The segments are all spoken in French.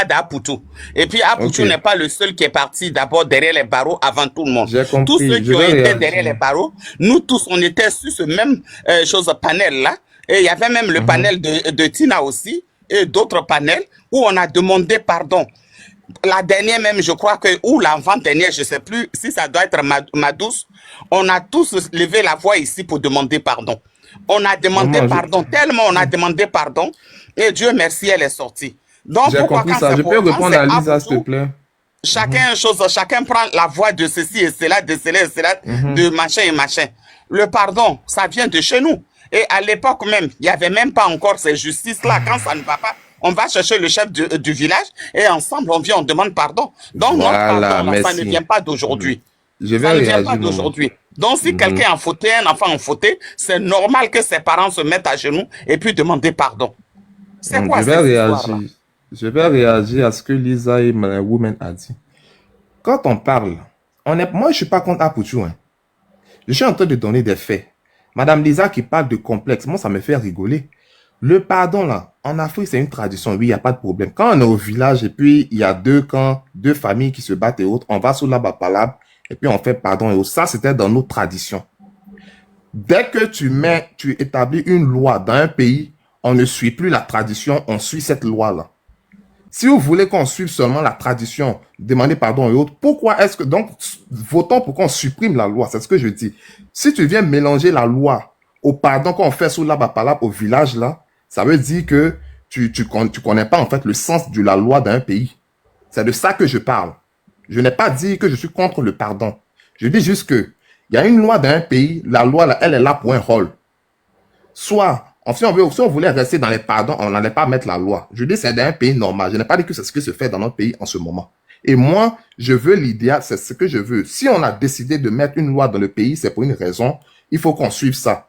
d'Apoutou. Et puis Apoutou n'est pas le seul qui est parti d'abord derrière les barreaux avant tout le monde. J'ai compris. Tous ceux qui ont été derrière les barreaux, nous tous, on était sur ce même panel-là. Et il y avait même le panel de Tina aussi, et d'autres panels, où on a demandé pardon. La dernière même, je crois que, ou l'avant-dernière, je ne sais plus, si ça doit être ma douce, on a tous levé la voix ici pour demander pardon. On a demandé pardon, tellement on a demandé pardon, et Dieu merci, elle est sortie. Donc, j'ai compris ça. Je peux répondre à Lisa, s'il te plaît? Chacun prend la voix de ceci et cela, de cela et cela, de machin et machin. Le pardon, ça vient de chez nous. Et à l'époque même, il n'y avait même pas encore ces justices-là. Quand ça ne va pas, on va chercher le chef du village et ensemble, on vient, on demande pardon. Donc, notre pardon, ça ne vient pas d'aujourd'hui. Ça ne vient pas d'aujourd'hui. Donc, si quelqu'un a fauté, un enfant a fauté, c'est normal que ses parents se mettent à genoux et puis demander pardon. C'est quoi cette histoire-là? Je vais réagir à ce que Lisa et Mme Woman a dit. Quand on parle, moi, je ne suis pas contre Apoutou. Hein. Je suis en train de donner des faits. Madame Lisa qui parle de complexe, moi, ça me fait rigoler. Le pardon, là, en Afrique, c'est une tradition. Oui, il n'y a pas de problème. Quand on est au village et puis il y a deux camps, deux familles qui se battent et autres, on va sous la Bapalab et puis on fait pardon et autres. Ça, c'était dans nos traditions. Dès que tu établis une loi dans un pays, on ne suit plus la tradition, on suit cette loi-là. Si vous voulez qu'on suive seulement la tradition, demander pardon et autres, pourquoi est-ce que... Donc, votons pour qu'on supprime la loi, c'est ce que je dis. Si tu viens mélanger la loi au pardon qu'on fait sous la Bapalab au village, là, ça veut dire que tu connais pas, en fait, le sens de la loi d'un pays. C'est de ça que je parle. Je n'ai pas dit que je suis contre le pardon. Je dis juste que il y a une loi d'un pays, la loi, là, elle est là pour un rôle. Soit... Si on voulait rester dans les pardons, on n'allait pas mettre la loi. Je dis c'est dans un pays normal. Je n'ai pas dit que c'est ce qui se fait dans notre pays en ce moment. Et moi, je veux l'idéal, c'est ce que je veux. Si on a décidé de mettre une loi dans le pays, c'est pour une raison. Il faut qu'on suive ça.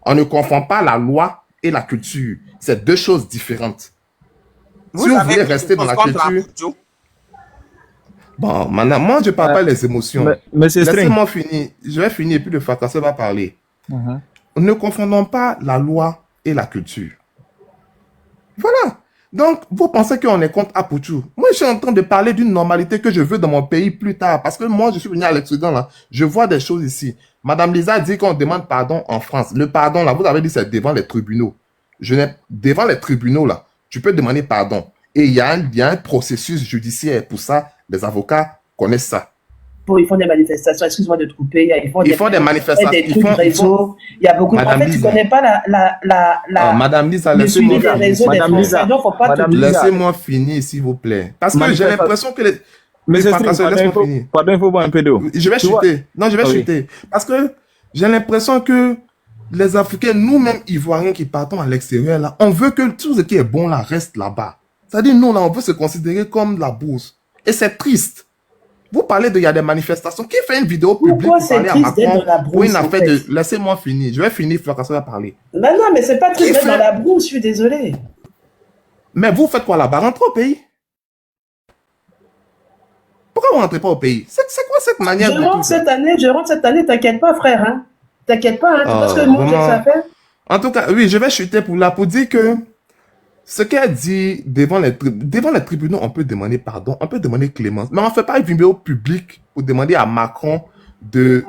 On ne confond pas la loi et la culture. C'est deux choses différentes. Si vous voulez rester dans la culture... Bon, maintenant, moi, je ne parle pas les émotions. Laissez-moi finir. Je vais finir et puis le fracasseur va parler. Ne confondons pas la loi et la culture. Voilà. Donc, vous pensez qu'on est contre Apoutou. Moi, je suis en train de parler d'une normalité que je veux dans mon pays plus tard. Parce que moi, je suis venu à l'Occident, là. Je vois des choses ici. Madame Lisa dit qu'on demande pardon en France. Le pardon, là, vous avez dit c'est devant les tribunaux. Devant les tribunaux, là, tu peux demander pardon. Et il y a un processus judiciaire pour ça. Les avocats connaissent ça. Ils font des manifestations, excuse-moi de te couper, ils font des manifestations, il y a beaucoup de... En fait, tu ne connais pas Madame Lisa, laissez-moi finir, s'il vous plaît. Parce que j'ai l'impression que les... Pardon, il faut voir un peu d'eau. Je vais chuter. Non, je vais chuter. Parce que j'ai l'impression que les Africains, nous-mêmes Ivoiriens qui partons à l'extérieur, là, on veut que tout ce qui est bon là reste là-bas. C'est-à-dire, nous, là, on veut se considérer comme la bourse. Et c'est triste. Vous parlez il y a des manifestations. Qui fait une vidéo publique pour parler à Macron où il a fait de... Laissez-moi finir. Je vais finir, Fracasseur va parler. Non, mais c'est pas triste d'être dans la brousse, je suis désolé. Mais vous faites quoi là-bas? Rentrez au pays. Pourquoi vous rentrez pas au pays? C'est quoi cette manière je rentre cette année, t'inquiète pas, frère. Hein. T'inquiète pas, hein. Parce que moi, qu'est-ce que ça fait? En tout cas, oui, je vais chuter pour dire que ce qu'elle dit devant les tribunaux, on peut demander pardon, on peut demander clémence. Mais on ne fait pas une vidéo publique pour demander à Macron de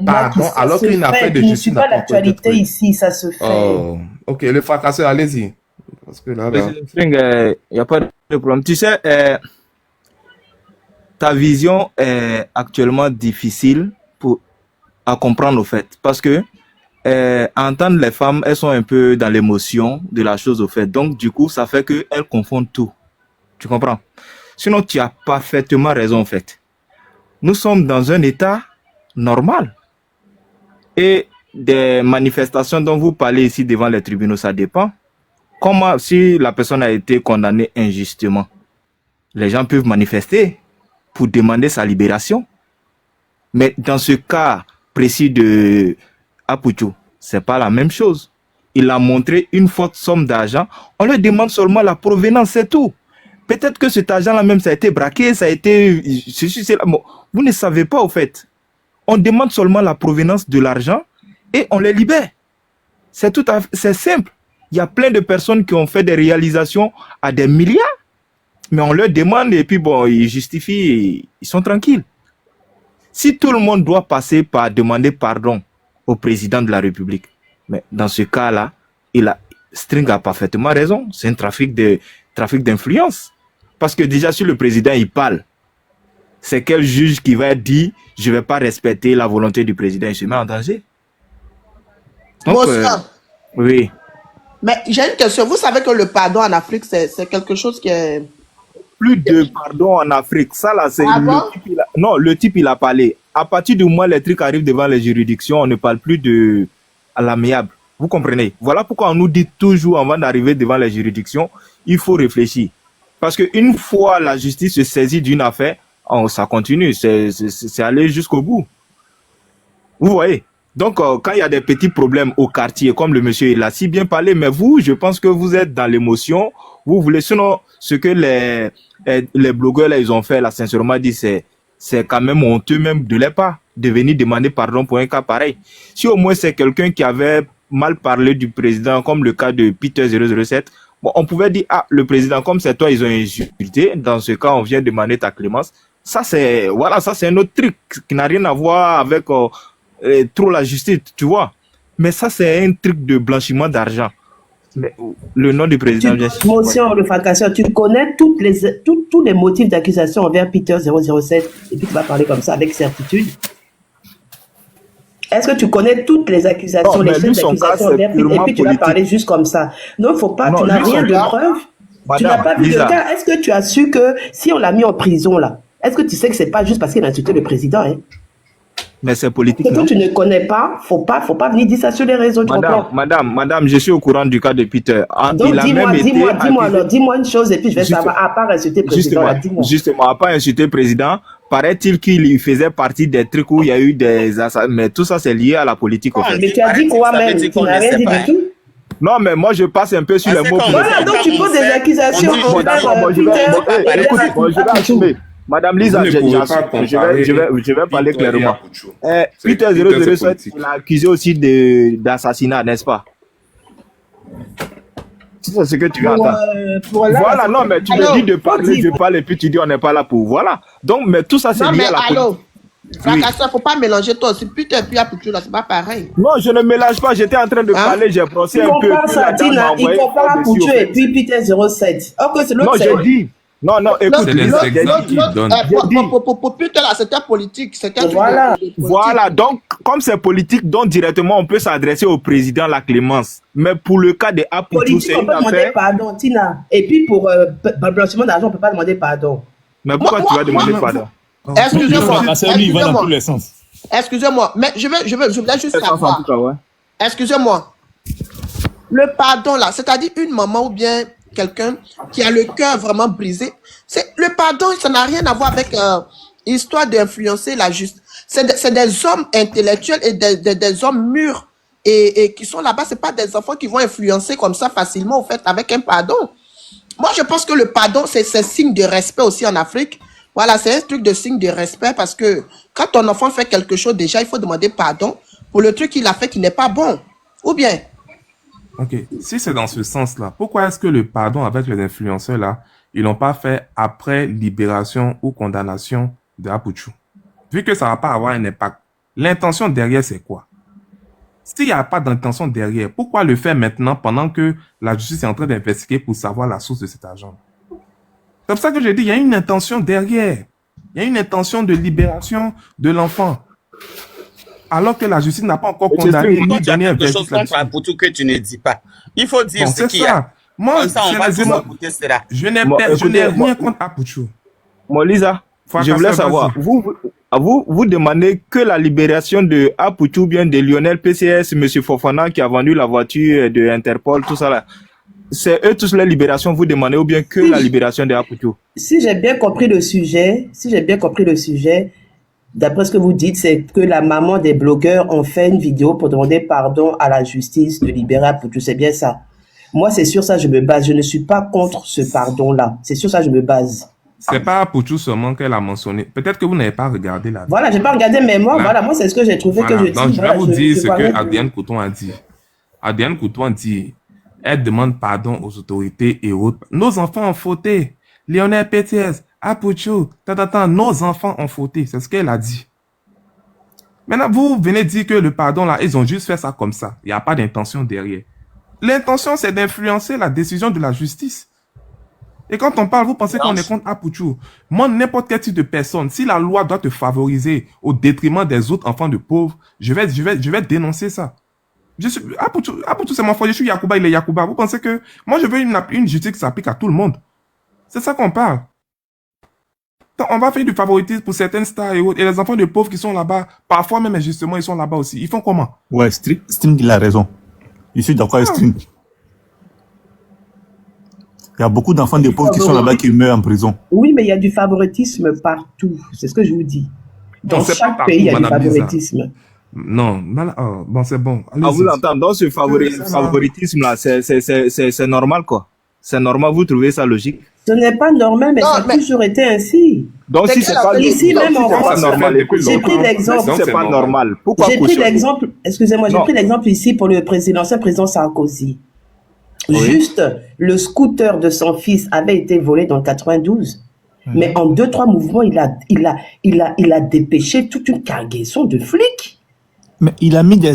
pardon alors qu'il n'a fait de justice. Je ne suis pas l'actualité ici, ça se fait. Oh, ok, le fracasseur, allez-y. Parce que là... il n'y a pas de problème. Tu sais, ta vision est actuellement difficile à comprendre au fait. Parce que entendre les femmes, elles sont un peu dans l'émotion de la chose au fait. Donc, du coup, ça fait qu'elles confondent tout. Tu comprends? Sinon, tu as parfaitement raison en fait. Nous sommes dans un état normal. Et des manifestations dont vous parlez ici devant les tribunaux, ça dépend. Comment, si la personne a été condamnée injustement, les gens peuvent manifester pour demander sa libération. Mais dans ce cas précis de Apoutou, c'est pas la même chose. Il a montré une forte somme d'argent. On lui demande seulement la provenance, c'est tout. Peut-être que cet argent-là même, ça a été braqué, ça a été... Bon, vous ne savez pas, au fait. On demande seulement la provenance de l'argent et on les libère. C'est simple. Il y a plein de personnes qui ont fait des réalisations à des milliards. Mais on leur demande et puis bon, ils justifient, et ils sont tranquilles. Si tout le monde doit passer par demander pardon au président de la République, mais dans ce cas-là, String a parfaitement raison. C'est un trafic d'influence. Parce que déjà, si le président il parle, c'est quel juge qui va dire je ne vais pas respecter la volonté du président, il se met en danger. Donc, oui. Mais j'ai une question. Vous savez que le pardon en Afrique, c'est quelque chose qui est... Plus de pardon en Afrique. Ça, là, c'est bon? le type, il a parlé. À partir du moment où les trucs arrivent devant les juridictions, on ne parle plus à l'amiable. Vous comprenez? Voilà pourquoi on nous dit toujours, avant d'arriver devant les juridictions, il faut réfléchir. Parce qu'une fois la justice se saisit d'une affaire, ça continue. C'est aller jusqu'au bout. Vous voyez? Donc, quand il y a des petits problèmes au quartier, comme le monsieur, il a si bien parlé, mais vous, je pense que vous êtes dans l'émotion. Vous voulez, sinon, ce que les blogueurs, là, ils ont fait, là, sincèrement dit, c'est quand même honteux même de leur part, de venir demander pardon pour un cas pareil. Si au moins c'est quelqu'un qui avait mal parlé du président, comme le cas de Peter 007, bon, on pouvait dire, le président, comme c'est toi, ils ont insulté. Dans ce cas, on vient demander ta clémence. Ça, c'est un autre truc qui n'a rien à voir avec trop la justice, tu vois. Mais ça, c'est un truc de blanchiment d'argent. Le nom du président vient... Motion de fracation, tu connais tous les motifs d'accusation envers Peter 007 et puis tu vas parler comme ça avec certitude. Est-ce que tu connais toutes les accusations, les chefs d'accusation envers Peter et puis tu vas parler juste comme ça? Non, il ne faut pas, tu n'as rien de preuve. Tu n'as pas vu le cas. Est-ce que tu as su que si on l'a mis en prison là, est-ce que tu sais que c'est pas juste parce qu'il a insulté le président, hein? Mais c'est politique. Ce que tu ne connais pas, faut pas venir dire ça sur les réseaux. Madame, je suis au courant du cas de Peter. Donc dis-moi une chose et puis je vais savoir, à part insulter le président. Justement, à part insulter le président, paraît-il qu'il faisait partie des trucs où il y a eu des assassins. Mais tout ça, c'est lié à la politique. Mais tu as dit quoi même? Tu n'as rien dit du tout. Non, mais moi, je passe un peu sur les mots. Voilà, donc tu poses des accusations. Je vais assumer. Madame Lisa, je vais parler clairement. Peter 007, il a accusé aussi d'assassinat, n'est-ce pas? C'est ce que tu veux entendre. Voilà, non, mais tu me dis de parler, je parle et puis tu dis on n'est pas là pour. Voilà. Donc, mais tout ça, c'est lié à la politique. Fracasseur, il ne faut pas mélanger toi aussi. Peter puis Apuchu, là, c'est pas pareil. Non, je ne mélange pas. J'étais en train de parler, j'ai brossé un peu. Il compare Apuchu et puis Peter 07. Non, j'ai dit. Non, écoute, pour Peter, là, c'était politique. Voilà, donc, comme c'est politique, donc directement, on peut s'adresser au président la clémence. Mais pour le cas de Apuchu, c'est une affaire... on peut demander pardon, Tina. Et puis, pour blanchiment d'argent, on ne peut pas demander pardon. Mais pourquoi tu vas demander pardon? Excusez-moi, mais je voulais juste savoir. Excusez-moi. Le pardon, là, c'est-à-dire une maman ou bien quelqu'un qui a le cœur vraiment brisé. Le pardon, ça n'a rien à voir avec l'histoire d'influencer la justice. C'est des hommes intellectuels et des hommes mûrs et qui sont là-bas. C'est pas des enfants qui vont influencer comme ça facilement, au fait, avec un pardon. Moi, je pense que le pardon, c'est signe de respect aussi en Afrique. Voilà, c'est un truc de signe de respect parce que quand ton enfant fait quelque chose, déjà, il faut demander pardon pour le truc qu'il a fait qui n'est pas bon. Ou bien... Ok, si c'est dans ce sens-là, pourquoi est-ce que le pardon avec les influenceurs là, ils l'ont pas fait après libération ou condamnation de Apuchu? Vu que ça va pas avoir un impact. L'intention derrière, c'est quoi? S'il n'y a pas d'intention derrière, pourquoi le faire maintenant pendant que la justice est en train d'investiguer pour savoir la source de cet argent? C'est pour ça que j'ai dit, il y a une intention derrière. Il y a une intention de libération de l'enfant. Alors que la justice n'a pas encore condamné ni donné un verdict là-dessus. Pour tout que tu ne dis pas. Il faut dire ce qu'il y a. Moi, comme ça, on va tous écouter cela. Je n'ai rien contre Apuchu. Moi, Lisa, je voulais savoir, vous demandez que la libération de Apuchu ou bien de Lionel PCS, M. Fofana qui a vendu la voiture de Interpol, tout ça là. C'est eux tous la libération, vous demandez, ou bien que la libération de Apuchu? Si j'ai bien compris le sujet, d'après ce que vous dites, c'est que la maman des blogueurs ont fait une vidéo pour demander pardon à la justice de libérer Apuchu. C'est bien ça. Moi, c'est sur ça que je me base. Je ne suis pas contre ce pardon-là. C'est sur ça que je me base. C'est pas Apuchu seulement qu'elle a mentionné. Peut-être que vous n'avez pas regardé la vidéo. Voilà, j'ai pas regardé, mais moi, moi, c'est ce que j'ai trouvé que je dis. Donc, je vais vous dire ce que Adrienne Couton a dit. Adrienne Couton dit, elle demande pardon aux autorités et autres. Nos enfants ont fauté. Lionel PTS, Apuchou, nos enfants ont fauté. C'est ce qu'elle a dit. Maintenant, vous venez dire que le pardon, là, ils ont juste fait ça comme ça. Il n'y a pas d'intention derrière. L'intention, c'est d'influencer la décision de la justice. Et quand on parle, vous pensez qu'on est contre Apuchou. Moi, n'importe quel type de personne, si la loi doit te favoriser au détriment des autres enfants de pauvres, je vais dénoncer ça. Apuchou, c'est mon frère, je suis Yacouba, il est Yacouba. Vous pensez que moi, je veux une justice qui s'applique à tout le monde. C'est ça qu'on parle. On va faire du favoritisme pour certaines stars et autres. Et les enfants de pauvres qui sont là-bas, parfois même injustement, ils sont là-bas aussi. Ils font comment? Ouais, String, il a raison. Je suis d'accord avec String. Il y a beaucoup d'enfants de pauvres qui sont là-bas qui meurent en prison. Oui, mais il y a du favoritisme partout. C'est ce que je vous dis. Dans chaque pays, il y a du favoritisme. Non, bon, c'est bon. À vous entendre, dans ce favoritisme-là, c'est normal, quoi. C'est normal, vous trouvez ça logique? Ce n'est pas normal, mais ça a toujours été ainsi. Donc, si c'est pas ici même en France, normal, j'ai pris l'exemple. C'est pas normal. Pourquoi j'ai pris l'exemple, excusez-moi, j'ai pris l'exemple ici pour l'ancien président Sarkozy. Oui. Juste, le scooter de son fils avait été volé dans le 92. Mais en 2-3 mouvements, il a dépêché toute une cargaison de flics. Mais il a mis des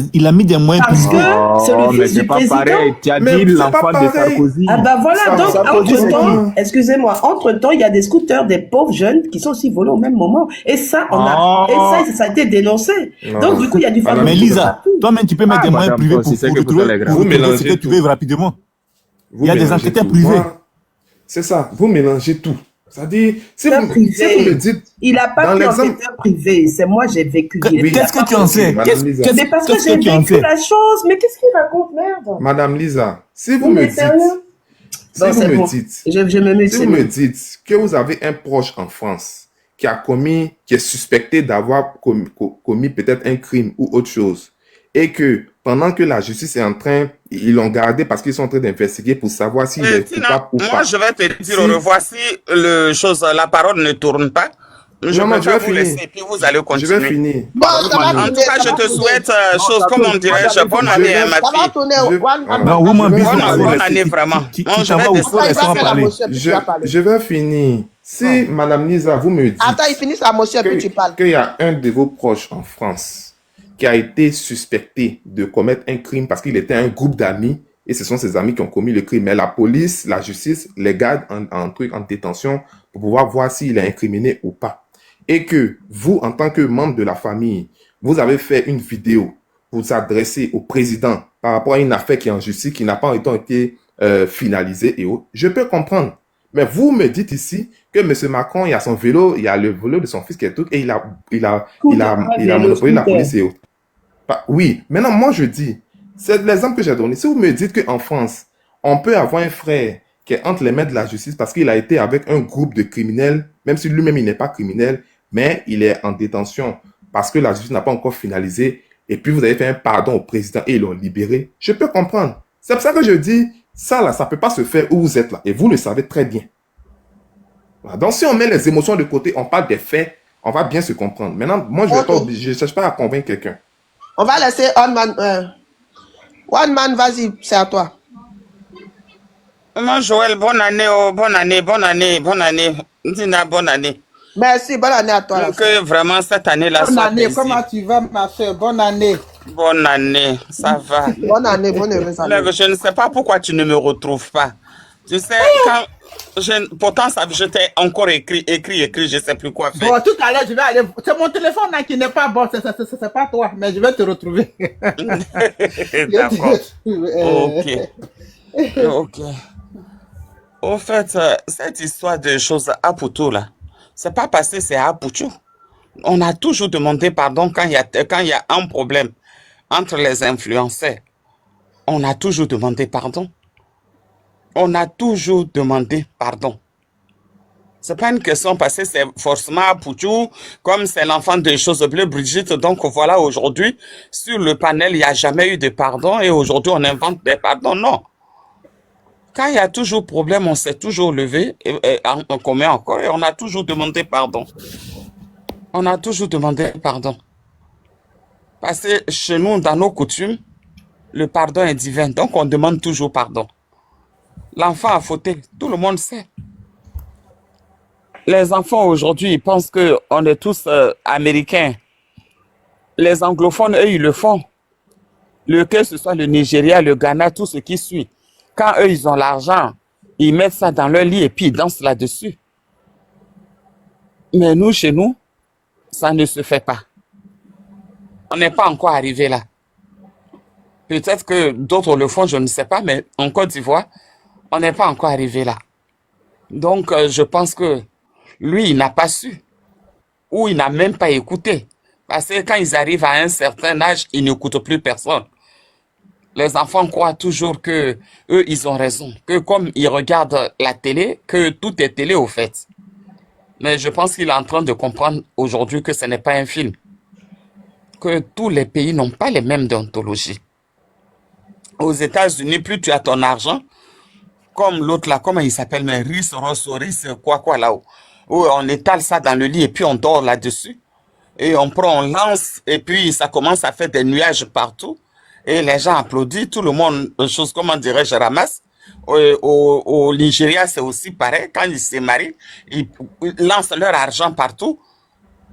moyens parce que c'est le fils du président. Pareil. Tu as dit l'enfant de Sarkozy. Ah bah voilà, donc entre-temps, excusez-moi, entre-temps, il y a des scooters, des pauvres jeunes qui sont aussi volés au même moment. Et ça, ça a été dénoncé. Donc du coup, il y a du favoritisme. Mais Lisa, toi-même, tu peux mettre des moyens privés pour trouver ce que tu veux rapidement. Il y a des enquêteurs privés. C'est ça, vous mélangez tout. C'est-à-dire, si vous me dites... Il n'a pas pris enquêteur privé, c'est moi, j'ai vécu. Qu'est-ce que tu en sais? Mais parce que j'ai vécu la chose, mais qu'est-ce qu'il raconte, merde? Madame Lisa, si vous me dites... Si vous me dites que vous avez un proche en France qui est suspecté d'avoir commis peut-être un crime ou autre chose, et que pendant que la justice est en train, ils l'ont gardé parce qu'ils sont en train d'investiguer pour savoir s'il est coupable ou pas. Moi, je vais te dire au revoir si la parole ne tourne pas. Je vais vous laisser, puis vous allez continuer. Je vais finir. Bon, en tout cas, je te souhaite comme on dirait, bonne année, ma fille. Bonne année, vraiment. Je vais finir. Si, Madame Lisa, vous me dites... Attends, il finit sa motion, puis tu parles. Qu'il y a un de vos proches en France qui a été suspecté de commettre un crime parce qu'il était un groupe d'amis et ce sont ses amis qui ont commis le crime. Mais la police, la justice les garde en détention pour pouvoir voir s'il est incriminé ou pas. Et que vous, en tant que membre de la famille, vous avez fait une vidéo pour vous adresser au président par rapport à une affaire qui est en justice, qui n'a pas été finalisée et autres. Je peux comprendre. Mais vous me dites ici que M. Macron, il y a son vélo, il y a le vélo de son fils qui est tout, et il a monopolé la police et autres. Oui, maintenant, moi, je dis, c'est l'exemple que j'ai donné. Si vous me dites qu'en France, on peut avoir un frère qui est entre les mains de la justice parce qu'il a été avec un groupe de criminels, même si lui-même, il n'est pas criminel, mais il est en détention parce que la justice n'a pas encore finalisé, et puis vous avez fait un pardon au président et ils l'ont libéré, je peux comprendre. C'est pour ça que je dis, ça, là, ça ne peut pas se faire où vous êtes là, et vous le savez très bien. Voilà. Donc, si on met les émotions de côté, on parle des faits, on va bien se comprendre. Maintenant, moi, je ne cherche pas à convaincre quelqu'un. On va laisser One Man, vas-y, c'est à toi. Moi, Joël, bonne année. Dina, bonne année. Merci, bonne année à toi. Donc, vraiment, cette année-là, bonne année, comment tu vas, ma soeur? Bonne année. Bonne année, ça va. Bonne année, bonne heureuse année. Je ne sais pas pourquoi tu ne me retrouves pas. Tu sais, pourtant, je t'ai encore écrit, je ne sais plus quoi faire. Bon, tout à l'heure, je vais aller... C'est mon téléphone là, qui n'est pas bon, c'est pas toi, mais je vais te retrouver. D'accord. Ok. Au fait, cette histoire de choses à Poutou, là, c'est pas passé, c'est à Poutou. On a toujours demandé pardon quand il y a un problème entre les influenceurs. On a toujours demandé pardon. On a toujours demandé pardon. C'est pas une question passée, c'est forcément à Poutou, comme c'est l'enfant de choses bleues, Brigitte. Donc voilà, aujourd'hui, sur le panel, il n'y a jamais eu de pardon et aujourd'hui, on invente des pardons. Non. Quand il y a toujours problème, on s'est toujours levé, et on commet encore, et on a toujours demandé pardon. On a toujours demandé pardon. Parce que chez nous, dans nos coutumes, le pardon est divin. Donc, on demande toujours pardon. L'enfant a fauté. Tout le monde sait. Les enfants aujourd'hui, ils pensent qu'on est tous américains. Les anglophones, eux, ils le font. Que ce soit le Nigeria, le Ghana, tout ce qui suit. Quand eux, ils ont l'argent, ils mettent ça dans leur lit et puis ils dansent là-dessus. Mais nous, chez nous, ça ne se fait pas. On n'est pas encore arrivé là. Peut-être que d'autres le font, je ne sais pas, mais en Côte d'Ivoire, on n'est pas encore arrivé là. Donc, je pense que lui, il n'a pas su. Ou il n'a même pas écouté. Parce que quand ils arrivent à un certain âge, ils n'écoutent plus personne. Les enfants croient toujours que eux, ils ont raison. Que comme ils regardent la télé, que tout est télé au fait. Mais je pense qu'il est en train de comprendre aujourd'hui que ce n'est pas un film. Que tous les pays n'ont pas les mêmes déontologies. Aux États-Unis, plus tu as ton argent, comme l'autre là, comment il s'appelle, mais Rice, Rossoris, quoi là-haut, où on étale ça dans le lit et puis on dort là-dessus. Et on prend, on lance et puis ça commence à faire des nuages partout. Et les gens applaudissent, tout le monde, comment dirais-je, ramasse. Au Nigeria, c'est aussi pareil. Quand ils se marient, ils lancent leur argent partout.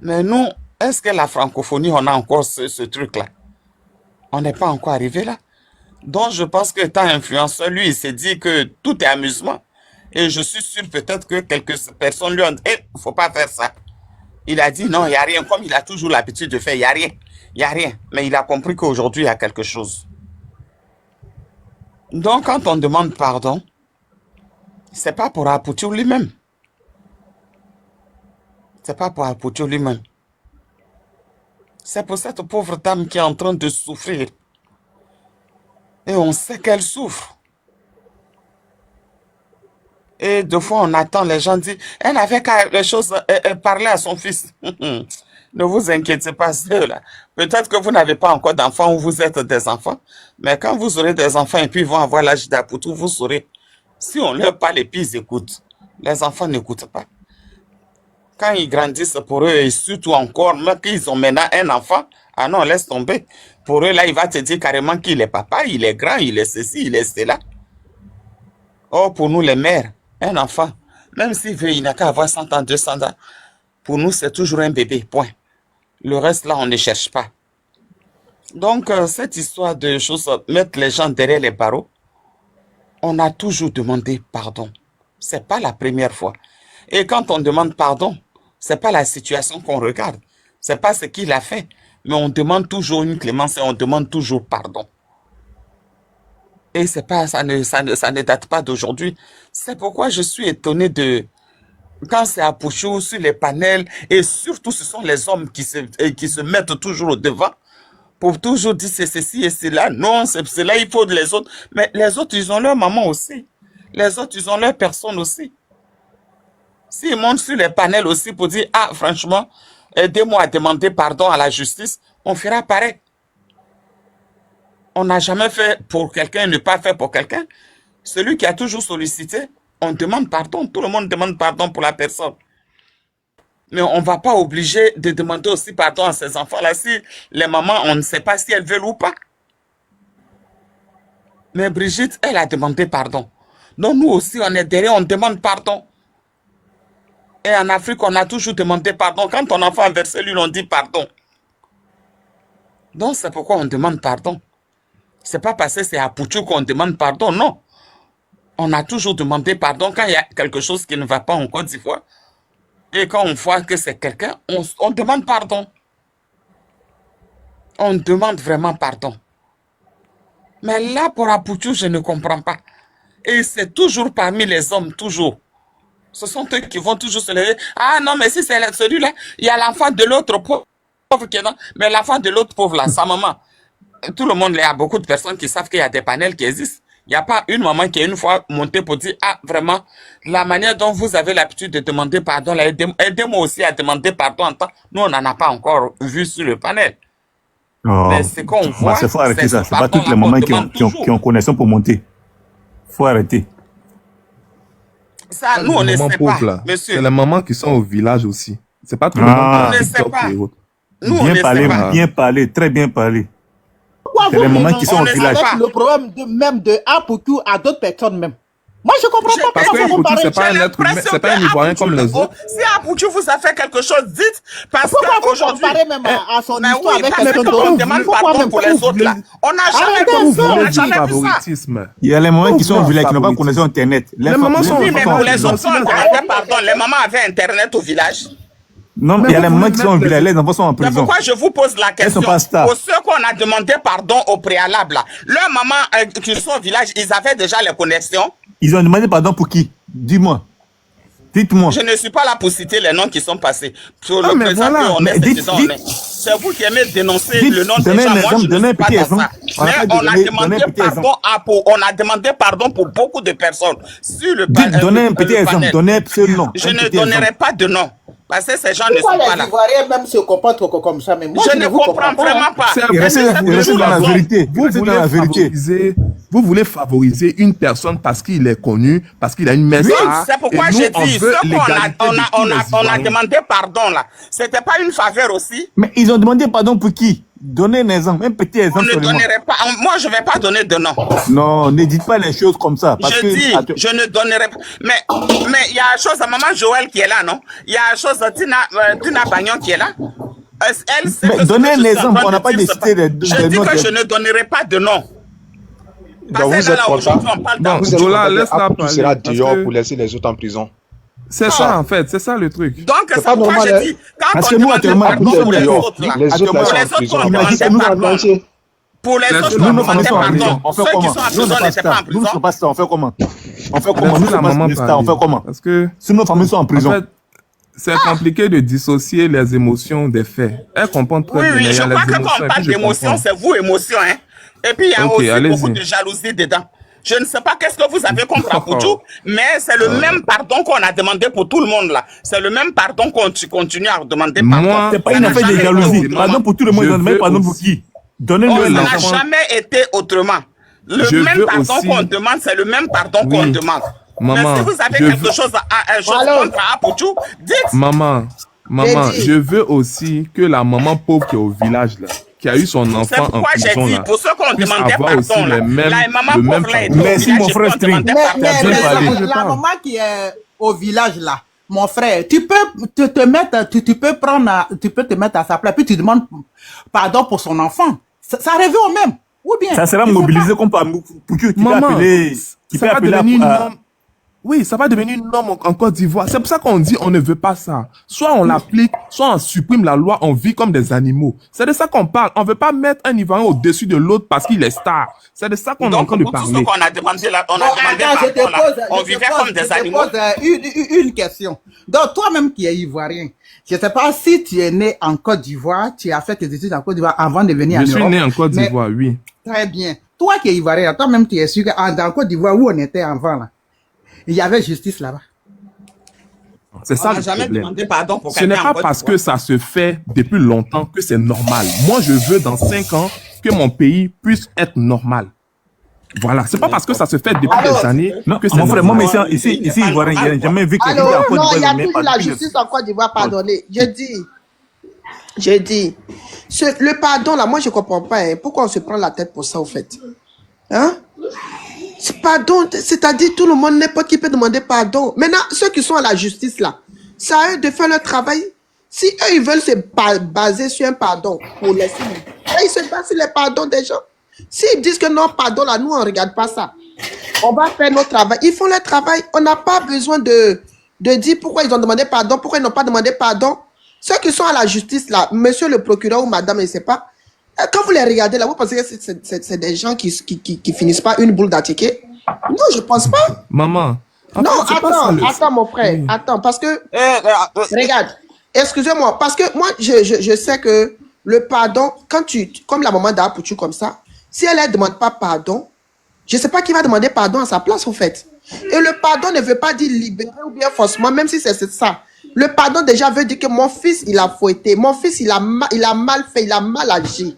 Mais nous, est-ce que la francophonie, on a encore ce truc-là? On n'est pas encore arrivé là. Donc, je pense que étant influenceur, lui, il s'est dit que tout est amusement. Et je suis sûr peut-être que quelques personnes lui ont dit, faut pas faire ça. Il a dit, non, il n'y a rien. Comme il a toujours l'habitude de faire, il n'y a rien. Il n'y a rien. Mais il a compris qu'aujourd'hui, il y a quelque chose. Donc, quand on demande pardon, c'est pas pour Apoutou lui-même. C'est pas pour Apoutou lui-même. C'est pour cette pauvre dame qui est en train de souffrir. Et on sait qu'elle souffre. Et deux fois, on attend, les gens disent, elle n'avait qu'à les choses, parler à son fils. Ne vous inquiétez pas, là. Peut-être que vous n'avez pas encore d'enfants ou vous êtes des enfants. Mais quand vous aurez des enfants et puis ils vont avoir l'âge d'Apoutou, vous saurez. Si on leur parle et puis ils écoutent. Les enfants n'écoutent pas. Quand ils grandissent pour eux, et surtout encore, même qu'ils ont maintenant un enfant, ah non, laisse tomber. Pour eux, là, il va te dire carrément qu'il est papa, il est grand, il est ceci, il est cela. Oh, pour nous, les mères, un enfant, même s'il veut, il n'a qu'à avoir 100 ans, 200 ans. Pour nous, c'est toujours un bébé, point. Le reste, là, on ne cherche pas. Donc, cette histoire de choses, mettre les gens derrière les barreaux, on a toujours demandé pardon. C'est pas la première fois. Et quand on demande pardon, c'est pas la situation qu'on regarde. C'est pas ce qu'il a fait. Mais on demande toujours une clémence et on demande toujours pardon. Et c'est pas, ça ne date pas d'aujourd'hui. C'est pourquoi je suis étonné de, quand c'est à Pouchou, sur les panels, et surtout ce sont les hommes qui se mettent toujours au devant, pour toujours dire c'est ceci et c'est là. Non, c'est cela, il faut les autres. Mais les autres, ils ont leur maman aussi. Les autres, ils ont leur personne aussi. S'ils montent sur les panels aussi pour dire, ah, franchement, aidez-moi à demander pardon à la justice, on fera pareil. On n'a jamais fait pour quelqu'un, ne pas faire pour quelqu'un. Celui qui a toujours sollicité, on demande pardon. Tout le monde demande pardon pour la personne. Mais on ne va pas obliger de demander aussi pardon à ces enfants-là. Si les mamans, on ne sait pas si elles veulent ou pas. Mais Brigitte, elle a demandé pardon. Donc nous aussi, on est derrière, on demande pardon. Et en Afrique, on a toujours demandé pardon. Quand ton enfant a versé l'huile, on dit pardon. Donc c'est pourquoi on demande pardon. C'est pas parce que c'est à Pouchou qu'on demande pardon, non. On a toujours demandé pardon quand il y a quelque chose qui ne va pas en Côte d'Ivoire. Et quand on voit que c'est quelqu'un, on demande pardon. On demande vraiment pardon. Mais là, pour Apouchou, je ne comprends pas. Et c'est toujours parmi les hommes, toujours. Ce sont eux qui vont toujours se lever. Ah non, mais si c'est celui-là, il y a l'enfant de l'autre pauvre qui est là. Mais l'enfant de l'autre pauvre là, sa maman. Tout le monde, il y a beaucoup de personnes qui savent qu'il y a des panels qui existent. Il n'y a pas une maman qui est une fois montée pour dire, ah vraiment, la manière dont vous avez l'habitude de demander pardon, aidez-moi aussi à demander pardon en temps. Nous, on n'en a pas encore vu sur le panel. Oh. Mais ce qu'on voit, c'est faut arrêter ça. C'est pas toutes les mamans qui ont connaissance pour monter. Faut arrêter. Ça, nous, on ne sait pas, monsieur. C'est les mamans qui sont au village aussi. C'est pas tout le monde qui ne sait pas. Nous, bien parler, très bien parler. Pourquoi c'est les mamans qui sont au village. Le problème même de Apoutou à d'autres personnes même. Moi, je comprends pas Parce comment que vous comparez. c'est pas un être humain, c'est pas un Ivoirien comme les autres. Si Apoutou vous a fait quelque chose, dites. Parce Pourquoi vous qu'aujourd'hui. comparez même à son Mais histoire oui, avec parce quelqu'un qu'on d'autre? demande Pourquoi pardon même pour les autres là. On n'a jamais Arrêtez vu ça. ça. On Vous n'a voulez jamais du vu ça. favoritisme. Il y a les moments qui sont Pourquoi vilains, qui n'ont pas favoritisme? connexion Internet. Les mamans sont Oui, mais pour les en autres, on demandait pardon. Les mamans avaient Internet au village. Non, mais il y a les moments qui sont vilains, les enfants sont en C'est prison. pourquoi je vous pose la question. sont pas stars. Pour ceux qu'on a demandé pardon au préalable, là, leurs mamans qui sont au village, ils avaient déjà les connexions. Ils ont demandé pardon pour qui? Dis-moi. Dites-moi. Je ne suis pas là pour citer les noms qui sont passés. Sur Ah, le mais président voilà. on Mais est, dites- c'est on est. C'est vous qui aimez dénoncer Dites- le nom des donnez gens. un Moi, exemple, je ne donnez suis un pas petit dans exemple. ça. On n'a Mais pas on a donné- demandé donnez un petit pardon on a demandé pardon pour beaucoup de personnes. Sur le Donnez un petit le exemple, panel. donnez un seul nom. Je un ne petit donnerai exemple. pas de nom. Parce que ces gens ne Pourquoi sont pas les là. Ivoiriens même se comportent comme ça? Mais moi, Je ne vous comprends vraiment pas. C'est Il reste vous il reste voulez dans la favoriser- vérité. Vous Restez voulez dans la vérité. favoriser, vous voulez favoriser une personne parce qu'il est connu, parce qu'il a une messe. Oui, c'est pourquoi j'ai dit, veut ce qu'on l'égalité de tous les on a Ivoiriens. demandé pardon là, c'était pas une faveur aussi. Mais ils ont demandé pardon pour qui? Donnez un exemple, un petit On exemple ne seulement. donnerait pas. Moi, je vais pas donner de nom. Non, ne dites pas les choses comme ça. Parce Je que, dis, je ne donnerai pas. Mais il y a chose à maman Joël qui est là, non? Il y a chose à Tina Bagnon qui est là. Elle sait Mais que ce donnez que un je suis en exemple, train on n'a de pas dire, c'est décidé pas- de Je dis noms que de- je ne donnerai pas de nom. Parce Donc que vous êtes là, content. aujourd'hui, on parle Non, d'Apoutou. Vous êtes Jola, content que laisse-la Apoutou parler, sera parce dehors que- pour laisser les autres en prison. C'est ça en fait, c'est ça le truc. Donc, c'est pas pourquoi normal, je hein. dis, quand Parce on que nous, demande actuellement, pardon Apoutou pour est les dehors. autres, là, Les autres là pour sont les en autres, prison. on Imagine, demandait nous, pardon. entier. Pour les autres, Nous, on Nous, nos familles demandait sont en prison. pardon. On fait Ceux qui comment? sont en Nous, on prison n'est pas n'étaient pas en stars. Nous ne prison. sommes pas stars. On fait comment? On fait comment? Laisse Nous la sommes maman pas stars. On parler. fait comment? Parce que, Si nos familles sont en prison. en fait, c'est compliqué de dissocier les émotions des faits. Elle comprend très Oui, bien. oui, il y je a les crois que quand émotions, on et parle puis je d'émotion, comprends. c'est vous, émotion, hein. Et puis, il y a Ok, aussi allez-y. beaucoup de jalousie dedans. Je ne sais pas qu'est-ce que vous avez contre Apoutou, mais c'est le même pardon qu'on a demandé pour tout le monde, là. C'est le même pardon qu'on continue à demander Moi, pardon. C'est pas Ça une n'a affaire de jamais été jalousie. autrement. Pardon pour tout le monde. Je Ils ont demandé veux pardon pour aussi- qui? Oh, Donnez-le ça n'a l'enfant- jamais été autrement. Le Je même veux pardon aussi- qu'on demande, c'est le même pardon Oui. qu'on demande. Maman, mais si vous avez je quelque veux- chose Alors- contre Apoutou, dites. Maman, dit. je veux aussi que la maman pauvre qui est au village là, qui a eu son C'est enfant en pourquoi j'ai prison dit, là, pour ceux qu'on puisse demandait avoir aussi pardon, là, les mêmes- la maman le même pauvre là, pardon. était au Merci, village, mon et frère puis on String. demandait Mais, pardon. mais, Bien mais parlé. la maman qui est au village là, mon frère, tu peux te mettre, tu peux te mettre à sa place, puis tu demandes pardon pour son enfant. Ça revient au même. Ou bien. Ça sera je sais mobilisé comme par pour qui peut Maman, appeler. Qui ça peut va appeler devenir une à- norme. Oui, ça va devenir une norme en Côte d'Ivoire. C'est pour ça qu'on dit on ne veut pas ça. Soit on l'applique, soit on supprime la loi, on vit comme des animaux. C'est de ça qu'on parle. On veut pas mettre un Ivoirien au-dessus de l'autre parce qu'il est star. C'est de ça qu'on est en Donc, train de pour tout ce parler. qu'on a demandé là, on a Bon, demandé attends, je te pardon là. pose- On je te vivait pose- comme je des te animaux. pose, une question. Donc, toi-même qui es ivoirien, je ne sais pas si tu es né en Côte d'Ivoire, tu as fait tes études en Côte d'Ivoire avant de venir en Je suis Europe. né en Côte Mais- d'Ivoire, oui. Très bien. Toi qui es ivoirien, toi-même tu es sûr que dans Côte d'Ivoire où on était avant, là, il y avait justice là-bas. C'est On ça n'a le jamais problème. demandé pardon pour Ce n'est quelqu'un en pas Côte parce d'Ivoire. que ça se fait depuis longtemps que c'est normal. Moi, je veux dans 5 ans que mon pays puisse être normal. Voilà. C'est pas parce que ça se fait depuis Alors, des années Non, que c'est mon frère, moi, normal. mais ici, Ivoirien, il n'y a jamais vu quelqu'un Alors, en Côte non, il y a d'Ivoire. toujours la justice en Côte d'Ivoire, pardonnez. Je dis, le pardon là, moi je comprends pas, hein, pourquoi on se prend la tête pour ça au fait. Hein? Pardon, c'est-à-dire tout le monde, n'importe qui peut demander pardon. Maintenant, ceux qui sont à la justice là, c'est à eux de faire leur travail. Si eux, ils veulent se baser sur un pardon pour laisser, ils se basent sur les pardons des gens. S'ils disent que non, pardon là, nous on ne regarde pas ça. On va faire notre travail. Ils font leur travail. On n'a pas besoin de dire pourquoi ils ont demandé pardon, pourquoi ils n'ont pas demandé pardon. Ceux qui sont à la justice là, monsieur le procureur ou madame, je ne sais pas, quand vous les regardez là, vous pensez que c'est des gens qui finissent pas une boule d'attiqué? Non, je pense pas. Maman. en Non, fait, c'est pas ça le- attends mon frère, Oui. attends, parce que, regarde, excusez-moi, parce que moi, je sais que le pardon, quand comme la maman d'Apoutou comme ça, si elle ne demande pas pardon, je ne sais pas qui va demander pardon à sa place, au fait. Et le pardon ne veut pas dire libérer ou bien forcément, même si c'est ça. Le pardon déjà veut dire que mon fils, il a fouetté, mon fils, il a mal fait, il a mal agi.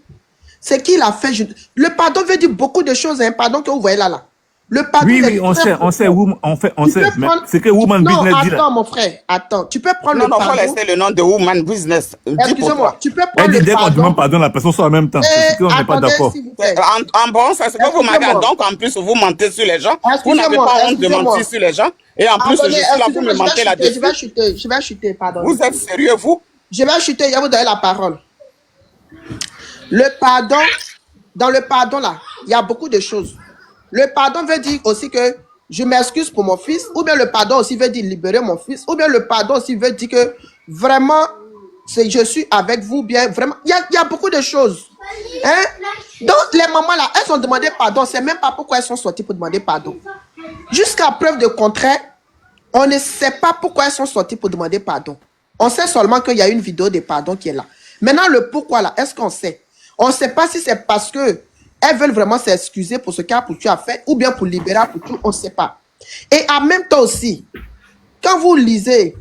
C'est qu'il a fait. Le pardon veut dire beaucoup de choses, hein, pardon que vous voyez là. Le pardon, oui, on sait, on sait. C'est que Woman Business dit là. Attends, mon frère, attends. Tu peux prendre non, le pardon. Non, faut laisser le nom de Woman Business. Excusez-moi, tu peux prendre elle dit le dès qu'on demande pardon, la personne soit en même temps. C'est qu'on n'est pas d'accord. En bon, c'est ce que vous m'avez dit. Donc, en plus, vous mentez sur les gens. Vous n'avez pas honte de mentir sur les gens. Et en plus, je suis là pour me mentir là-dessus. Je vais chuter, pardon. Vous êtes sérieux, vous? Je vais chuter, je vais vous donner la parole. Le pardon, dans le pardon là, il y a beaucoup de choses. Le pardon veut dire aussi que je m'excuse pour mon fils, ou bien le pardon aussi veut dire libérer mon fils, ou bien le pardon aussi veut dire que vraiment, je suis avec vous, bien vraiment. Il y a beaucoup de choses. Hein? Donc les mamans là, elles ont demandé pardon, c'est même pas pourquoi elles sont sorties pour demander pardon. Jusqu'à preuve de contraire, on ne sait pas pourquoi elles sont sorties pour demander pardon. On sait seulement qu'il y a une vidéo de pardon qui est là. Maintenant, le pourquoi là, est-ce qu'on sait? On ne sait pas si c'est parce que elles veulent vraiment s'excuser pour ce qu'Apoutu a fait ou bien pour libérer Apoutu, on ne sait pas. Et en même temps aussi, quand vous lisez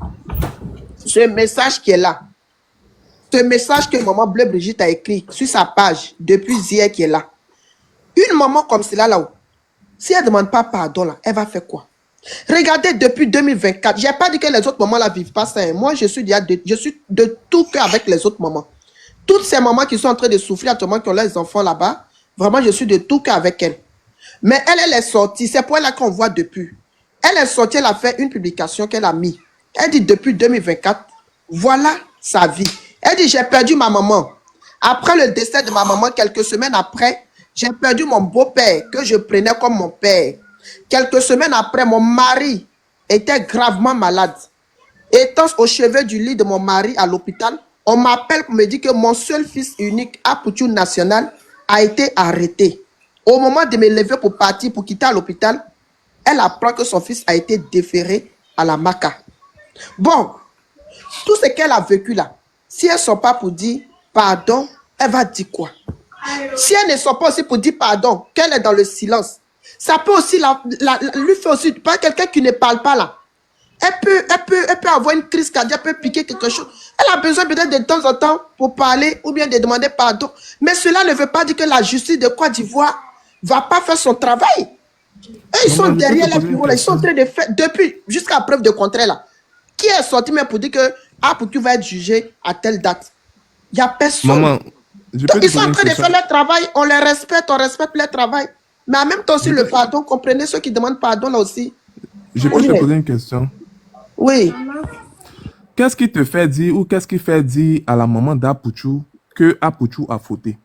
ce message qui est là, ce message que Maman Bleu Brigitte a écrit sur sa page depuis hier qui est là, une maman comme cela là-haut, si elle ne demande pas pardon là, elle va faire quoi? Regardez depuis 2024, je n'ai pas dit que les autres mamans là vivent pas ça. Hein. Moi, je suis de tout cœur avec les autres mamans. Toutes ces mamans qui sont en train de souffrir actuellement, qui ont leurs enfants là-bas, vraiment, je suis de tout cœur avec elles. Mais elle est sortie, c'est pour elle qu'on voit depuis. Elle est sortie, elle a fait une publication qu'elle a mis. Elle dit depuis 2024, voilà sa vie. Elle dit, j'ai perdu ma maman. Après le décès de ma maman, quelques semaines après, j'ai perdu mon beau-père que je prenais comme mon père. Quelques semaines après, mon mari était gravement malade. Étant au chevet du lit de mon mari à l'hôpital, on m'appelle pour me dire que mon seul fils unique, Apoutu National, a été arrêté. Au moment de me lever pour partir, pour quitter l'hôpital, elle apprend que son fils a été déféré à la Maca. Bon, tout ce qu'elle a vécu là, si elles ne sont pas pour dire pardon, elle va dire quoi? Si elles ne sont pas aussi pour dire pardon, qu'elle est dans le silence, ça peut aussi lui faire aussi, pas quelqu'un qui ne parle pas là. Elle peut avoir une crise cardiaque, elle peut piquer quelque chose. Elle a besoin peut-être de temps en temps pour parler ou bien de demander pardon. Mais cela ne veut pas dire que la justice de Côte d'Ivoire ne va pas faire son travail. Et ils sont derrière les bureaux là, ils sont en train de faire, depuis, jusqu'à preuve de contraire là. Qui est sorti même pour dire que Apoutu va être jugé à telle date? Il n'y a personne. Maman, donc, ils sont en train de faire leur travail, on les respecte, on respecte leur travail. Mais en même temps aussi le pardon, comprenez ceux qui demandent pardon là aussi. Je peux te poser une question? Oui. Qu'est-ce qui te fait dire ou qu'est-ce qui fait dire à la maman d'Apoutu que Apoutu a fauté?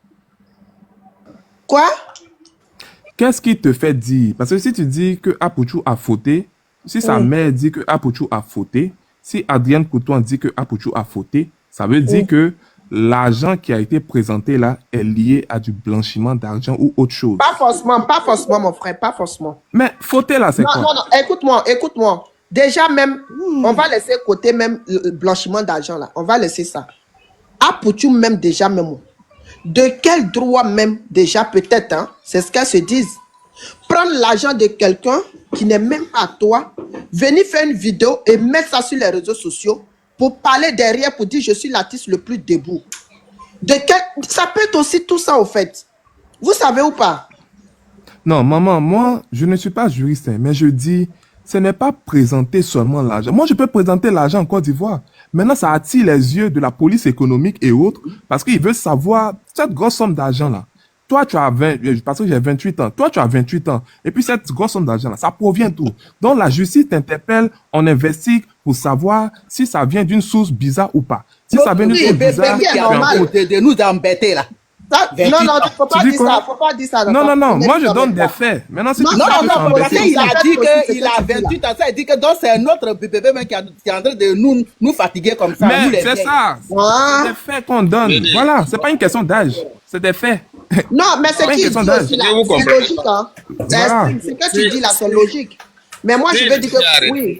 Quoi? Qu'est-ce qui te fait dire? Parce que si tu dis que Apoutu a fauté, si sa mère dit que Apoutu a fauté, si Adrienne Couton dit que Apoutu a fauté, ça veut dire que l'argent qui a été présenté là est lié à du blanchiment d'argent ou autre chose. Pas forcément mon frère, pas forcément. Mais fauté là, c'est quoi? Non, écoute-moi. Déjà même, on va laisser côté même le blanchiment d'argent là. On va laisser ça. Apoutu même déjà même. De quel droit même déjà peut-être, hein, c'est ce qu'elles se disent. Prendre l'argent de quelqu'un qui n'est même pas à toi, venir faire une vidéo et mettre ça sur les réseaux sociaux pour parler derrière, pour dire je suis l'artiste le plus debout. Ça peut être aussi tout ça au fait. Vous savez ou pas? Non, maman, moi, je ne suis pas juriste, hein, mais je dis, ce n'est pas présenter seulement l'argent. Moi, je peux présenter l'argent en Côte d'Ivoire. Maintenant, ça attire les yeux de la police économique et autres, parce qu'ils veulent savoir cette grosse somme d'argent-là. Toi, tu as 20, parce que j'ai 28 ans. Toi, tu as 28 ans. Et puis, cette grosse somme d'argent-là, ça provient d'où? Donc, la justice t'interpelle, on investigue pour savoir si ça vient d'une source bizarre ou pas. Si ça vient d'une source bizarre, c'est normal de nous embêter là. Non, il ne faut pas dire ça. Faut pas dire ça. Non. Moi, je donne des faits. Maintenant, si tu non, parce qu'il a dit qu'il a 28 ans. Ça, il dit que donc c'est un autre bébé qui est en train de nous fatiguer comme ça. Mais c'est ça. C'est des faits qu'on donne. Voilà, c'est pas une question d'âge. C'est des faits. Non, mais c'est qui dit aussi là. C'est logique. Hein. Voilà. C'est que tu dis là, c'est logique. Mais moi, je veux dire que oui.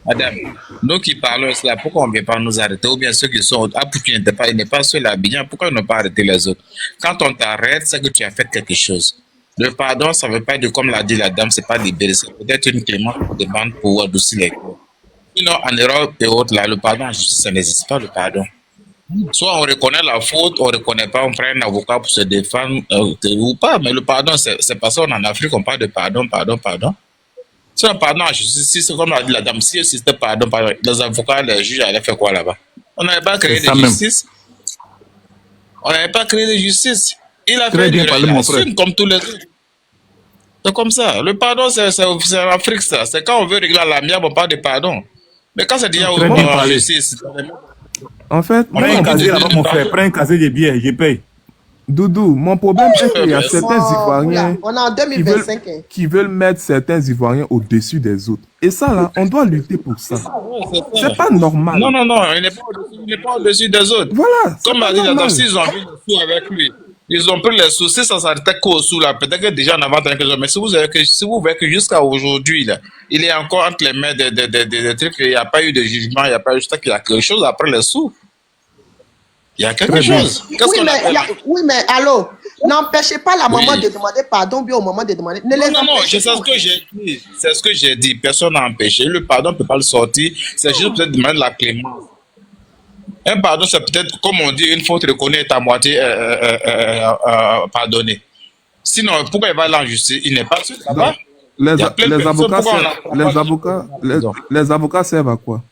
Madame, nous qui parlons cela, pourquoi on ne vient pas nous arrêter? Ou bien ceux qui sont Apoutu n'est pas seul à Abidjan, pourquoi ils n'ont pas arrêté les autres? Quand on t'arrête, c'est que tu as fait quelque chose. Le pardon, ça ne veut pas dire, comme l'a dit la dame, c'est pas libérer, c'est peut-être une clémence qu'on demande pour adoucir les corps. Sinon, en Europe et autres, là, le pardon, ça n'existe pas, le pardon. Soit on reconnaît la faute, on ne reconnaît pas, on prend un avocat pour se défendre ou pas. Mais le pardon, c'est parce qu'on en Afrique, on parle de pardon. Si on pardon en justice, si c'est comme l'a dit la dame, si c'était pardon, les avocats, les juges allaient faire quoi là-bas? On n'avait pas créé de justice. On n'avait pas créé de justice. Il a fait du comme tous les autres. C'est comme ça. Le pardon, c'est en Afrique, ça. C'est quand on veut régler la mienne, on parle de pardon. Mais quand c'est déjà en justice. En fait, prends un casier là-bas, mon frère. Prends un casier de billets, je paye. Doudou, mon problème c'est qu'il y a certains Ivoiriens on est en 2025, qui veulent mettre certains Ivoiriens au-dessus des autres. Et ça, là, on doit lutter pour ça. C'est pas normal. Non, il n'est pas au-dessus des autres. Voilà. Comme a dit la dame, s'ils ont envie de sous avec lui, ils ont pris les sous. Si ça s'arrêtait qu'au sous, là, peut-être que déjà en avant, mais si vous voyez que jusqu'à aujourd'hui, là, il est encore entre les mains des trucs, il n'y a pas eu de jugement, il n'y a pas eu juste qu'il y a quelque chose après les sous. Il y a quelque chose. Oui, mais allô, n'empêchez pas la maman de demander pardon, bien au moment de demander. Non, c'est ce que j'ai dit. C'est ce que j'ai dit. Personne n'a empêché. Le pardon ne peut pas le sortir. C'est juste peut-être demander la clémence. Un pardon, c'est peut-être, comme on dit, une faute reconnue est à moitié pardonnée. Sinon, pourquoi il va aller en justice? Il n'est pas sûr là-bas. Les avocats servent à quoi?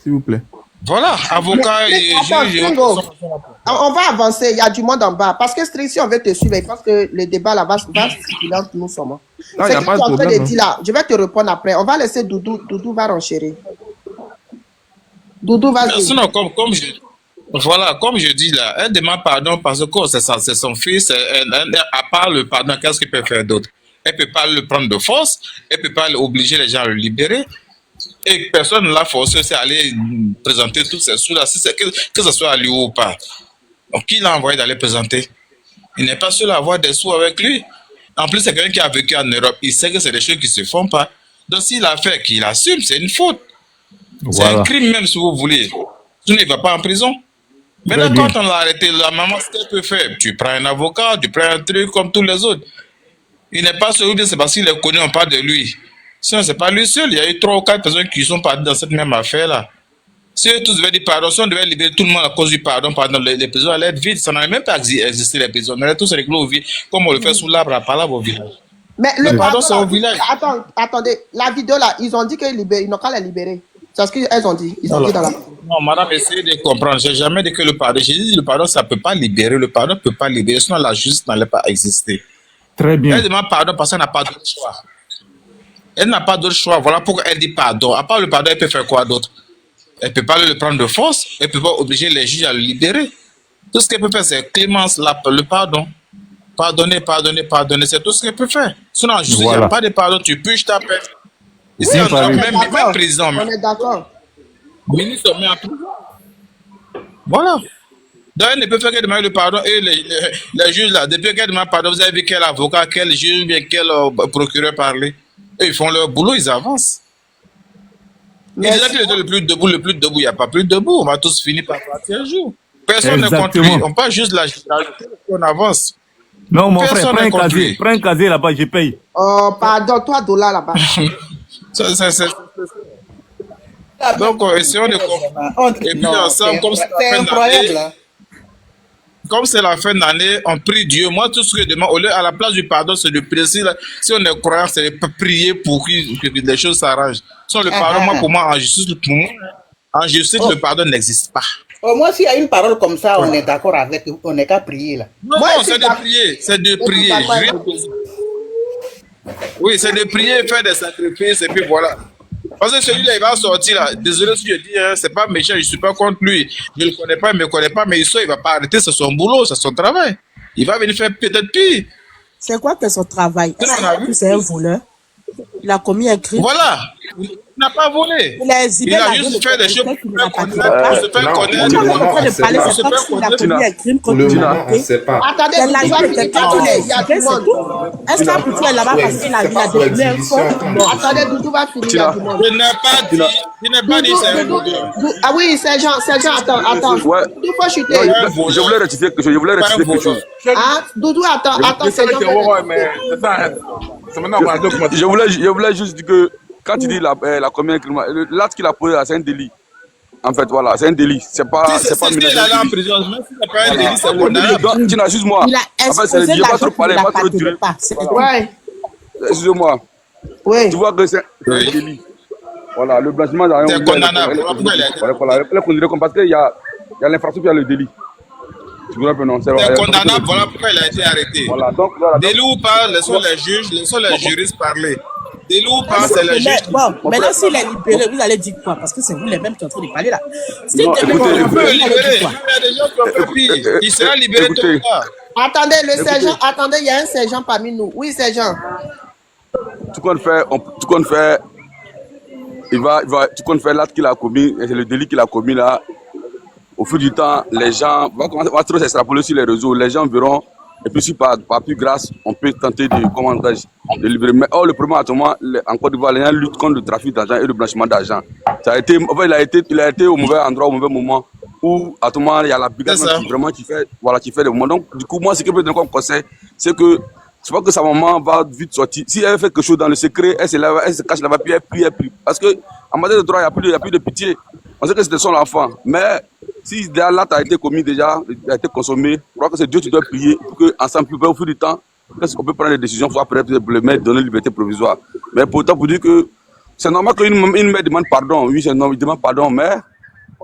S'il vous plaît. Voilà, avocat et juge. On va avancer, il y a du monde en bas. Parce que si on veut te suivre, je pense que le débat là va circuler entre nous sommes. C'est ce que tu es en train de dire là. Je vais te répondre après. On va laisser Doudou. Doudou va renchérir. Doudou, vas-y. Sinon, comme je dis là, elle demande pardon parce que c'est son fils. À part le pardon, qu'est-ce qu'il peut faire d'autre? Elle ne peut pas le prendre de force. Elle ne peut pas obliger les gens à le libérer. Et personne ne l'a forcé à aller présenter tous ces sous-là, que ce soit à lui ou pas. Donc, qui l'a envoyé d'aller présenter? Il n'est pas seul à avoir des sous avec lui. En plus, c'est quelqu'un qui a vécu en Europe. Il sait que c'est des choses qui ne se font pas. Donc, s'il a fait, qu'il assume, c'est une faute. Voilà. C'est un crime même, si vous voulez. Sinon, il ne va pas en prison. Maintenant, quand on l'a arrêté, la maman, ce qu'elle peut faire, tu prends un avocat, tu prends un truc comme tous les autres. Il n'est pas seul, c'est parce qu'il est connu, on parle de lui. Sinon, ce n'est pas lui seul. Il y a eu 3 ou 4 personnes qui sont parties dans cette même affaire-là. Si eux tous devaient dire pardon, si on devait libérer tout le monde à cause du pardon, les prisons allaient être vides. Ça n'allait même pas exister, les prisons. On allait tous régler au vide, comme on le fait sous l'arbre à Palabre au village. Mais le pardon, c'est au village. Attendez, la vidéo là, ils ont dit qu'ils n'ont qu'à les libérer. C'est ce qu'elles ont dit. Ils ont dit dans la... Non, madame, essayez de comprendre. Je n'ai jamais dit que le pardon. J'ai dit le pardon, ça ne peut pas libérer. Le pardon ne peut pas libérer. Sinon, la justice n'allait pas exister. Très bien. Elle demande pardon parce qu'elle n'a pas d'autre choix. Elle n'a pas d'autre choix. Voilà pourquoi elle dit pardon. À part le pardon, elle peut faire quoi d'autre? Elle ne peut pas le prendre de force. Elle ne peut pas obliger les juges à le libérer. Tout ce qu'elle peut faire, c'est clémence, le pardon. Pardonner. C'est tout ce qu'elle peut faire. Sinon, en justice, il n'y a pas de pardon. Tu puges ta peine. Ici, Oui, on a même président. On est d'accord. Ministre, on met en prison. Voilà. Donc, elle ne peut faire que demander le pardon. Et les juges, là, depuis qu'elle demande pardon, vous avez vu quel avocat, quel juge, bien quel procureur parler. Et ils font leur boulot, ils avancent. Et déjà qu'il était le plus debout, il n'y a pas plus debout. On va tous finir par partir un jour. Personne ne compte lui. On parle juste de la on avance. Non, mon frère, prends un casier là-bas, je paye. Oh, pardon, toi, dollar là-bas. Donc, essayons de comprendre. Et puis, ensemble, comme c'est la fin d'année, on prie Dieu. Moi, tout ce que je demande, au lieu, à la place du pardon, c'est de prier. Si on est croyant, c'est de prier pour que les choses s'arrangent. Sans le pardon, pour moi, en justice, le pardon n'existe pas. Moi, s'il y a une parole comme ça, on est d'accord avec, on n'est qu'à prier là. Non, c'est de prier, c'est de prier. Oui, c'est de prier, faire des sacrifices, et puis voilà. Parce que celui-là, il va sortir là. Désolé si je dis, hein, c'est pas méchant, je ne suis pas contre lui. Je ne le connais pas, il ne me connaît pas, mais il ne va pas arrêter, c'est son boulot, c'est son travail. Il va venir faire peut-être pire. C'est quoi que son travail? C'est un voleur. Il a commis un crime. Voilà. Il n'a pas volé. Il a juste fait des choses pour se faire connaître. Pour le moment, on ne sait pas. Attendez, est-ce que pour toi, là-bas, parce qu'il a donné un fond? Attendez, Doudou va finir. Je n'ai pas dit c'est un voleur. Ah oui, c'est Jean, attends. Doudou, faut chuter. Je voulais rectifier quelque chose. Ah, Doudou, attends, c'est Jean. Je voulais juste dire que quand tu dis la combien l'acte qu'il a posé, c'est un délit. En fait, voilà, c'est un délit. C'est pas il allait en prison, même si c'est pas un délit, c'est condamnable. Tu excuse-moi. Il a exposé je vais pas trop parler, pas trop durer. Ouais. Excusez-moi. Oui. Tu vois que c'est un délit. Voilà, le blanchiment d'argent. C'est condamnable. Voilà, parce qu'il y a l'infraction, il y a le délit. C'est condamnable, voilà pourquoi il a été arrêté. Voilà, donc, délit ou pas, laissons les juges, laissons les juristes parler. Délit ou pas, c'est les juges. Bon, maintenant s'il est libéré, vous allez dire quoi? Parce que c'est vous les mêmes qui sont en train de parler là. Si on peut libérer, il y a des gens qui ont fait pire. Il sera libéré tout le temps. Attendez, le sergent, attendez, il y a un sergent parmi nous. Oui, sergent. Tout compte fait, tout compte fait l'acte qu'il a commis, c'est le délit qu'il a commis là. Au fil du temps, les gens vont trop s'extrapoler sur les réseaux, les gens verront, et puis si par plus grâce, on peut tenter de libérer. Mais le problème à ce moment, en Côte d'Ivoire, les gens luttent contre le trafic d'argent et le blanchiment d'argent. Il a été au mauvais endroit, au mauvais moment, où à ce moment, il y a la brigade qui fait des moments. Donc, du coup, moi, ce que je peux donner comme conseil, c'est que je pense que sa maman va vite sortir. Si elle fait quelque chose dans le secret, elle se cache là-bas, puis elle prie. Parce que en matière de droit, il n'y a plus de pitié. On sait que c'était son enfant. Mais si l'acte a été commis déjà, a été consommé, je crois que c'est Dieu qui doit prier pour qu'ensemble, au fil du temps, on peut prendre des décisions, soit peut-être le maître donner liberté provisoire. Mais pourtant, pour dire que c'est normal qu'une mère demande pardon. Oui, c'est normal, il demande pardon, mais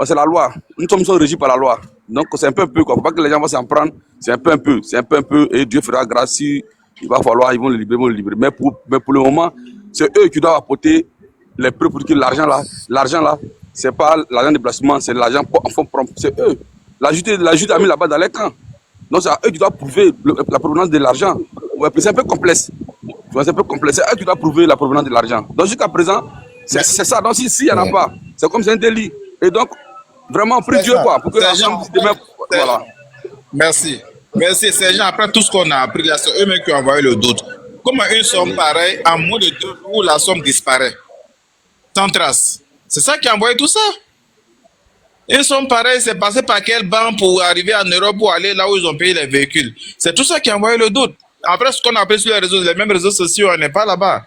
c'est la loi. Nous sommes régis par la loi. Donc c'est un peu, quoi. Il ne faut pas que les gens vont s'en prendre. C'est un peu, et Dieu fera grâce si il va falloir, ils vont le libérer. Mais pour le moment, c'est eux qui doivent apporter les preuves pour que l'argent là, c'est pas l'argent de placement, c'est l'argent en fonds propres. C'est eux. La justice a mis là-bas dans les camps. Donc c'est à eux qui doivent prouver la provenance de l'argent. Ouais, c'est un peu complexe. C'est eux qui doivent prouver la provenance de l'argent. Donc jusqu'à présent, c'est ça. Donc s'il n'y en a pas, c'est comme c'est un délit. Et donc, vraiment, on prie Dieu, quoi, pour que voilà. Merci. Merci, ces gens, après tout ce qu'on a appris là, c'est eux-mêmes qui ont envoyé le doute. Comment une somme pareille, en moins de 2 jours, la somme disparaît sans trace. C'est ça qui a envoyé tout ça. Une somme pareille, c'est passé par quelle banque pour arriver en Europe, pour aller là où ils ont payé les véhicules. C'est tout ça qui a envoyé le doute. Après, ce qu'on a appris sur les mêmes réseaux sociaux, on n'est pas là-bas.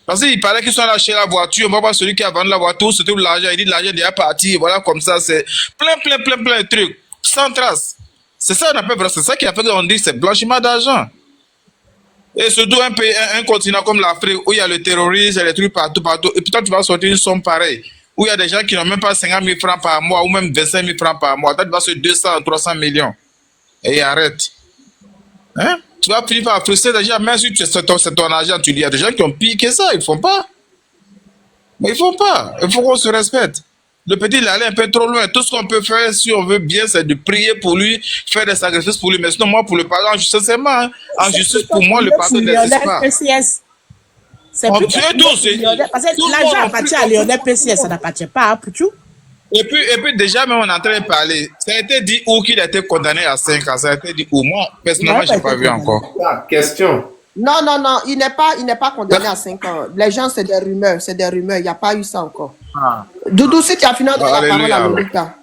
Parce qu'il paraît qu'ils sont là chez la voiture, on va voir celui qui a vendu la voiture, c'est tout l'argent, il dit l'argent est déjà parti, voilà, comme ça, c'est plein de trucs, sans trace. C'est ça, c'est ça qui a fait qu'on dit c'est blanchiment d'argent. Et surtout un continent comme l'Afrique où il y a le terrorisme, il y a les trucs partout. Et puis toi, tu vas sortir une somme pareille. Où il y a des gens qui n'ont même pas 50 000 francs par mois ou même 25 000 francs par mois. Toi, tu vas sur 200, 300 millions. Et arrête. Hein? Tu vas finir par frustrer des gens. Même si c'est ton argent, tu dis, il y a des gens qui ont pire que ça. Ils ne font pas. Mais ils ne font pas. Il faut qu'on se respecte. Le petit, il allait un peu trop loin. Tout ce qu'on peut faire, si on veut bien, c'est de prier pour lui, faire des sacrifices pour lui. Mais sinon, moi, pour le pardon, sincèrement, hein, en justice, pour moi, le pardon n'existe pas. C'est plus parce que l'argent appartient à Lionel PCS, ça n'appartient pas à Pouchou. Et puis, déjà, même on est en train de parler. Ça a été dit où qu'il a été condamné à 5 ans. Ça a été dit où? Moi, personnellement, je n'ai pas vu encore. Question. Non, il n'est pas condamné à 5 ans. Les gens, c'est des rumeurs, il n'y a pas eu ça encore. Doudou, si tu as fini de la parole à Lolita.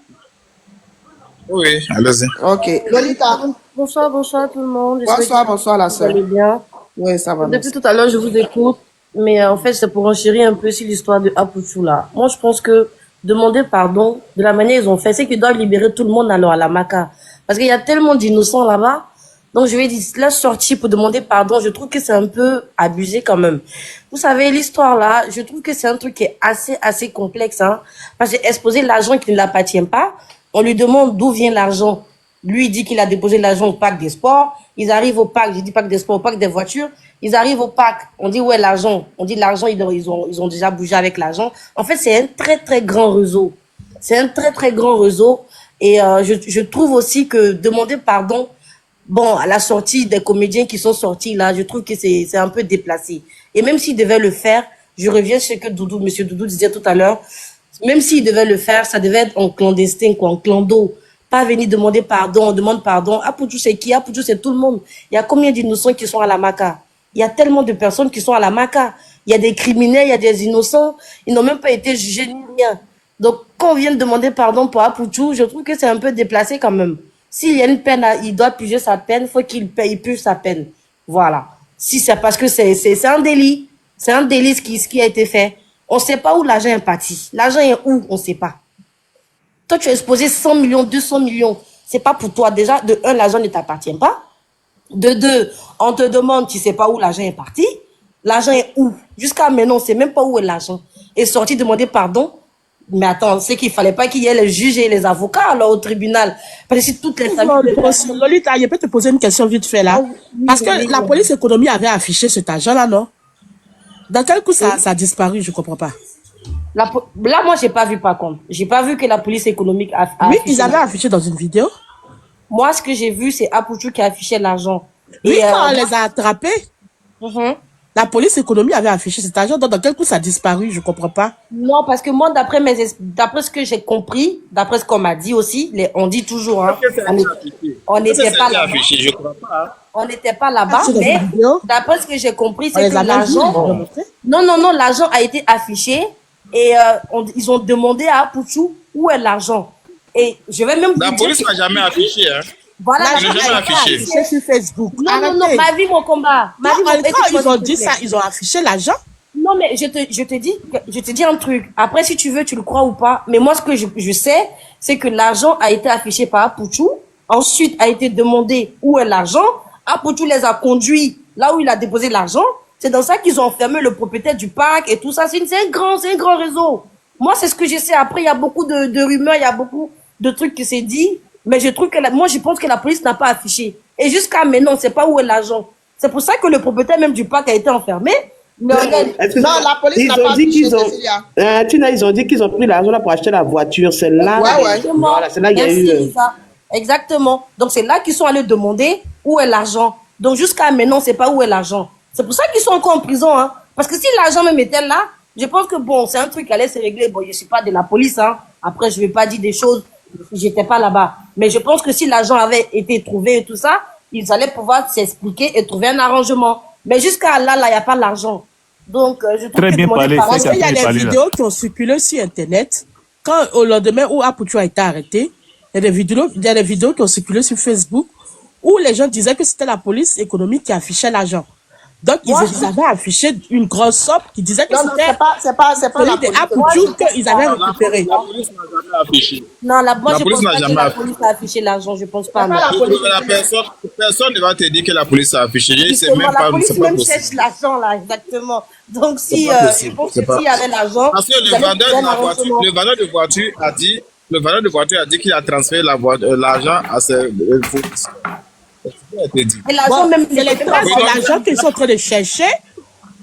Oui, allez-y. Ok. Lolita. Bonsoir tout le monde. Bonsoir la sœur. Vous allez bien? Oui, ça va. Depuis tout à l'heure, je vous écoute, mais en fait, c'est pour enchérir un peu sur l'histoire de Apuchou là. Moi, je pense que demander pardon de la manière ils ont fait, c'est qu'ils doivent libérer tout le monde alors à la Maca. Parce qu'il y a tellement d'innocents là-bas. Donc, je vais dire, la sortie pour demander pardon, je trouve que c'est un peu abusé quand même. Vous savez, l'histoire là, je trouve que c'est un truc qui est assez complexe, hein. Parce que exposer l'argent qui ne l'appartient pas, on lui demande d'où vient l'argent. Lui, il dit qu'il a déposé l'argent au parc des sports. Ils arrivent au parc, je dis parc des sports, au parc des voitures. Ils arrivent au parc. On dit, ouais, l'argent. On dit l'argent, ils ont déjà bougé avec l'argent. En fait, c'est un très grand réseau. C'est un très grand réseau. Et, je trouve aussi que demander pardon, bon, à la sortie des comédiens qui sont sortis là, je trouve que c'est un peu déplacé. Et même s'ils devaient le faire, je reviens sur ce que monsieur Doudou disait tout à l'heure, même s'ils devaient le faire, ça devait être en clandestin, quoi, en clando. Pas venir demander pardon, on demande pardon. Apuchou, c'est qui? Apuchou, c'est tout le monde. Il y a combien d'innocents qui sont à la Maca? Il y a tellement de personnes qui sont à la Maca. Il y a des criminels, il y a des innocents. Ils n'ont même pas été jugés ni rien. Donc, quand on vient de demander pardon pour Apuchou, je trouve que c'est un peu déplacé quand même. S'il y a une peine, il doit piger sa peine, il faut qu'il pige sa peine. Voilà. Si c'est parce que c'est un délit. C'est un délit ce qui a été fait. On ne sait pas où l'argent est parti. L'argent est où? On ne sait pas. Toi, tu as exposé 100 millions, 200 millions. C'est pas pour toi. Déjà, de un, l'argent ne t'appartient pas. De deux, on te demande, tu sais pas où l'argent est parti. L'argent est où? Jusqu'à maintenant, on sait même pas où est l'argent. Et sorti demander pardon. Mais attends, c'est qu'il fallait pas qu'il y ait les juges et les avocats alors au tribunal. Parce que si toutes les familles... Lolita, je peux te poser une question vite fait là. Parce que la police économie avait affiché cet argent-là, non? Dans quel coup ça a disparu? Je comprends pas. Là, moi, j'ai pas vu par contre. J'ai pas vu que la police économique a oui, ils avaient affiché dans une vidéo. Moi, ce que j'ai vu, c'est Apouchou qui affichait l'argent. Oui, quand on les a attrapés, la police économie avait affiché cet argent. Donc, dans quel coup ça a disparu? Je comprends pas. Non, parce que moi, d'après ce que j'ai compris, d'après ce qu'on m'a dit aussi, on dit toujours, hein, on n'était pas là-bas. On n'était pas là-bas, mais d'après ce que j'ai compris, c'est que l'argent... Non, l'argent a été affiché et ils ont demandé à Apouchou où est l'argent. Et je vais même... La police n'a jamais affiché, hein. Voilà, ils n'ont jamais affiché sur Facebook. Non, ma vie, mon combat. Quand ils ont dit ça, ils ont affiché l'argent. Non, mais je te dis un truc. Après, si tu veux, tu le crois ou pas. Mais moi, ce que je sais, c'est que l'argent a été affiché par Apouchou. Ensuite, a été demandé où est l'argent. Apouchou les a conduits là où il a déposé l'argent. C'est dans ça qu'ils ont enfermé le propriétaire du parc et tout ça. C'est un grand réseau. Moi, c'est ce que je sais. Après, il y a beaucoup de rumeurs, il y a beaucoup de trucs qui s'est dit. Mais je trouve que moi, je pense que la police n'a pas affiché. Et jusqu'à maintenant, on ne sait pas où est l'argent. C'est pour ça que le propriétaire même du parc a été enfermé. Non, la police n'a pas affiché, Cécilia. Ils ont dit qu'ils ont pris l'argent là pour acheter la voiture. C'est là. Voilà, c'est là qu'il y a eu. Exactement. Donc, c'est là qu'ils sont allés demander où est l'argent. Donc, jusqu'à maintenant, on ne sait pas où est l'argent. C'est pour ça qu'ils sont encore en prison, hein. Parce que si l'argent même était là, je pense que bon, c'est un truc qui allait se régler. Bon, je ne suis pas de la police, hein. Après, je ne vais pas dire des choses. J'étais pas là-bas. Mais je pense que si l'argent avait été trouvé et tout ça, ils allaient pouvoir s'expliquer et trouver un arrangement. Mais jusqu'à là, il n'y a pas l'argent. Donc, je trouve très bien parlé. Parce qu'il y a des vidéos qui ont circulé sur Internet. Quand, au lendemain où Apouchou a été arrêté, il y a des vidéos qui ont circulé sur Facebook où les gens disaient que c'était la police économique qui affichait l'argent. Donc, ils avaient affiché une grosse somme qui disait que c'était la police Apouchou qu'ils avaient récupéré. La police n'a jamais affiché. Non, moi, je pense pas que la police a affiché l'argent, je pense pas. Personne ne va te dire que la police a affiché. La police même cherche l'argent, là, exactement. Donc, si, je pense que s'il y avait l'argent... Parce que le vendeur de voiture a dit qu'il a transféré l'argent à ses... Et l'argent même, c'est les traces de l'argent qu'ils sont en train de chercher,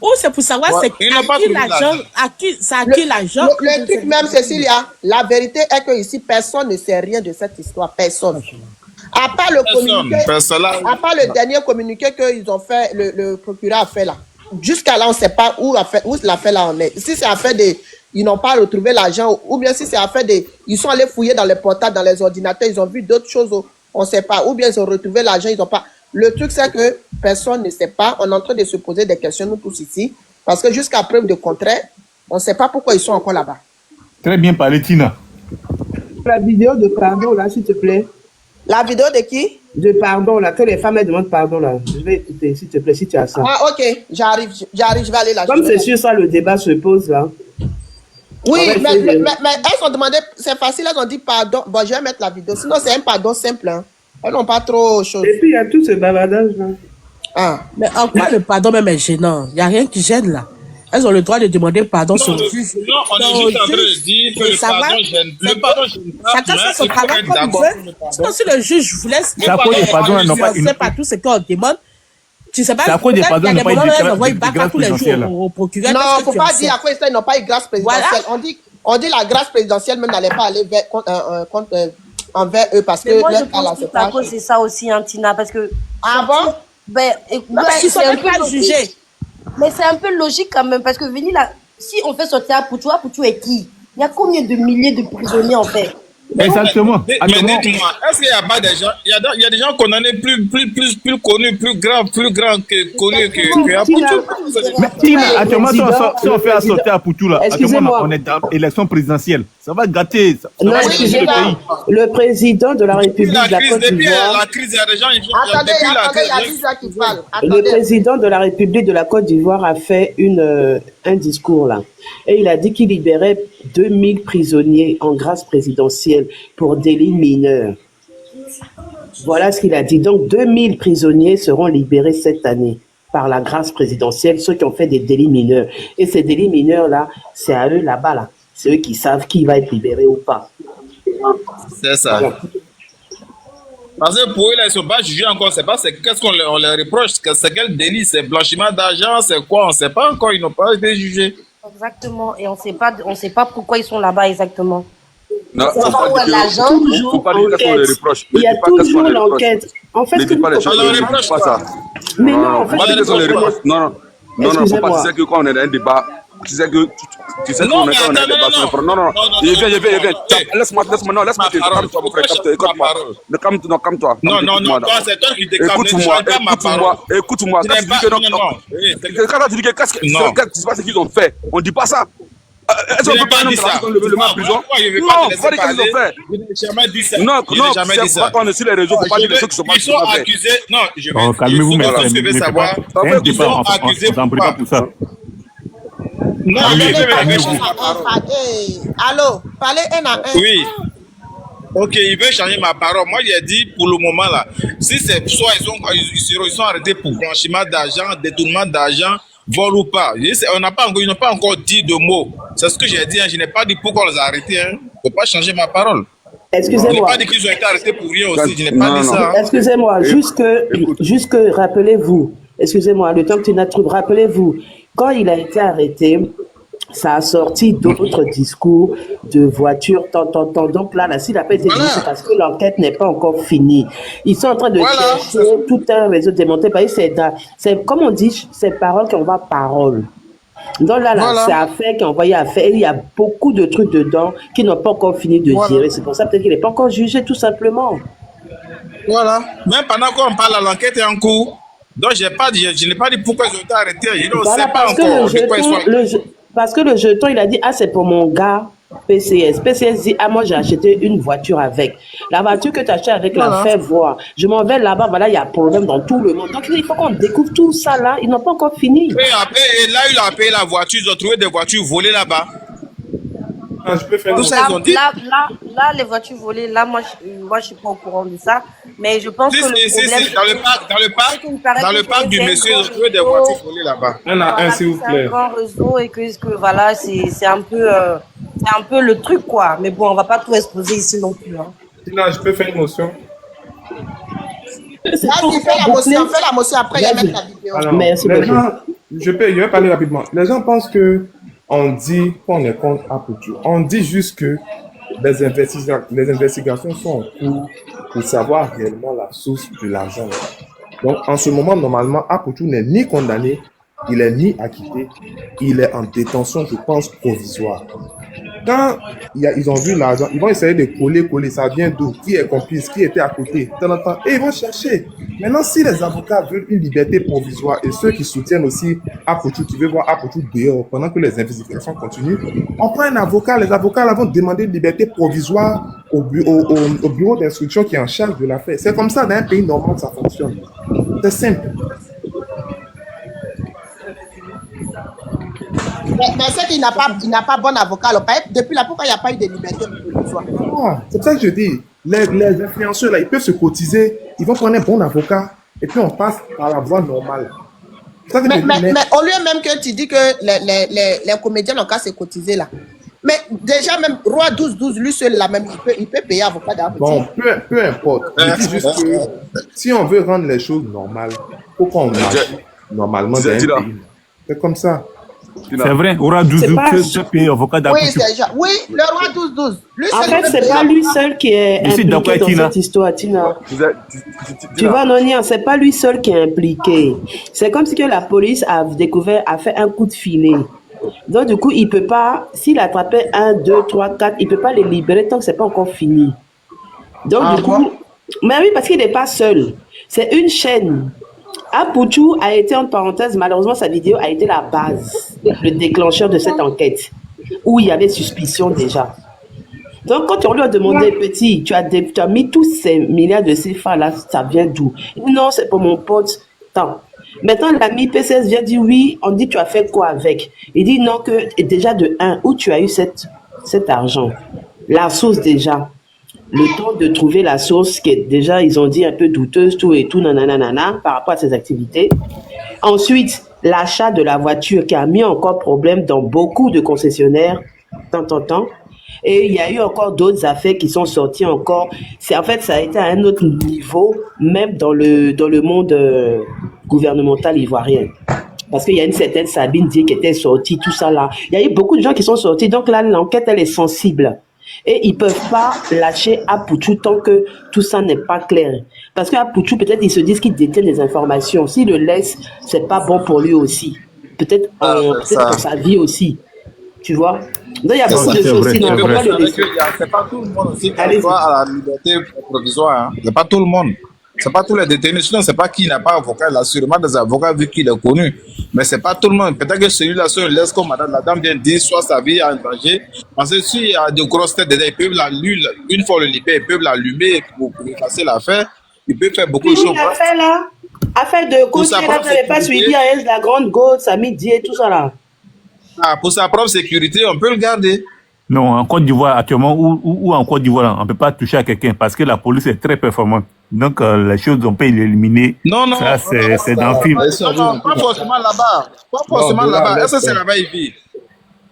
ou c'est pour savoir c'est à qui l'argent. Le truc même, Cécilia, la vérité est que ici personne ne sait rien de cette histoire, personne. À part le communiqué, à part le dernier communiqué qu'ils ont fait, le procureur a fait là. Jusqu'à là, on ne sait pas où l'affaire là en est. Si c'est affaire ils n'ont pas retrouvé l'argent, ou bien si c'est affaire ils sont allés fouiller dans les portables, dans les ordinateurs, ils ont vu d'autres choses. On ne sait pas. Ou bien ils ont retrouvé l'argent, ils n'ont pas. Le truc, c'est que personne ne sait pas. On est en train de se poser des questions, nous tous ici. Parce que jusqu'à preuve de contraire, on ne sait pas pourquoi ils sont encore là-bas. Très bien parlé, Tina. La vidéo de pardon, là, s'il te plaît. La vidéo de qui? De pardon, là. Que les femmes elles demandent pardon, là. Je vais écouter, s'il te plaît, si tu as ça. Ah, ok. J'arrive, je vais aller là. Comme c'est sur ça, le débat se pose, là. Oui, mais elles ont demandé, c'est facile, elles ont dit pardon. Bon, je vais mettre la vidéo. Sinon, c'est un pardon simple, hein. Elles n'ont pas trop chose. Et puis, il y a tout ce bavardage là. Ah. Mais en quoi le pardon même est gênant? Il n'y a rien qui gêne là. Elles ont le droit de demander pardon sur le juge. Non, on est juste en train de dire que le pardon gêne pas. Chacun fait son travail comme il veut. Sinon, si le juge vous laisse, c'est à cause des pardons, on ne sait pas tout ce qu'on demande. Tu sais pas, c'est à cause des pardons, ils n'ont pas eu de grâce présidentielle. Au procureur. Non, il ne faut pas dire à quoi ils n'ont pas eu grâce présidentielle. On dit la grâce présidentielle même n'allait pas aller envers eux parce que moi je pense que c'est ça aussi, hein, Tina, parce que ils sont même pas jugés. Mais c'est un peu logique quand même, parce que venir là, si on fait sortir Apouchou est qui? Il y a combien de milliers de prisonniers en fait? Exactement. Mais dites-moi, est-ce qu'il n'y a pas des gens, il y a des gens condamnés plus connus, plus grands que connus que Apouchou? Mais Tina, actuellement, si on fait sortir Apouchou là, actuellement, on est dans l'élection présidentielle. Ça va gâter. Non, excusez-moi. Le pays. Le président de la République de la Côte d'Ivoire. La crise, il y a des gens. Attendez, il y a Lisa qui parle. Le président de la République de la Côte d'Ivoire a fait un discours là. Et il a dit qu'il libérait 2000 prisonniers en grâce présidentielle pour délits mineurs. Voilà ce qu'il a dit. Donc 2000 prisonniers seront libérés cette année par la grâce présidentielle, ceux qui ont fait des délits mineurs. Et ces délits mineurs-là, c'est à eux là-bas, là. C'est eux qui savent qui va être libéré ou pas. C'est ça. Parce que pour eux, là, ils ne sont pas jugés encore. C'est pas qu'est-ce qu'on leur reproche. C'est quel délit? C'est blanchiment d'argent? C'est quoi? On ne sait pas encore. Ils n'ont pas été jugés. Exactement. Et on ne sait pas pourquoi ils sont là-bas exactement. Non, faut pas dire qu'est-ce qu'on les reproche. Il y a toujours l'enquête. En fait, ne dis pas les choses, ne reproche pas ça. Mais non, en fait, non, faut pas dire que quand on est dans un débat, tu sais que qu'on est dans un débat sur un non, il vient. Laisse-moi, écoute-moi. Calme-toi. Non, c'est toi qui t'es Écoute-moi. Quand tu dis que qu'est-ce qui se passe qu'ils ont fait, on dit pas ça. Est-ce qu'on peut pas dire ça? Le met en prison? Non, faut pas dire qu'ils ont fait. Je n'ai jamais dit ça. Non, c'est pas qu'on est sur les réseaux, faut pas dire les choses qui sont pas. Ils sont accusés. Non, je vais. Calmez-vous, mais je vais savoir. Ils sont accusés pour ça. Non, Allô, parlez un à un. Oui. Ok, il veut changer ma parole. Moi, il a dit pour le moment là, si c'est soit ils sont arrêtés pour blanchiment d'argent, détournement d'argent, vol ou pas. Ils n'ont pas encore dit de mots. C'est ce que j'ai dit. Hein. Je n'ai pas dit pourquoi on les a arrêtés. Hein. Il ne faut pas changer ma parole. Excusez-moi. Je n'ai pas dit qu'ils ont été arrêtés pour rien aussi. Je n'ai pas dit ça. Hein. Excusez-moi, juste que rappelez-vous. Excusez-moi, le temps que tu n'as trouvé, rappelez-vous. Quand il a été arrêté, ça a sorti d'autres discours de voitures, Donc là, s'il n'a pas été dit, c'est parce que l'enquête n'est pas encore finie. Ils sont en train de chercher tout un réseau démonté. C'est comme on dit, c'est parole qui envoie parole. Donc là, c'est affaire qui est envoyé affaire. Et il y a beaucoup de trucs dedans qui n'ont pas encore fini de gérer. C'est pour ça peut-être qu'il n'est pas encore jugé, tout simplement. Voilà. Même pendant qu'on parle, l'enquête est en cours. Donc, je n'ai pas dit pourquoi ils ont été arrêtés. Je ne sais pas encore. Parce que le jeton, il a dit, c'est pour mon gars PCS. PCS dit, moi, j'ai acheté une voiture avec. La voiture que tu achètes avec la fait voir. Je m'en vais là-bas, voilà, il y a un problème dans tout le monde. Donc, il faut qu'on découvre tout ça là. Ils n'ont pas encore fini. Et après, là, il a payé la voiture. Ils ont trouvé des voitures volées là-bas. Je peux faire là, les voitures volées, là, moi, je suis pas au courant de ça. Mais je pense que le problème... Dans le parc du monsieur, ils ont trouvé des voitures volées là-bas. Il y en a un, s'il vous plaît. C'est un grand réseau et que voilà, c'est un peu le truc, quoi. Mais bon, on va pas tout exposer ici non plus. Hein. Tina, je peux faire une motion? Fais la motion, après, il y a même la vidéo. Alors, merci beaucoup. Je vais parler rapidement. Les gens pensent que on dit qu'on est contre Aputu. On dit juste que les investigations sont en cours pour savoir réellement la source de l'argent. Donc, en ce moment, normalement, Aputu n'est ni condamné, il n'est ni acquitté, il est en détention, je pense, provisoire. Quand ils ont vu l'argent, ils vont essayer de coller, ça vient d'où, qui est complice, qui était à côté, de temps en temps, et ils vont chercher. Maintenant, si les avocats veulent une liberté provisoire et ceux qui soutiennent aussi Aputu, qui veulent voir Aputu dehors pendant que les investigations continuent, on prend un avocat, les avocats là vont demander une liberté provisoire au bureau d'instruction qui est en charge de l'affaire. C'est comme ça, dans un pays normal, ça fonctionne. C'est simple. Mais c'est qu'il n'a pas bon avocat. Alors, depuis là, pourquoi il n'y a pas eu de liberté provisoire? C'est ça que je dis. Les influenceurs, là, ils peuvent se cotiser, ils vont prendre un bon avocat, et puis on passe par la voie normale. Mais au lieu même que tu dis que les comédiens n'ont qu'à se cotiser là. Mais déjà, même Roi 12-12, lui seul, là même, il peut payer avocat d'avocat. Bon, peu importe. Je dis juste que si on veut rendre les choses normales, pourquoi on marche normalement dans un pays? C'est comme ça. C'est vrai, Roi 12-12, tu payes avocat d'avocat. Oui, le Roi 12-12. En fait, c'est pas lui seul qui est impliqué dans cette histoire, Tina. Tu vois, Nonia, c'est pas lui seul qui est impliqué. C'est comme si que la police a fait un coup de filet. Donc, du coup, il peut pas, s'il attrapait 1, 2, 3, 4, il peut pas les libérer tant que c'est pas encore fini. Donc, du coup, mais oui, parce qu'il n'est pas seul. C'est une chaîne. Aputu a été, en parenthèse, malheureusement, sa vidéo a été la base, le déclencheur de cette enquête, où il y avait suspicion déjà. Donc, quand on lui a demandé, petit, tu as mis tous ces milliards de CFA là, ça vient d'où? Non, c'est pour mon pote. Tant. Maintenant, l'ami PCS vient dire oui, on dit tu as fait quoi avec? Il dit non, que déjà de un, où tu as eu cet argent? La source déjà. Le temps de trouver la source qui est déjà, ils ont dit un peu douteuse, tout et tout, nanana, par rapport à ces activités. Ensuite, l'achat de la voiture qui a mis encore problème dans beaucoup de concessionnaires, tant. Et il y a eu encore d'autres affaires qui sont sorties encore. En fait, ça a été à un autre niveau, même dans le monde gouvernemental ivoirien. Parce qu'il y a une certaine Sabine Dié qui était sortie, tout ça là. Il y a eu beaucoup de gens qui sont sortis. Donc là, l'enquête, elle est sensible. Et ils ne peuvent pas lâcher Apouchou tant que tout ça n'est pas clair. Parce qu'Apouchou, peut-être, ils se disent qu'ils détiennent des informations. S'ils le laissent, ce n'est pas bon pour lui aussi. Peut-être pour sa vie aussi. Tu vois? Donc, il y a beaucoup de choses. Sinon, c'est pas tout le monde aussi qui a droit à la liberté provisoire. Hein. C'est pas tout le monde. C'est pas tous les détenus. Sinon, c'est pas qui n'a pas avocat. Il a sûrement des avocats vu qu'il est connu. Mais c'est pas tout le monde. Peut-être que celui-là, si on laisse comme madame, la dame vient de dire, soit sa vie en danger. Parce que s'il y a de grosses têtes dedans, ils peuvent l'allumer. Une fois le libérer, ils peuvent l'allumer pour effacer l'affaire. Ils peuvent faire beaucoup de choses. L'affaire là, affaire de coach, vous n'avez pas suivi à elle, la grande gauche, Samy Dié, tout ça là. Ah, pour sa propre sécurité, on peut le garder. Non, en Côte d'Ivoire, actuellement, ou en Côte d'Ivoire, on ne peut pas toucher à quelqu'un parce que la police est très performante. Donc, les choses, on peut l'éliminer. Non, ça, c'est dans le film. Non, pas forcément là-bas. Pas forcément là-bas. Est-ce que c'est là-bas ils vivent?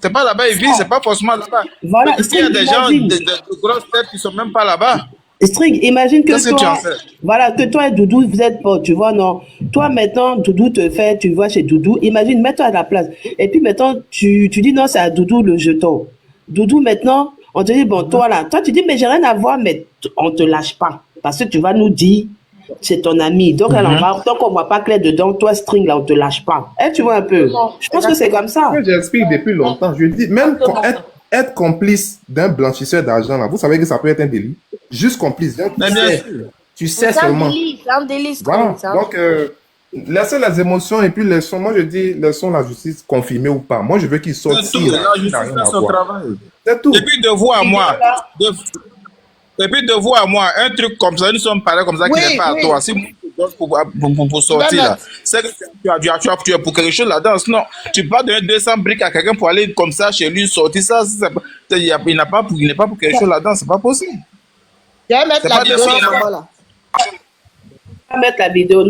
C'est pas là-bas ils vivent, c'est pas forcément là-bas. Voilà, il y a des gens, de grosses têtes qui sont même pas là-bas. String, imagine que toi, voilà, que toi et Doudou, vous êtes potes, tu vois, non. Toi, maintenant, Doudou te fait, tu vois chez Doudou, imagine, mets-toi à la place. Et puis maintenant, tu dis non, c'est à Doudou le jeton. Doudou, maintenant, on te dit, bon, toi là, toi tu dis, mais j'ai rien à voir, mais on te lâche pas. Parce que tu vas nous dire, c'est ton ami. Donc, tant qu'on voit pas clair dedans, toi, String, là, on te lâche pas. Eh, tu vois un peu. Je pense que c'est comme ça. J'explique depuis longtemps. Je dis, même être complice d'un blanchisseur d'argent, là, vous savez que ça peut être un délit. Juste complice. Donc, tu sais seulement. C'est un délit. Voilà. Donc, laissez les émotions et puis laissons, moi je dis, laissons la justice confirmer ou pas. Moi, je veux qu'ils sortent. La justice fait son travail. C'est tout. Et puis de vous à moi, un truc comme ça, nous sommes pareils comme ça qui n'est pas à toi. Si pour sortir là, c'est que tu es pour quelque chose là-dedans. Sinon, tu peux pas donner 200 briques à quelqu'un pour aller comme ça chez lui, sortir ça. Il n'est pas pour quelque chose là-dedans, c'est pas possible. Je vais mettre la vidéo là. On va mettre la vidéo,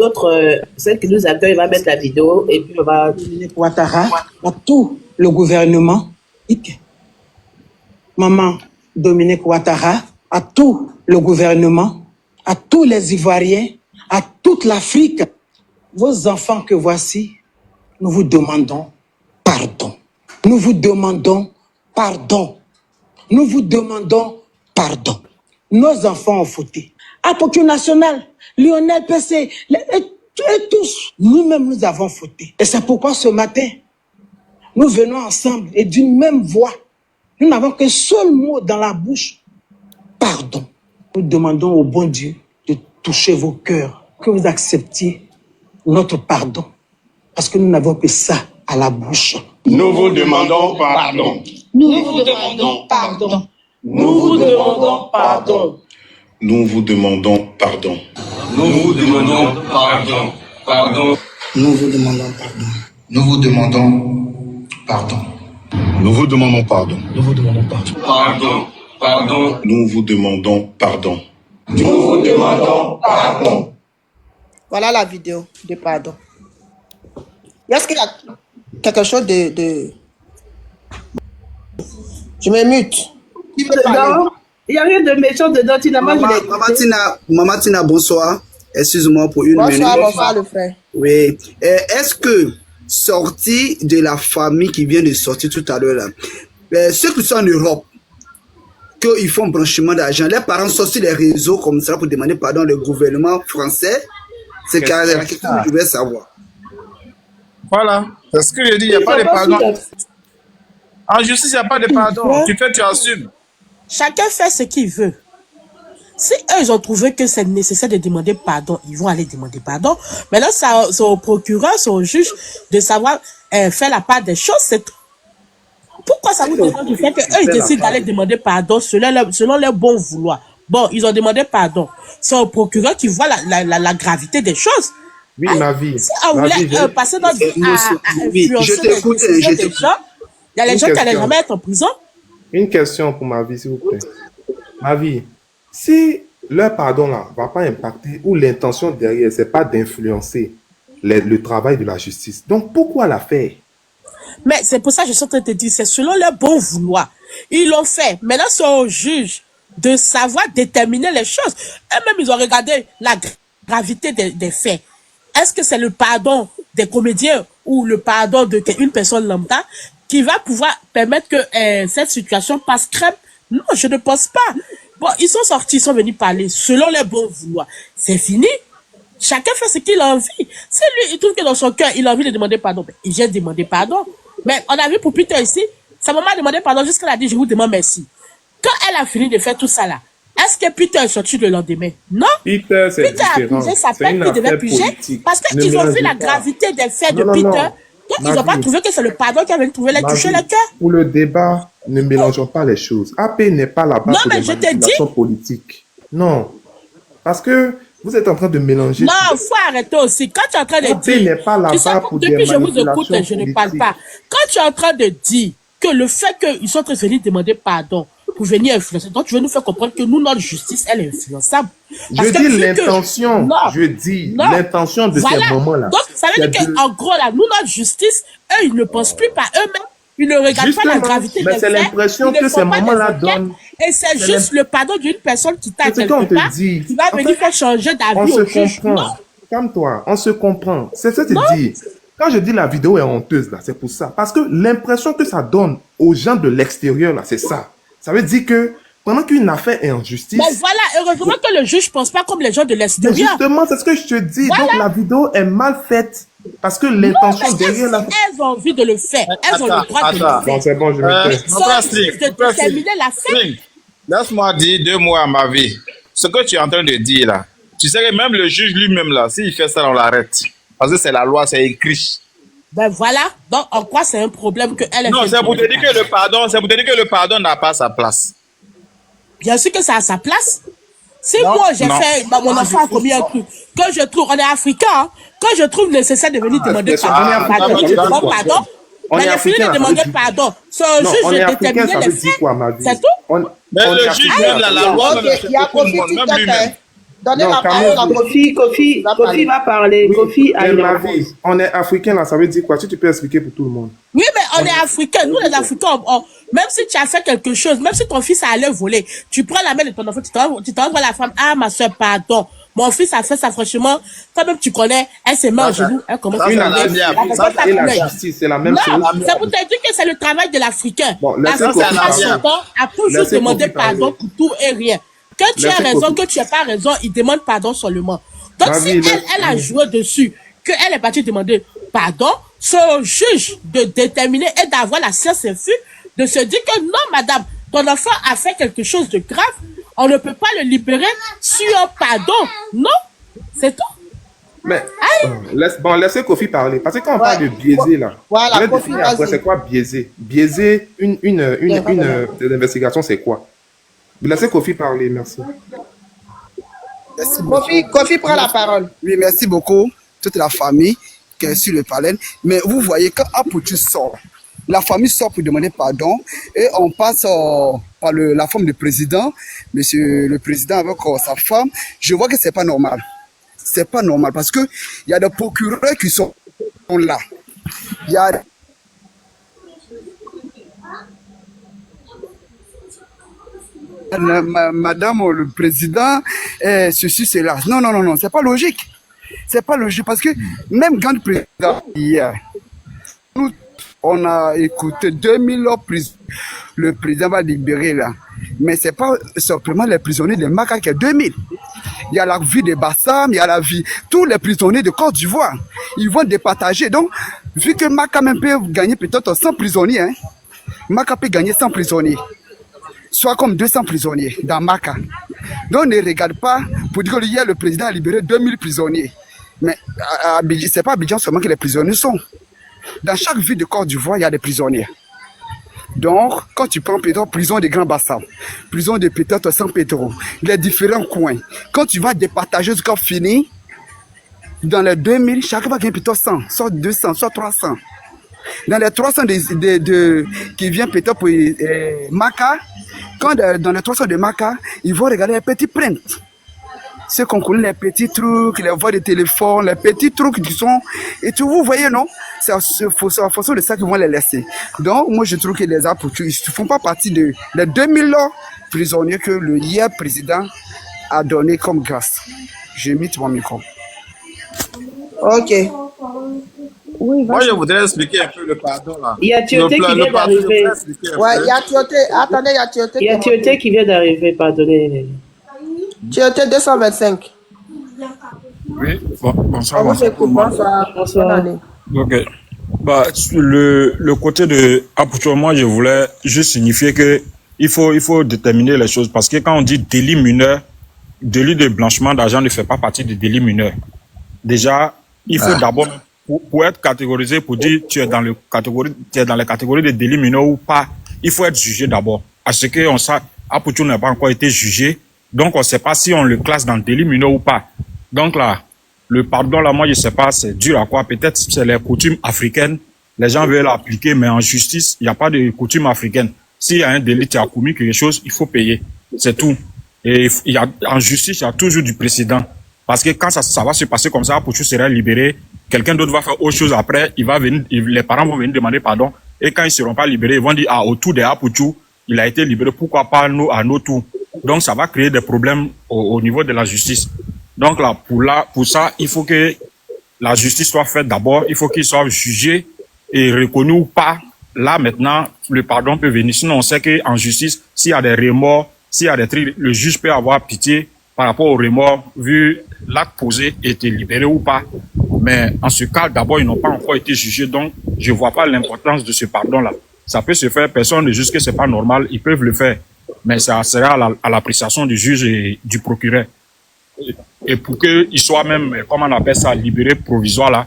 celle qui nous accueille va mettre la vidéo et puis on va... Ouattara, à tout le gouvernement, Maman Dominique Ouattara, à tout le gouvernement, à tous les Ivoiriens, à toute l'Afrique, vos enfants que voici, nous vous demandons pardon. Nous vous demandons pardon. Nous vous demandons pardon. Nos enfants ont fauté. Apouchou National, Lionel PC, et tous, nous-mêmes, nous avons fauté. Et c'est pourquoi ce matin, nous venons ensemble et d'une même voix. Nous n'avons qu'un seul mot dans la bouche. Pardon. Nous demandons au bon Dieu de toucher vos cœurs, que vous acceptiez notre pardon. Parce que nous n'avons que ça à la bouche. Nous vous demandons pardon. Nous vous demandons pardon. Nous vous demandons pardon. Nous vous demandons pardon. Nous vous demandons pardon. Pardon. Nous vous demandons pardon. Nous vous demandons pardon. Nous vous demandons pardon. Nous vous demandons pardon. Pardon. Pardon. Nous vous demandons pardon. Nous vous demandons pardon. Voilà la vidéo de pardon. Est-ce qu'il y a quelque chose de... Je me mute. Qui veut parler? Il n'y a rien de méchant dedans. Maman Tina, bonsoir. Excuse-moi pour une minute. Bonsoir le frère. Oui. Est-ce que, sorti de la famille qui vient de sortir tout à l'heure, ceux qui sont en Europe, qu'ils font blanchiment d'argent, les parents sortent sur les réseaux comme ça pour demander pardon au gouvernement français, c'est la question que je veux savoir. Voilà. C'est ce que je dis, il n'y a pas de pardon. En justice, il n'y a pas de pardon. Tu fais, tu assumes. Chacun fait ce qu'il veut. Si eux, ils ont trouvé que c'est nécessaire de demander pardon, ils vont aller demander pardon. Maintenant, c'est au procureur, c'est au juge de savoir faire la part des choses, c'est tout. Pourquoi ça vous demande du fait qu'eux, ils décident d'aller demander pardon selon leur bon vouloir? Bon, ils ont demandé pardon. C'est au procureur qui voit la gravité des choses. Oui, Hein? ma vie. Si on Ma voulait vie, j'ai passer notre vie à Oui, je influencer les t'écoute, décisions je des t'écoute. gens, il y a les une gens qui n'allaient question. jamais être en prison. Une question pour ma vie, s'il vous plaît. Ma vie, si leur pardon là va pas impacter ou l'intention derrière, c'est pas d'influencer le travail de la justice. Donc pourquoi la faire? Mais c'est pour ça que je suis en train de te dire, c'est selon leur bon vouloir. Ils l'ont fait. Maintenant, c'est au juge de savoir déterminer les choses. Eux-mêmes, ils ont regardé la gravité des faits. Est-ce que c'est le pardon des comédiens ou le pardon d'une personne lambda qui va pouvoir permettre que cette situation passe crème? Non, je ne pense pas. Bon, ils sont sortis, ils sont venus parler selon leur bon vouloir. C'est fini. Chacun fait ce qu'il a envie. Si lui, il trouve que dans son cœur, il a envie de demander pardon, ben, il vient demander pardon. Mais on a vu pour Peter ici, sa maman a demandé pardon jusqu'à a dit, je vous demande merci. Quand elle a fini de faire tout ça là, est-ce que Peter est sorti le lendemain? Non. Peter, c'est Peter a différent. pigé sa C'est peine une qu'il devait affaire piger politique. parce Ne qu'ils ont vu mélangez la pas. gravité des faits de Non, non, Peter. non. Donc, ils Ma n'ont pas vie. trouvé que c'est le pardon qui avait trouvé les Ma toucher vie, le cœur. pour le débat, ne mélangeons pas les choses. AP n'est pas là-bas Non, pour mais des je te dis. manipulations politiques. Non. Parce que vous êtes en train de mélanger. Non, il faut arrêter aussi. Quand tu es en train de AP dire, n'est pas tu sais, là-bas pour des depuis que je vous écoute, manipulations je ne parle politiques. pas. Quand tu es en train de dire que le fait qu'ils sont en train de venir demander pardon pour venir influencer, donc tu veux nous faire comprendre que nous, notre justice, elle est influençable. Parce Je que dis vu que- l'intention. Non. Je dis Non. l'intention de Voilà. ces moments-là. Donc, ça veut dire C'est de- qu'en gros, là, nous, notre justice, eux, ils ne pensent plus par eux-mêmes. Ils ne regardent pas la Justement, gravité mais des c'est faits. l'impression Ils ne que font ces pas des moments-là enquêtes. donnent. Et c'est C'est juste le pardon d'une personne qui t'a C'est ce quelque qu'on te part, dit. qui va En venir fait, faire changer On d'avis se au juge. Non. comprend. Calme-toi, on se comprend. C'est ça que Non. je dis. Quand je dis la vidéo est honteuse, là, c'est pour ça. Parce que l'impression que ça donne aux gens de l'extérieur, là, c'est ça. Ça veut dire que pendant qu'une affaire est en justice. Mais voilà, heureusement que le juge ne pense pas comme les gens de Mais l'extérieur. justement, c'est ce que je te dis. Voilà. Donc la vidéo est mal faite. Parce que Non, l'intention mais derrière la. elles ont envie de le faire. Elles ont le droit de le Bon, faire. c'est bon, je me tais. Ils sont juges de déterminer la fait. Laisse-moi dire 2 mots à ma vie. Ce que tu es en train de dire là, tu sais que même le juge lui-même là, s'il fait ça, on l'arrête. Parce que c'est la loi, c'est écrit. Ben voilà. Donc, en quoi c'est un problème que elle ait Non, fait c'est pour te le dire que le pardon, c'est pour te dire que le pardon n'a pas sa place. Bien sûr que ça a sa place. Si Non, moi j'ai non. fait, mon enfant a commis un truc, que je trouve, on est africain, hein, que je trouve nécessaire de venir demander c'est ça, pardon, on est africain, pardon, ça je veut dire demande quoi? pardon, On mais est le fini africain, de ça demander veut dire- pardon. C'est au Non, juge on de est africain, déterminer ça les veut dire faits. quoi, ma vie? C'est tout. Mais on le est juge africain, même, là, ça la veut loi, dire- même, Ok, c'est il y a pour tout le Kofi, monde, s'il même te lui-même. plaît. Donnez Non, la quand parole même. à Kofi. Kofi va parler. Kofi a Mais une ma réponse. vie, on est africain là, ça veut dire quoi? Si tu peux expliquer pour tout le monde. Oui, mais on est africains. Nous, les Africains, même si tu as fait quelque chose, même si ton fils a allé voler, tu prends la main de ton enfant, tu t'envoies la femme, ah, ma soeur, pardon. Mon fils a fait ça, franchement. Toi-même, tu connais, elle s'est mise en genoux, elle commence à Une pleurer. affaire, La personne ça et la pleure. justice, c'est la même Non, chose. c'est pour te dire que c'est le travail de l'Africain. Bon, laissez L'Africain Kofi passe parler. son temps à toujours Laissez demander Kofi parler. pardon pour tout et rien. Que tu aies Laissez raison, Kofi. que tu n'aies pas raison, il demande pardon seulement. Donc, Ma si vie, elle a joué dessus, qu'elle est partie demander pardon, c'est au juge de déterminer et d'avoir la science infuse de se dire que non, madame, ton enfant a fait quelque chose de grave, on ne peut pas le libérer sur un pardon. Non, c'est tout. Mais, laissez Kofi parler. Parce que quand on parle de biaiser, là, Voilà, je vais Kofi, définir après, vas-y. c'est quoi biaiser? Biaiser une investigation, c'est quoi? Laissez Kofi parler, merci. Merci beaucoup. Kofi prend la parole. Oui, merci beaucoup, toute la famille qui est sur le palais. Mais vous voyez, quand Aputu sort, la famille sort pour demander pardon et on passe par la femme du président, monsieur le président avec sa femme. Je vois que c'est pas normal. C'est pas normal parce que il y a des procureurs qui sont là. Il y a Madame le président, ceci, cela. Non, non, non, non, c'est pas logique. C'est pas logique parce que même quand le président hier, nous, on a écouté 2000 prisonniers, le président va libérer là. Mais c'est pas simplement les prisonniers de Maka qui est 2000. Il y a la vie de Bassam, il y a la vie, tous les prisonniers de Côte d'Ivoire. Ils vont départager. Donc, vu que Maka même peut gagner peut-être 100 prisonniers, hein, Maka peut gagner 100 prisonniers. Soit comme 200 prisonniers dans Maka. Donc ne regarde pas pour dire que hier le président a libéré 2000 prisonniers. Mais c'est pas à Abidjan seulement que les prisonniers sont. Dans chaque ville de Côte d'Ivoire, il y a des prisonniers. Donc, quand tu prends peut-être prison de Grand Bassam, prison de peut-être San Pedro, les différents coins, quand tu vas départager jusqu'à fini, dans les 2000, chacun va gagner plutôt 100, soit 200, soit 300. Dans les 300 qui viennent peut-être pour Maca, quand dans les 300 de Maca, ils vont regarder les petits prints. Ceux qu'on connaît, les petits trucs, les voix de téléphone, les petits trucs qui sont... Et tout, vous voyez, non? C'est en fonction de ça qu'ils vont les laisser. Donc, moi, je trouve que les Apuchou, ils ne font pas partie des 2000 prisonniers que le hier président a donné comme grâce. J'ai mis mon micro. Ok. Oui, moi, je voudrais expliquer un peu le pardon là. Il y a Tioté qui vient d'arriver. Ouais, il y a Tioté. Attendez, il y a Tioté. Il y a Tioté qui vient d'arriver, pardonnez. Tioté 225. Oui, bonsoir. Bonsoir. Ok. Bah, le côté de Apuchou, moi, je voulais juste signifier que il faut déterminer les choses parce que quand on dit délit mineur, délit de blanchiment d'argent ne fait pas partie du délit mineur. Déjà, il faut d'abord, pour être catégorisé, pour dire tu es dans les catégories de délit mineur ou pas, il faut être jugé d'abord. À ce qu'on sait, Apuchou n'a pas encore été jugé, donc on ne sait pas si on le classe dans délit mineur ou pas. Donc là, le pardon, là, moi, je sais pas, c'est dur à quoi. Peut-être c'est les coutumes africaines. Les gens veulent l'appliquer, mais en justice, il n'y a pas de coutume africaine. S'il y a un délit, tu as commis quelque chose, il faut payer. C'est tout. Et en justice, il y a toujours du précédent. Parce que quand ça va se passer comme ça, Apuchou sera libéré, quelqu'un d'autre va faire autre chose après, les parents vont venir demander pardon. Et quand ils seront pas libérés, ils vont dire, autour de Apuchou, il a été libéré, pourquoi pas nous, à nos tours? Donc, ça va créer des problèmes au niveau de la justice. Donc là, pour ça, il faut que la justice soit faite d'abord. Il faut qu'il soit jugé et reconnu ou pas. Là, maintenant, le pardon peut venir. Sinon, on sait qu'en justice, s'il y a des remords, s'il y a des trucs, le juge peut avoir pitié par rapport aux remords, vu l'acte posé et été libéré ou pas. Mais en ce cas, d'abord, ils n'ont pas encore été jugés. Donc, je vois pas l'importance de ce pardon-là. Ça peut se faire. Personne ne juge que c'est pas normal. Ils peuvent le faire. Mais ça sera à l'appréciation du juge et du procureur. Et pour qu'il soit même, comment on appelle ça, libéré provisoire là,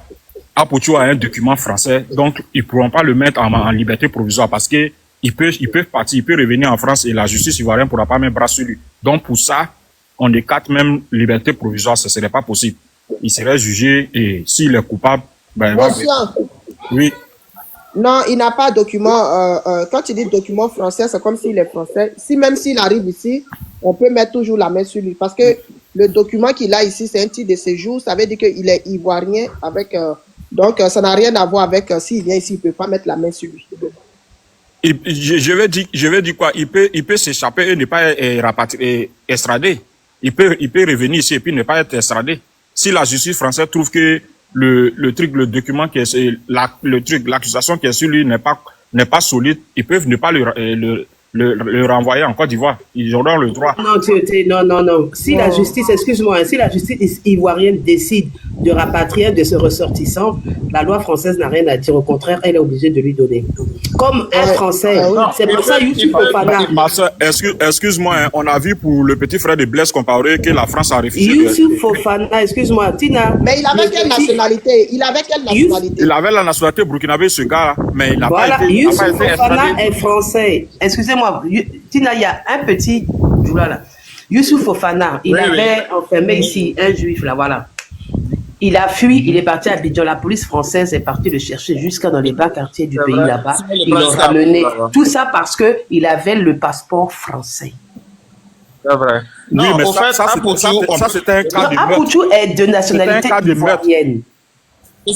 Apuchou a un document français, donc ils pourront pas le mettre en liberté provisoire parce que il peut partir, il peut revenir en France et la justice ivoirienne pourra pas mettre bras sur lui. Donc pour ça, on écarte même liberté provisoire, ce serait pas possible. Il serait jugé et s'il est coupable, ben oui. Non, il n'a pas de document. Quand tu dis document français, c'est comme s'il est français. Même s'il arrive ici, on peut mettre toujours la main sur lui parce que le document qu'il a ici, c'est un titre de séjour. Ça veut dire qu'il est ivoirien avec. Donc, ça n'a rien à voir avec s'il vient ici, il ne peut pas mettre la main sur lui. Je vais dire quoi? Il peut s'échapper et ne pas être extradé. Il peut revenir ici et puis ne pas être extradé. Si la justice française trouve que le document qui est l'accusation qui est sur lui n'est pas solide, ils peuvent ne pas le renvoyer en Côte d'Ivoire. Ils auront le droit. Non. Si la justice, excuse-moi, si la justice ivoirienne décide de rapatrier de ce ressortissant, la loi française n'a rien à dire. Au contraire, elle est obligée de lui donner. Comme un Français. C'est pour ça, Youssouf Fofana. Ma soeur, excuse-moi, hein, on a vu pour le petit frère de Blaise Compaoré que la France a refusé. Youssouf Fofana, excuse-moi, Tina. Mais il avait quelle nationalité? Il avait la nationalité burkinabé, ce gars, mais il n'a pas été. Youssouf Fofana est français. Excusez-moi, Tina, il y a un petit. Voilà. Youssouf Fofana, il avait enfermé ici un juif, là, voilà. Il a fui, il est parti à Abidjan. La police française est partie le chercher jusqu'à dans les bas quartiers du pays là-bas. Ils l'ont ramené. Tout ça parce qu'il avait le passeport français. C'est vrai. Oui, mais ça c'était un cas de meurtre. Apuchou est de nationalité ivoirienne. Mais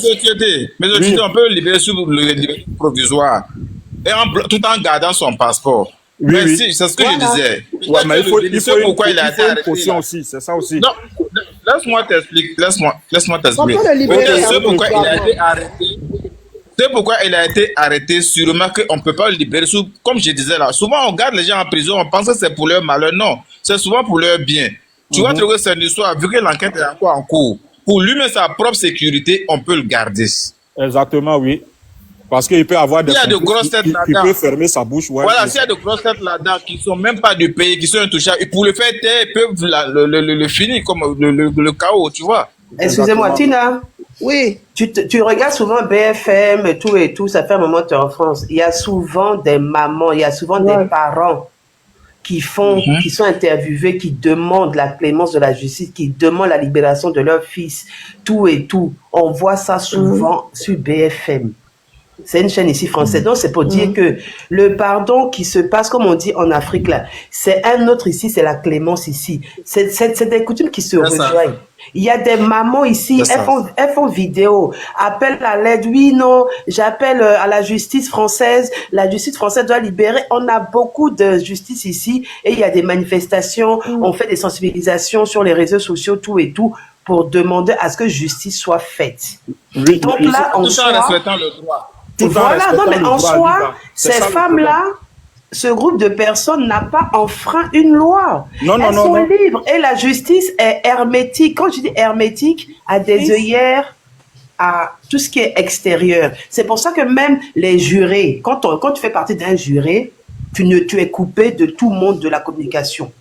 on peut le libérer sous le liberté provisoire. Et tout en gardant son passeport. Oui. C'est ce que je disais. Ouais, mais il faut pourquoi il a été arrêté. Aussi, c'est ça aussi. Non, laisse-moi t'expliquer. C'est pourquoi il a été arrêté. C'est pourquoi il a été arrêté. Sûrement qu'on ne peut pas le libérer. Comme je disais là, souvent on garde les gens en prison, on pense que c'est pour leur malheur. Non, c'est souvent pour leur bien. Tu vois, trouver cette histoire, vu que l'enquête est encore en cours. Pour lui, mais sa propre sécurité, on peut le garder. Exactement, oui. Parce qu'il peut avoir des grosses têtes là-dedans. Il peut fermer sa bouche. Ouais, voilà, s'il y a de grosses têtes là-dedans qui ne sont même pas du pays, qui sont intouchables, et pour le faire taire, ils peuvent le finir comme le chaos, tu vois. Excusez-moi, Tina. Oui. Tu regardes souvent BFM et tout, ça fait un moment que tu es en France. Il y a souvent des mamans, il y a souvent des parents qui sont interviewés, qui demandent la clémence de la justice, qui demandent la libération de leur fils, tout et tout. On voit ça souvent sur BFM. C'est une chaîne ici française. Donc, c'est pour dire que le pardon qui se passe, comme on dit en Afrique, là, c'est un autre ici, c'est la clémence ici. C'est des coutumes qui se rejoignent. Il y a des mamans ici, elles font vidéo, appellent à l'aide. Oui, non, j'appelle à la justice française. La justice française doit libérer. On a beaucoup de justice ici et il y a des manifestations. On fait des sensibilisations sur les réseaux sociaux, tout et tout, pour demander à ce que justice soit faite. Oui, donc là, en tout en respectant le droit. Voilà, non, mais en soi, ces femmes-là, ce groupe de personnes n'a pas enfreint une loi. Elles sont libres. Et la justice est hermétique. Quand je dis hermétique, à des œillères, à tout ce qui est extérieur. C'est pour ça que même les jurés, quand tu fais partie d'un juré, tu es coupé de tout le monde de la communication.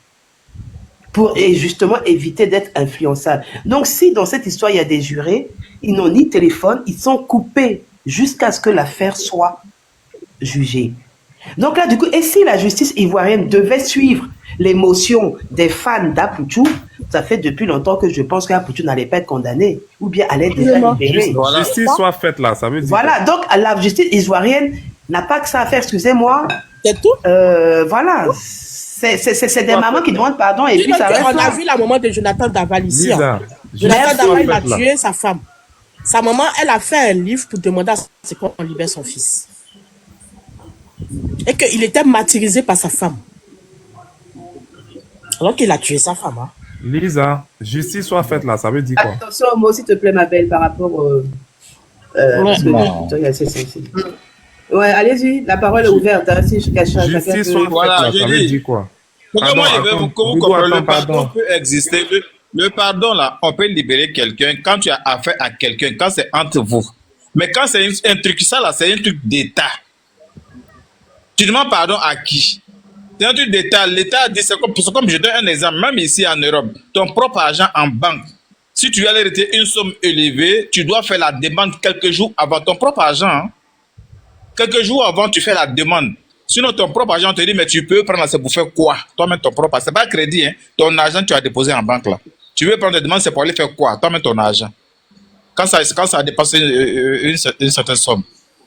Et justement éviter d'être influençable. Donc si dans cette histoire, il y a des jurés, ils n'ont ni téléphone, ils sont coupés jusqu'à ce que l'affaire soit jugée. Donc là, du coup, et si la justice ivoirienne devait suivre l'émotion des fans d'Apoutou, ça fait depuis longtemps que je pense qu'Apoutou n'allait pas être condamné, ou bien allait déjà libéré. Justice soit faite là, ça veut dire. Voilà, donc la justice ivoirienne n'a pas que ça à faire, excusez-moi. C'est tout. Voilà. C'est des mamans qui demandent pardon et puis ça reste on a vu la maman de Jonathan Daval ici. Jonathan Daval a tué sa femme. Sa maman, elle a fait un livre pour demander à ce qu'on libère son fils. Et qu'il était martyrisé par sa femme. Alors qu'il a tué sa femme. Hein. Lisa, justice soit faite là, ça veut dire quoi? Attention, moi s'il te plaît, ma belle, par rapport ouais, allez-y, la parole est ouverte. Hein, si je cache justice soit faite là, ça veut dire quoi? Comment vous comprenez le pardon peut exister? Le pardon, là, on peut libérer quelqu'un quand tu as affaire à quelqu'un, quand c'est entre vous. Mais quand c'est un truc, ça, là, c'est un truc d'État. Tu demandes pardon à qui? C'est un truc d'État. L'État dit, c'est comme je donne un exemple, même ici en Europe, ton propre argent en banque. Si tu allais retirer une somme élevée, tu dois faire la demande quelques jours avant ton propre argent. Hein? Quelques jours avant, tu fais la demande. Sinon, ton propre argent te dit, mais tu peux prendre ça pour faire quoi? Toi-même, ton propre argent. C'est pas crédit, hein? Ton argent, tu as déposé en banque, là. Tu veux prendre des demandes, c'est pour aller faire quoi? Toi-même, ton argent. Quand ça a dépassé une certaine somme.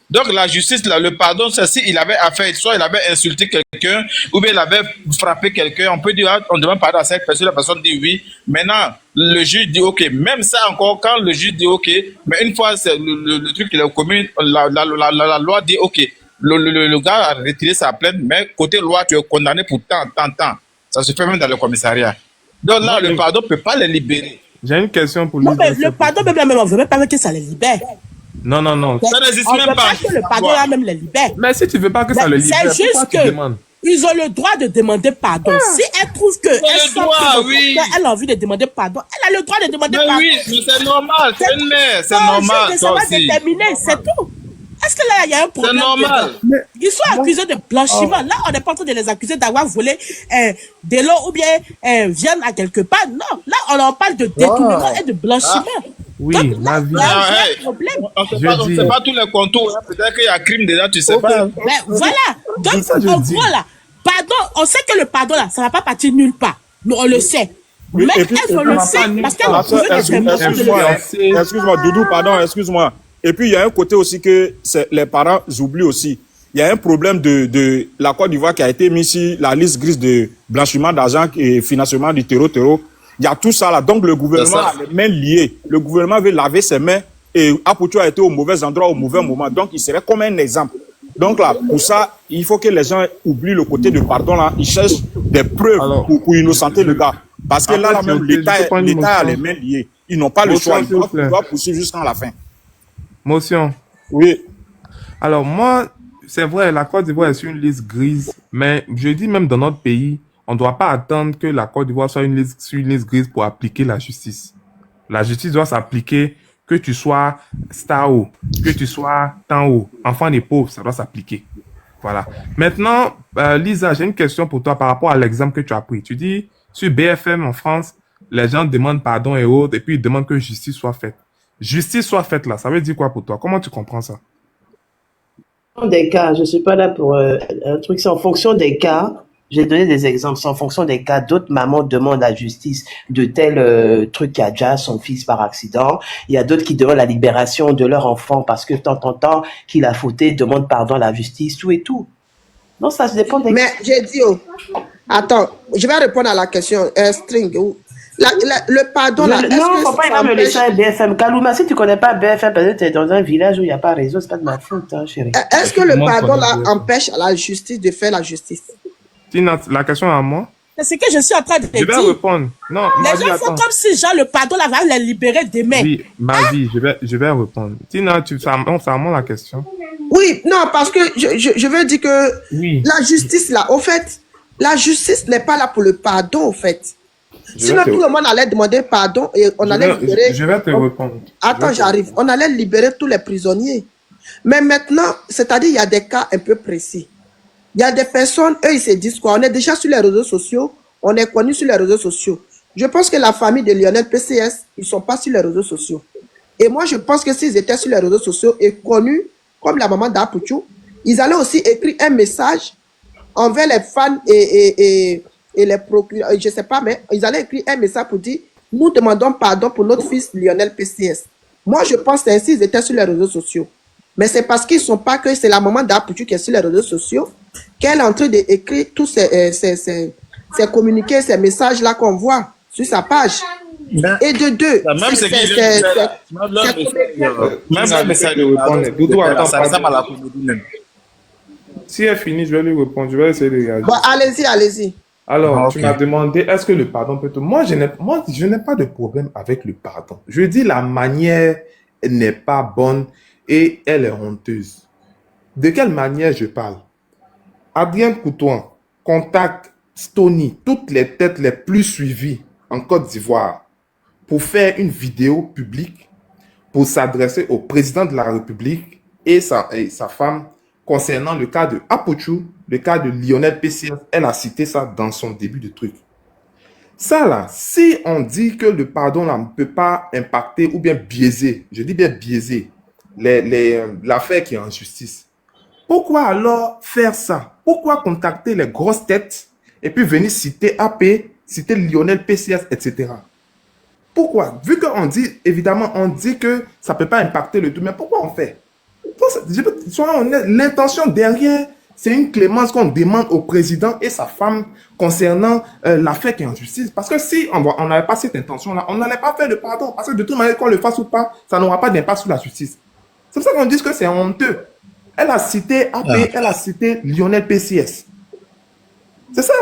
Donc, la justice, là, le pardon, c'est s'il avait affaire, soit il avait insulté quelqu'un, ou bien il avait frappé quelqu'un, on peut dire, on demande pardon à cette personne, la personne dit oui. Maintenant, le juge dit OK. Même ça encore, quand le juge dit OK, mais une fois, c'est le truc qu'il a commis, la loi dit OK. Le gars a retiré sa plainte, mais côté loi, tu es condamné pour tant. Ça se fait même dans le commissariat. Donc là, le pardon ne peut pas les libérer. J'ai une question pour lui. Non, mais le pardon, même on ne veut même pas que ça les libère. Non. Ça n'existe même pas. Que le pardon là même les libère. Mais si tu ne veux pas que ça le libère, c'est juste que ils ont le droit de demander pardon. Si elle trouve que elle a envie de demander pardon, elle a le droit de demander pardon. Oui, mais c'est normal. C'est une mère, c'est normal. Ça va déterminer, c'est tout. Est-ce que là, il y a un problème? C'est normal. Ils sont accusés de blanchiment. Là, on n'est pas en train de les accuser d'avoir volé de l'eau ou bien viande à quelque part. Non, là, on en parle de détournement et de blanchiment. Oui, donc, la vie. On ne sait pas tous les contours. Hein. Peut-être qu'il y a crime déjà, tu ne sais pas. Mais voilà. Donc, en gros, là, pardon, on sait que le pardon, là, ça ne va pas partir nulle part. Nous, on le sait. Oui, mais est-ce qu'on le sait? Parce que excuse-moi, Doudou, pardon, excuse-moi. Et puis, il y a un côté aussi que les parents oublient aussi. Il y a un problème de la Côte d'Ivoire qui a été mis sur la liste grise de blanchiment d'argent et financement du terreau. Il y a tout ça là. Donc, le gouvernement a les mains liées. Le gouvernement veut laver ses mains et Apoutou a été au mauvais endroit, au mauvais moment. Donc, il serait comme un exemple. Donc là, pour ça, il faut que les gens oublient le côté de pardon là. Ils cherchent des preuves pour innocenter le gars. Parce que là même, l'État a les mains liées. Ils n'ont pas le choix. Ils doivent poursuivre jusqu'à la fin. Motion. Oui. Alors moi, c'est vrai, la Côte d'Ivoire est sur une liste grise, mais je dis même dans notre pays, on ne doit pas attendre que la Côte d'Ivoire soit sur une liste grise pour appliquer la justice. La justice doit s'appliquer, que tu sois star haut, que tu sois temps haut, enfant des pauvres, ça doit s'appliquer. Voilà. Maintenant, Lisa, j'ai une question pour toi par rapport à l'exemple que tu as pris. Tu dis, sur BFM en France, les gens demandent pardon et autres, et puis ils demandent que justice soit faite. Justice soit faite là, ça veut dire quoi pour toi? Comment tu comprends ça? Des cas, je suis pas là pour un truc, c'est en fonction des cas. J'ai donné des exemples. C'est en fonction des cas. D'autres mamans demandent à la justice de tel truc qui a déjà son fils par accident. Il y a d'autres qui demandent la libération de leur enfant parce que tant qu'il a fauté, demande pardon à la justice, tout et tout. Non, ça se dépend des... Mais j'ai dit, attends, je vais répondre à la question. String, le pardon là. Non, papa, il va me laisser un BFM. Kalouma, si tu connais pas BFM, peut-être tu es dans un village où il n'y a pas réseau, c'est pas de ma faute, hein, chérie. Est-ce que le pardon là empêche la justice de faire la justice? Tina, la question est à moi. C'est que je suis en train de te dire. Je vais répondre. Non, les gens font comme si, genre, le pardon là va les libérer demain. Oui, ma vie, je vais répondre. Tina, c'est à moi la question. Oui, non, parce que je veux dire que la justice là, au fait, la justice n'est pas là pour le pardon, au fait. Sinon, tout le monde allait demander pardon et on allait libérer. Je vais te répondre. Attends, j'arrive. On allait libérer tous les prisonniers. Mais maintenant, c'est-à-dire, il y a des cas un peu précis. Il y a des personnes, eux, ils se disent quoi? On est déjà sur les réseaux sociaux, on est connus sur les réseaux sociaux. Je pense que la famille de Lionel PCS, ils ne sont pas sur les réseaux sociaux. Et moi, je pense que s'ils étaient sur les réseaux sociaux et connus, comme la maman d'Apuchou, ils allaient aussi écrire un message envers les fans et les procureurs, je ne sais pas, mais ils allaient écrire un message pour dire « Nous demandons pardon pour notre fils Lionel PCS ». Moi, je pense que ainsi, ils étaient sur les réseaux sociaux. Mais c'est parce qu'ils ne sont pas que c'est la maman d'Apuchou qui est sur les réseaux sociaux qu'elle est en train d'écrire tous ces communiqués, ces messages-là qu'on voit sur sa page. Et de deux, même c'est le message de répondre. Ça ressemble à la comédie même. Si elle finit, je vais lui répondre. Je vais essayer de réagir. Bon, allez-y. Alors, tu m'as demandé, est-ce que le pardon peut te... Moi, je n'ai pas de problème avec le pardon. Je dis la manière n'est pas bonne et elle est honteuse. De quelle manière je parle? Adrien Couton contacte Stony, toutes les têtes les plus suivies en Côte d'Ivoire, pour faire une vidéo publique, pour s'adresser au président de la République et sa femme concernant le cas de Apuchou, le cas de Lionel PCS. Elle a cité ça dans son début de truc. Ça là, si on dit que le pardon là ne peut pas impacter ou bien biaiser, je dis bien biaiser, l'affaire qui est en justice, pourquoi alors faire ça? Pourquoi contacter les grosses têtes et puis venir citer AP, citer Lionel PCS, etc. Pourquoi? Vu qu'on dit, évidemment, on dit que ça ne peut pas impacter le tout, mais pourquoi on fait? L'intention derrière, c'est une clémence qu'on demande au président et sa femme concernant l'affaire qui est en justice. Parce que si on n'avait pas cette intention-là, on n'allait pas faire le pardon. Parce que de toute manière, qu'on le fasse ou pas, ça n'aura pas d'impact sur la justice. C'est pour ça qu'on dit que c'est honteux. Elle a cité AP, elle a cité Lionel PCS. C'est ça,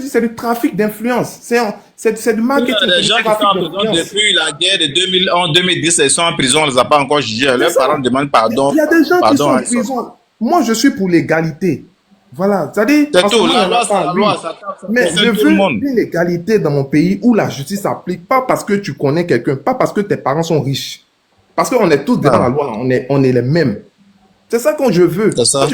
c'est du trafic d'influence. C'est du marketing. Il y a des gens qui sont en prison depuis la guerre de 2011-2010, ils sont en prison, on ne les a pas encore jugés. Leurs parents demandent pardon. Il y a des gens qui sont en prison. Moi, je suis pour l'égalité. Voilà. C'est-à-dire, c'est tout, la loi, c'est la loi. Mais je veux une égalité dans mon pays où la justice s'applique, pas parce que tu connais quelqu'un, pas parce que tes parents sont riches. Parce qu'on est tous devant la loi, on est les mêmes. C'est ça que je veux. C'est ça.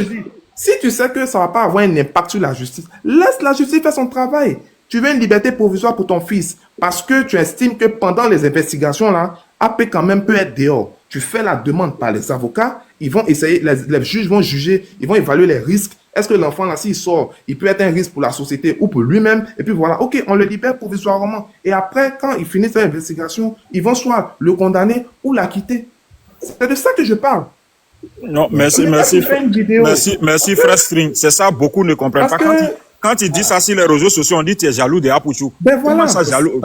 Si tu sais que ça ne va pas avoir un impact sur la justice, laisse la justice faire son travail. Tu veux une liberté provisoire pour ton fils parce que tu estimes que pendant les investigations, là, AP quand même peut être dehors. Tu fais la demande par les avocats, ils vont essayer, les juges vont juger, ils vont évaluer les risques. Est-ce que l'enfant, là, s'il sort, il peut être un risque pour la société ou pour lui-même? Et puis voilà, ok, on le libère provisoirement. Et après, quand il finit sa investigation, ils vont soit le condamner ou l'acquitter. C'est de ça que je parle. Non, merci, frère String. C'est ça, beaucoup ne comprennent pas. Quand il dit ça sur les réseaux sociaux, on dit que tu es jaloux de Apuchou. Ben voilà. Comment ça, jaloux?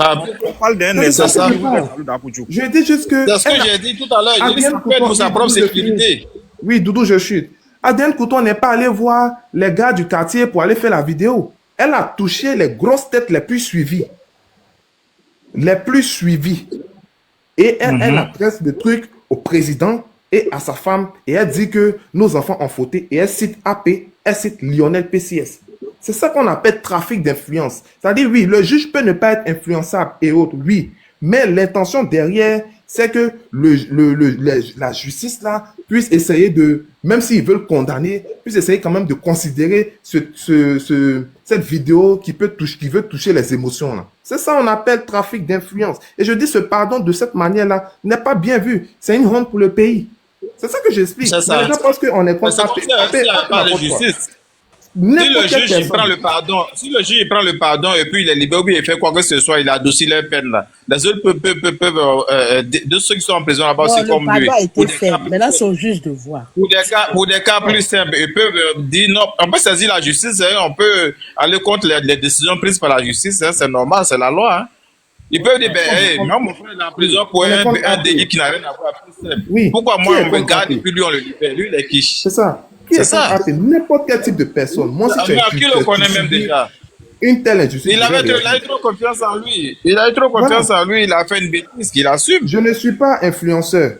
On parle d'un nécessaire jaloux d'Apuchou. Je dis juste que... C'est ce que j'ai dit tout à l'heure. J'ai dit que c'est pour sa propre sécurité. Oui, Doudou, je chute. Adrien Couton n'est pas allé voir les gars du quartier pour aller faire la vidéo. Elle a touché les grosses têtes les plus suivies. Les plus suivies. Et elle adresse des trucs au président et à sa femme, et elle dit que nos enfants ont fauté, et elle cite AP, elle cite Lionel PCS. C'est ça qu'on appelle trafic d'influence. C'est-à-dire, oui, le juge peut ne pas être influençable et autres, oui, mais l'intention derrière, c'est que la justice, là, puisse essayer de, même s'ils veulent condamner, puisse essayer quand même de considérer cette vidéo qui veut toucher les émotions, là. C'est ça qu'on appelle trafic d'influence. Et je dis, ce pardon de cette manière-là n'est pas bien vu. C'est une honte pour le pays. C'est ça que j'explique. Les gens pensent qu'on est contre la justice. le juge il prend le pardon, si le juge il prend le pardon et puis il est libéré, ou bien il fait quoi que ce soit, il adoucit leur peine là. Les autres peuvent de ceux qui sont en prison là-bas, c'est comme lui. Le pardon a été fait. Maintenant, c'est au juge de voir. Pour des cas plus simples, ils peuvent dire non. On peut saisir la justice, hein, on peut aller contre les décisions prises par la justice, hein, c'est normal, c'est la loi. Hein. Ils peuvent dire, moi, mon frère est en prison pour un délit qui n'a rien à voir plus simple. Oui. Pourquoi moi, on me garde et puis lui, on le libère? Lui, il est quiche. C'est ça. C'est ça. N'importe quel type de personne. Moi, si tu qui le connaît même déjà? Une telle injustice. Il a eu trop confiance en lui. Il a eu trop confiance en lui. Il a fait une bêtise qu'il assume. Je ne suis pas influenceur.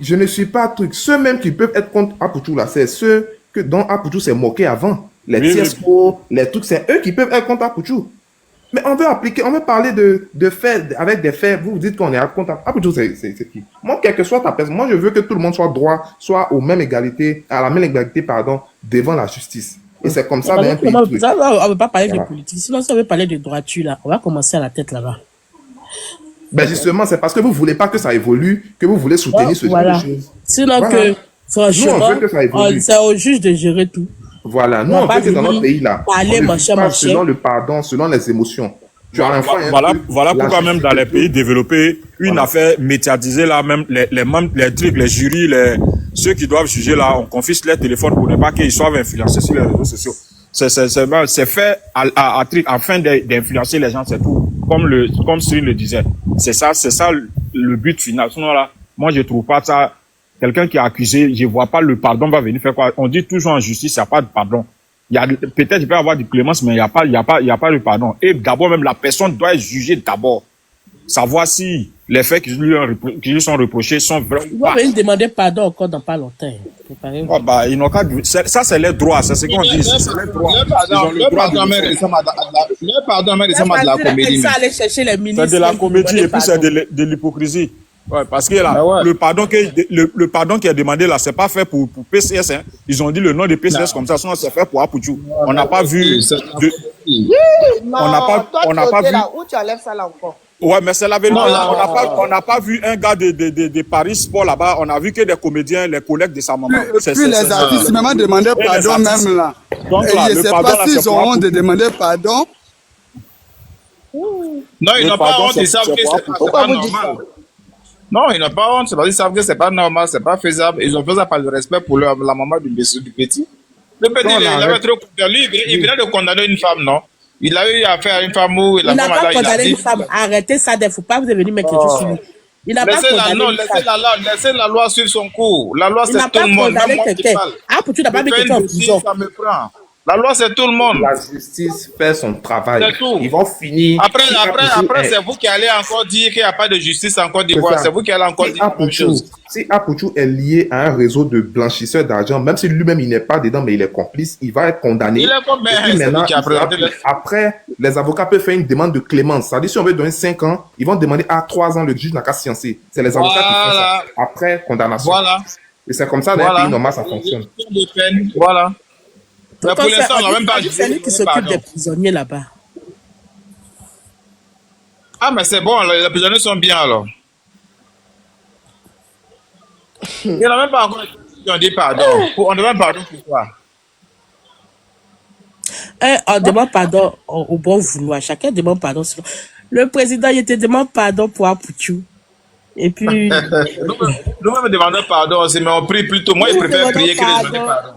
Je ne suis pas truc. Ceux même qui peuvent être contre Apouchou, là, c'est ceux que dont Apouchou s'est moqué avant. Les Tiesco, les trucs, c'est eux qui peuvent être contre Apouchou. Mais on veut appliquer, on veut parler de faits, avec des faits. Vous dites qu'on est contre Apouchou, c'est qui? Moi, quelle que soit ta personne, moi, je veux que tout le monde soit droit, soit aux mêmes égalités, à la même égalité, pardon, devant la justice. Et c'est comme ça, on ne veut pas parler de politique. Sinon, si on veut parler de droiture, là, on va commencer à la tête là-bas. Ben justement, c'est parce que vous ne voulez pas que ça évolue, que vous voulez soutenir ce genre de choses. Sinon que, franchement, c'est au juge de gérer tout. Voilà, nous on veut que dans notre pays là, selon le pardon, selon les émotions. Tu as un enfant, voilà pourquoi même dans les pays développés, une affaire médiatisée là, même les trucs, les jurys, ceux qui doivent juger là, on confisque les téléphones pour ne pas qu'ils soient influencés sur les réseaux sociaux. C'est fait afin d'influencer les gens, c'est tout. Comme Cyril le disait. C'est ça le but final. Sinon là, moi je trouve pas ça. Quelqu'un qui est accusé, je vois pas le pardon va venir faire quoi. On dit toujours en justice, il n'y a pas de pardon. Peut-être il peut y avoir du clémence, mais il n'y a pas de pardon. Et d'abord même, la personne doit être jugée d'abord. Savoir si les faits qui lui sont reprochés sont vrais ou pas. Ils vont demander pardon encore dans pas longtemps. Oh, bah, ils n'ont qu'à, ça c'est les droits, c'est ce qu'on dit. Le pardon, mais récemment de la comédie. C'est de la comédie et puis c'est de l'hypocrisie. Ouais, parce que là, le pardon qui est demandé là, c'est pas fait pour PCS. Hein. Ils ont dit le nom de PCS comme ça, sinon c'est fait pour Apouchou. On n'a pas vu. On n'a pas vu. Où tu enlèves ça là encore? Ouais, mais c'est la vérité. On n'a pas vu un gars de Paris Sport là-bas. On a vu que des comédiens, les collègues de sa maman. Puis les artistes même demandaient pardon même là. Donc, et je ne sais pas s'ils auront de demander pardon. Non, ils n'ont pas honte. Ils savent que c'est pas normal. Non, ils n'ont pas honte, c'est parce qu'ils savent que c'est pas normal, c'est pas faisable. Ils ont fait ça par le respect pour la maman du petit. Le petit, il avait trop lui, il venait de condamner une femme, non? Il a eu affaire à une femme où la femme a condamné une femme. Arrêtez ça, il ne faut pas vous venir mettre quelque chose sur lui. Il n'a pas condamné une femme. Laissez la loi suivre son cours. La loi, c'est tout le monde. Il n'a pas condamné quelqu'un. Ah, pour tu n'as pas mis quelqu'un en prison. Ça me prend. La loi, c'est tout le monde. La justice fait son travail. C'est tout. Ils vont finir. Après c'est vous qui allez encore dire qu'il n'y a pas de justice en Côte d'Ivoire. C'est vous qui allez encore dire quelque chose. Si Apouchou est lié à un réseau de blanchisseurs d'argent, même si lui-même il n'est pas dedans, mais il est complice, il va être condamné. Après, les avocats peuvent faire une demande de clémence. C'est-à-dire, si on veut donner 5 ans, ils vont demander à 3 ans, le juge n'a qu'à sciencer. C'est les avocats qui font ça. Après, condamnation. Voilà. Et c'est comme ça, dans un pays normal, ça fonctionne. Voilà. Mais pour l'instant, on n'a même pas c'est lui qui s'occupe des prisonniers là-bas. Ah, mais c'est bon, les prisonniers sont bien alors. Il n'y en a même pas encore qui ont dit pardon. On demande pardon pourquoi? On demande pardon au bon vouloir. Chacun demande pardon. Le président, il te demande pardon pour Apouchou. Et puis. Nous-mêmes demandons pardon aussi, mais on prie plutôt. Moi, je préfère prier que de demander pardon.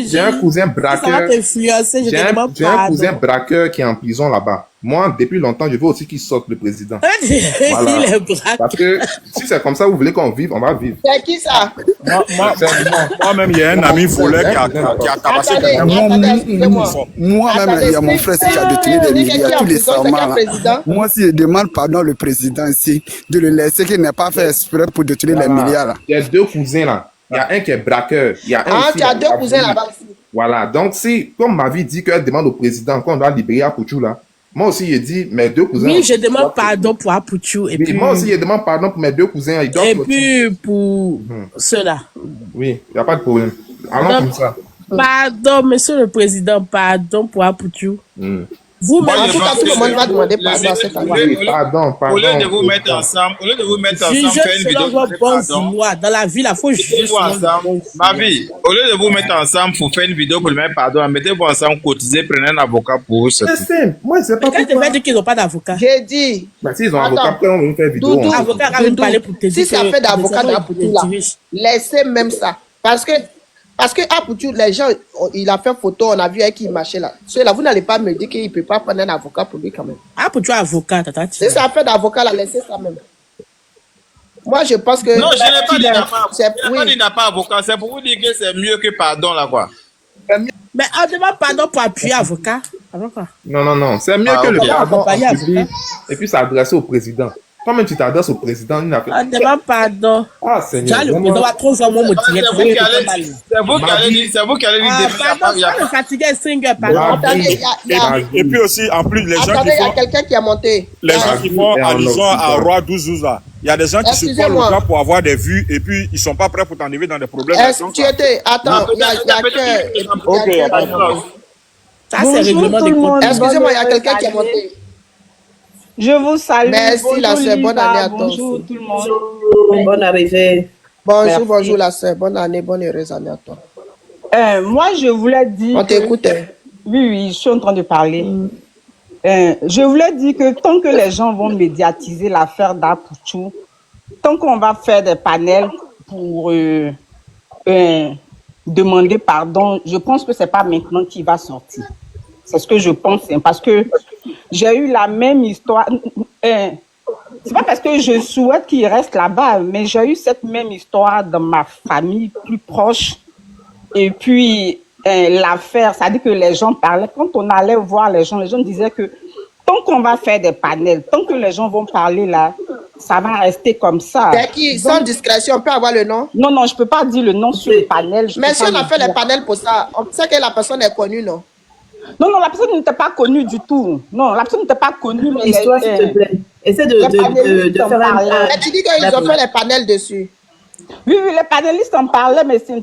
J'ai un cousin braqueur. J'ai un cousin braqueur qui est en prison là-bas. Moi, depuis longtemps, je veux aussi qu'il sorte le président. Voilà. Parce que si c'est comme ça, vous voulez qu'on vive, on va vivre. C'est qui ça? Moi-même, il y a un ami voleur qui a tabassé. Moi-même, il y a mon frère qui a détenu des milliards tous les 100 mois. Moi, si je demande pardon le président ici, de le laisser qu'il n'ait pas fait exprès pour détruire les milliards. Il y a 2 cousins là. Il y a un qui est braqueur. Il y a un tu as 2 cousins là-bas aussi. Voilà. Donc, si, comme ma vie dit qu'elle demande au président qu'on doit libérer Apouchou là, moi aussi, je dis mes 2 cousins. Oui, je demande pardon pour Apouchou. Et puis, moi aussi, je demande pardon pour mes 2 cousins. Et puis, pour ceux-là. Oui, il n'y a pas de problème. Allons comme ça. Pardon, monsieur le président, pardon pour Apouchou. Vous-même, En tout cas, tout le monde va demander pardon à cette année. Au lieu de vous mettre ensemble, faire une vidéo pour faire pardon. Dans la vie, il faut mettez-vous ensemble. Ma vie, au lieu de vous mettre ensemble pour faire une vidéo pour le mettre pardon, mettez-vous ensemble, cotisez, prenez un avocat pour eux. C'est simple. Moi, c'est pas pourquoi. Quand tu qu'ils n'ont pas d'avocat. J'ai dit. Bah, s'ils ont un avocat, après, on va faire vidéo. Doudou, avocat va parler pour te dire. Si ça fait d'avocat d'Apoutou là, laissez même ça. Parce que Apoutou, les gens, il a fait photo, on a vu avec qui il marchait là. Celui-là, vous n'allez pas me dire qu'il ne peut pas prendre un avocat pour lui quand même. Apoutou avocat, si ça fait d'avocat là, laissez ça même. Moi, je pense que... Non, je n'ai pas dit qu'il n'a pas avocat. C'est pour vous dire que c'est mieux que pardon là quoi. Mais on demande pardon pour appuyer avocat. Non. C'est mieux que le pardon en public et puis s'adresser au président. Quand même tu t'adresses au président, il n'a fait... On demande pardon. Ah, Seigneur. Le président va trop jouer mon motivé. C'est vous qui allez dire... Pardon, fatigué, stringer, pardon. Et puis aussi, en plus, les gens qui font... il y a quelqu'un qui a monté. Les gens qui font allusion à Roi 12 là. Il y a des gens qui se parlent aux gens pour avoir des vues et puis ils ne sont pas prêts pour t'enlever dans des problèmes. Attends, il y a que... Ok, ça, c'est règlement des comptes. Excusez-moi, il y a quelqu'un qui a monté. Je vous salue. Merci la sœur, bonne année à toi. Bonjour tout le monde. Bonne arrivée. Bonjour la sœur, bonne année, bonne heureuse année à toi. Moi, je voulais dire... On t'écoute. Oui, je suis en train de parler. Je voulais dire que tant que les gens vont médiatiser l'affaire d'Apoutou, tant qu'on va faire des panels pour demander pardon, je pense que c'est pas maintenant qu'il va sortir. C'est ce que je pense, hein, parce que j'ai eu la même histoire. C'est pas parce que je souhaite qu'il reste là-bas, mais j'ai eu cette même histoire dans ma famille plus proche. Et puis, l'affaire, ça dit que les gens parlaient. Quand on allait voir les gens disaient que tant qu'on va faire des panels, tant que les gens vont parler là, ça va rester comme ça. C'est qui? Sans discrétion, on peut avoir le nom? Non, je peux pas dire le nom sur le panel. Mais si on a fait les panels pour ça, on sait que la personne est connue, non? Non, la personne n'était pas connue du tout. Non, la personne n'était pas connue. Mais histoire, s'il te plaît. Essaie de faire un... Mais tu dis qu'ils ont fait les panels dessus. Oui, les panélistes en parlaient, mais ce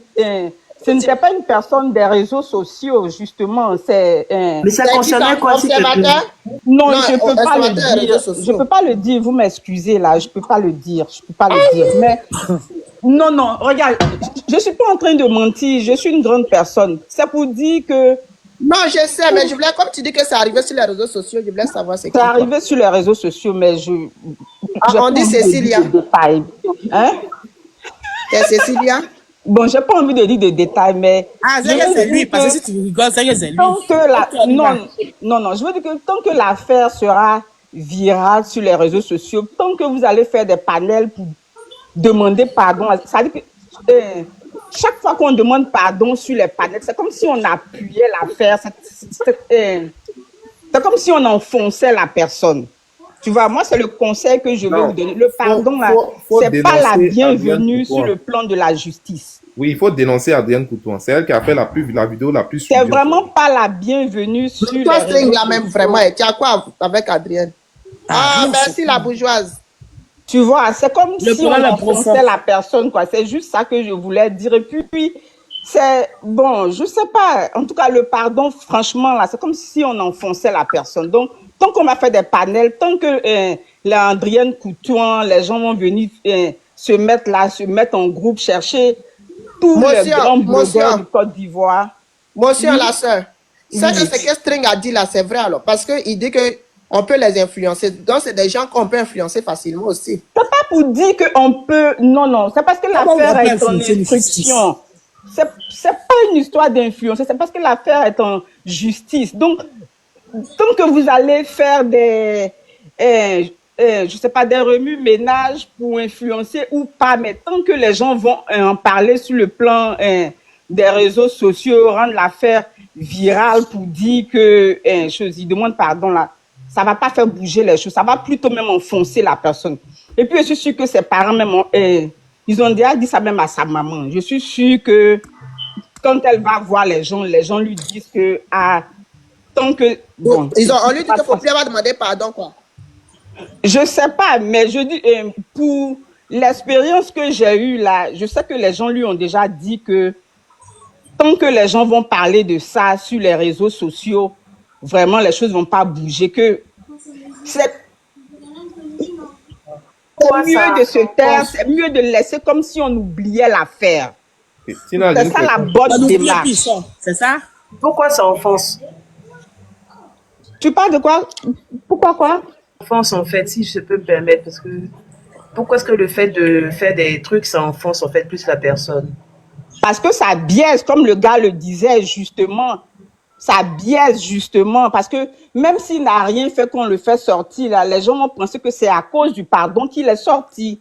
n'était pas une personne des réseaux sociaux, justement. Mais ça concernait quoi, s'il te plaît? Non, je ne peux pas le dire. Je ne peux pas le dire. Vous m'excusez, là. Je ne peux pas le dire. Mais non, regarde. Je ne suis pas en train de mentir. Je suis une grande personne. C'est pour dire que... Non, je sais, mais je voulais, comme tu dis que c'est arrivé sur les réseaux sociaux, je voulais savoir c'est qui. C'est arrivé sur les réseaux sociaux, mais on dit Cécilia. Hein? C'est Cécilia? Bon, j'ai pas envie de dire des détails, mais... Ah, c'est lui, parce que si tu rigoles, c'est lui. Non, je veux dire que tant que l'affaire sera virale sur les réseaux sociaux, tant que vous allez faire des panels pour demander pardon, ça veut dire que... chaque fois qu'on demande pardon sur les panels, c'est comme si on appuyait l'affaire, c'est comme si on enfonçait la personne. Tu vois, moi, c'est le conseil que je vais vous donner. Le pardon, là, c'est pas la bienvenue sur le plan de la justice. Oui, il faut dénoncer Adrienne Coutouin. C'est elle qui a fait la vidéo la plus suivie. C'est vraiment pas la bienvenue sur les réseaux sociaux. Toi, même vraiment. Tu as quoi avec Adrienne? Merci la bourgeoise. Tu vois, c'est comme si on enfonçait la personne, quoi. C'est juste ça que je voulais dire. Et puis, c'est, bon, je sais pas. En tout cas, le pardon, franchement, là, c'est comme si on enfonçait la personne. Donc, tant qu'on va faire des panels, tant que Adrienne Coutouin, les gens vont venir se mettre en groupe, chercher tous les grands blogueurs de Côte d'Ivoire. Monsieur la sœur, ça, ce que String a dit là, c'est vrai alors. Parce qu'il dit que on peut les influencer. Donc, c'est des gens qu'on peut influencer facilement aussi. C'est pas pour dire qu'on peut... Non. C'est parce que l'affaire est en instruction. C'est pas une histoire d'influencer. C'est parce que l'affaire est en justice. Donc, tant que vous allez faire des... je sais pas, des remue-ménages pour influencer ou pas, mais tant que les gens vont en parler sur le plan des réseaux sociaux, rendre l'affaire virale pour dire que... ils demandent pardon là. Ça va pas faire bouger les choses, ça va plutôt même enfoncer la personne. Et puis, je suis sûre que ses parents, même, ils ont déjà dit ça même à sa maman. Je suis sûre que quand elle va voir les gens lui disent que, tant que... Bon, on lui dit qu'il ne faut plus avoir demandé pardon, quoi. Je sais pas, mais je dis, pour l'expérience que j'ai eue là, je sais que les gens lui ont déjà dit que tant que les gens vont parler de ça sur les réseaux sociaux, vraiment les choses vont pas bouger, que c'est mieux de se taire, c'est mieux de laisser comme si on oubliait l'affaire. C'est ça la bonne démarche. C'est ça? Pourquoi ça enfonce? Tu parles de quoi? Pourquoi quoi? Enfonce en fait, si je peux me permettre, parce que pourquoi est-ce que le fait de faire des trucs, ça enfonce en fait plus la personne? Parce que ça biaise, comme le gars le disait justement, ça biaise justement, parce que même s'il n'a rien fait qu'on le fait sortir, là, les gens vont penser que c'est à cause du pardon qu'il est sorti.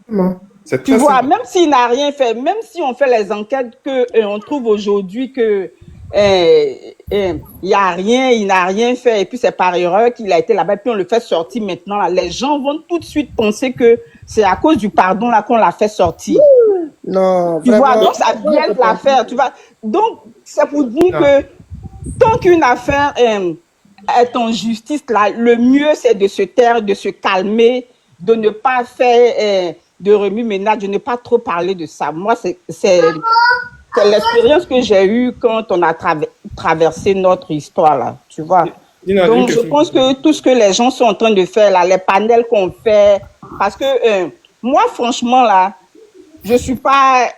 Non. Tu vois, même s'il n'a rien fait, même si on fait les enquêtes on trouve aujourd'hui que il y a rien, il n'a rien fait, et puis c'est par erreur qu'il a été là-bas, puis on le fait sortir maintenant, là, les gens vont tout de suite penser que c'est à cause du pardon là qu'on l'a fait sortir. Non, tu vois, donc ça biaise l'affaire, tu vois. Donc, c'est pour dire que tant qu'une affaire est en justice, là, le mieux c'est de se taire, de se calmer, de ne pas faire de remue-ménage, de ne pas trop parler de ça. Moi, c'est l'expérience que j'ai eue quand on a traversé notre histoire, là, tu vois. Donc, je pense que tout ce que les gens sont en train de faire, là, les panels qu'on fait, parce que moi, franchement, là, je suis pas...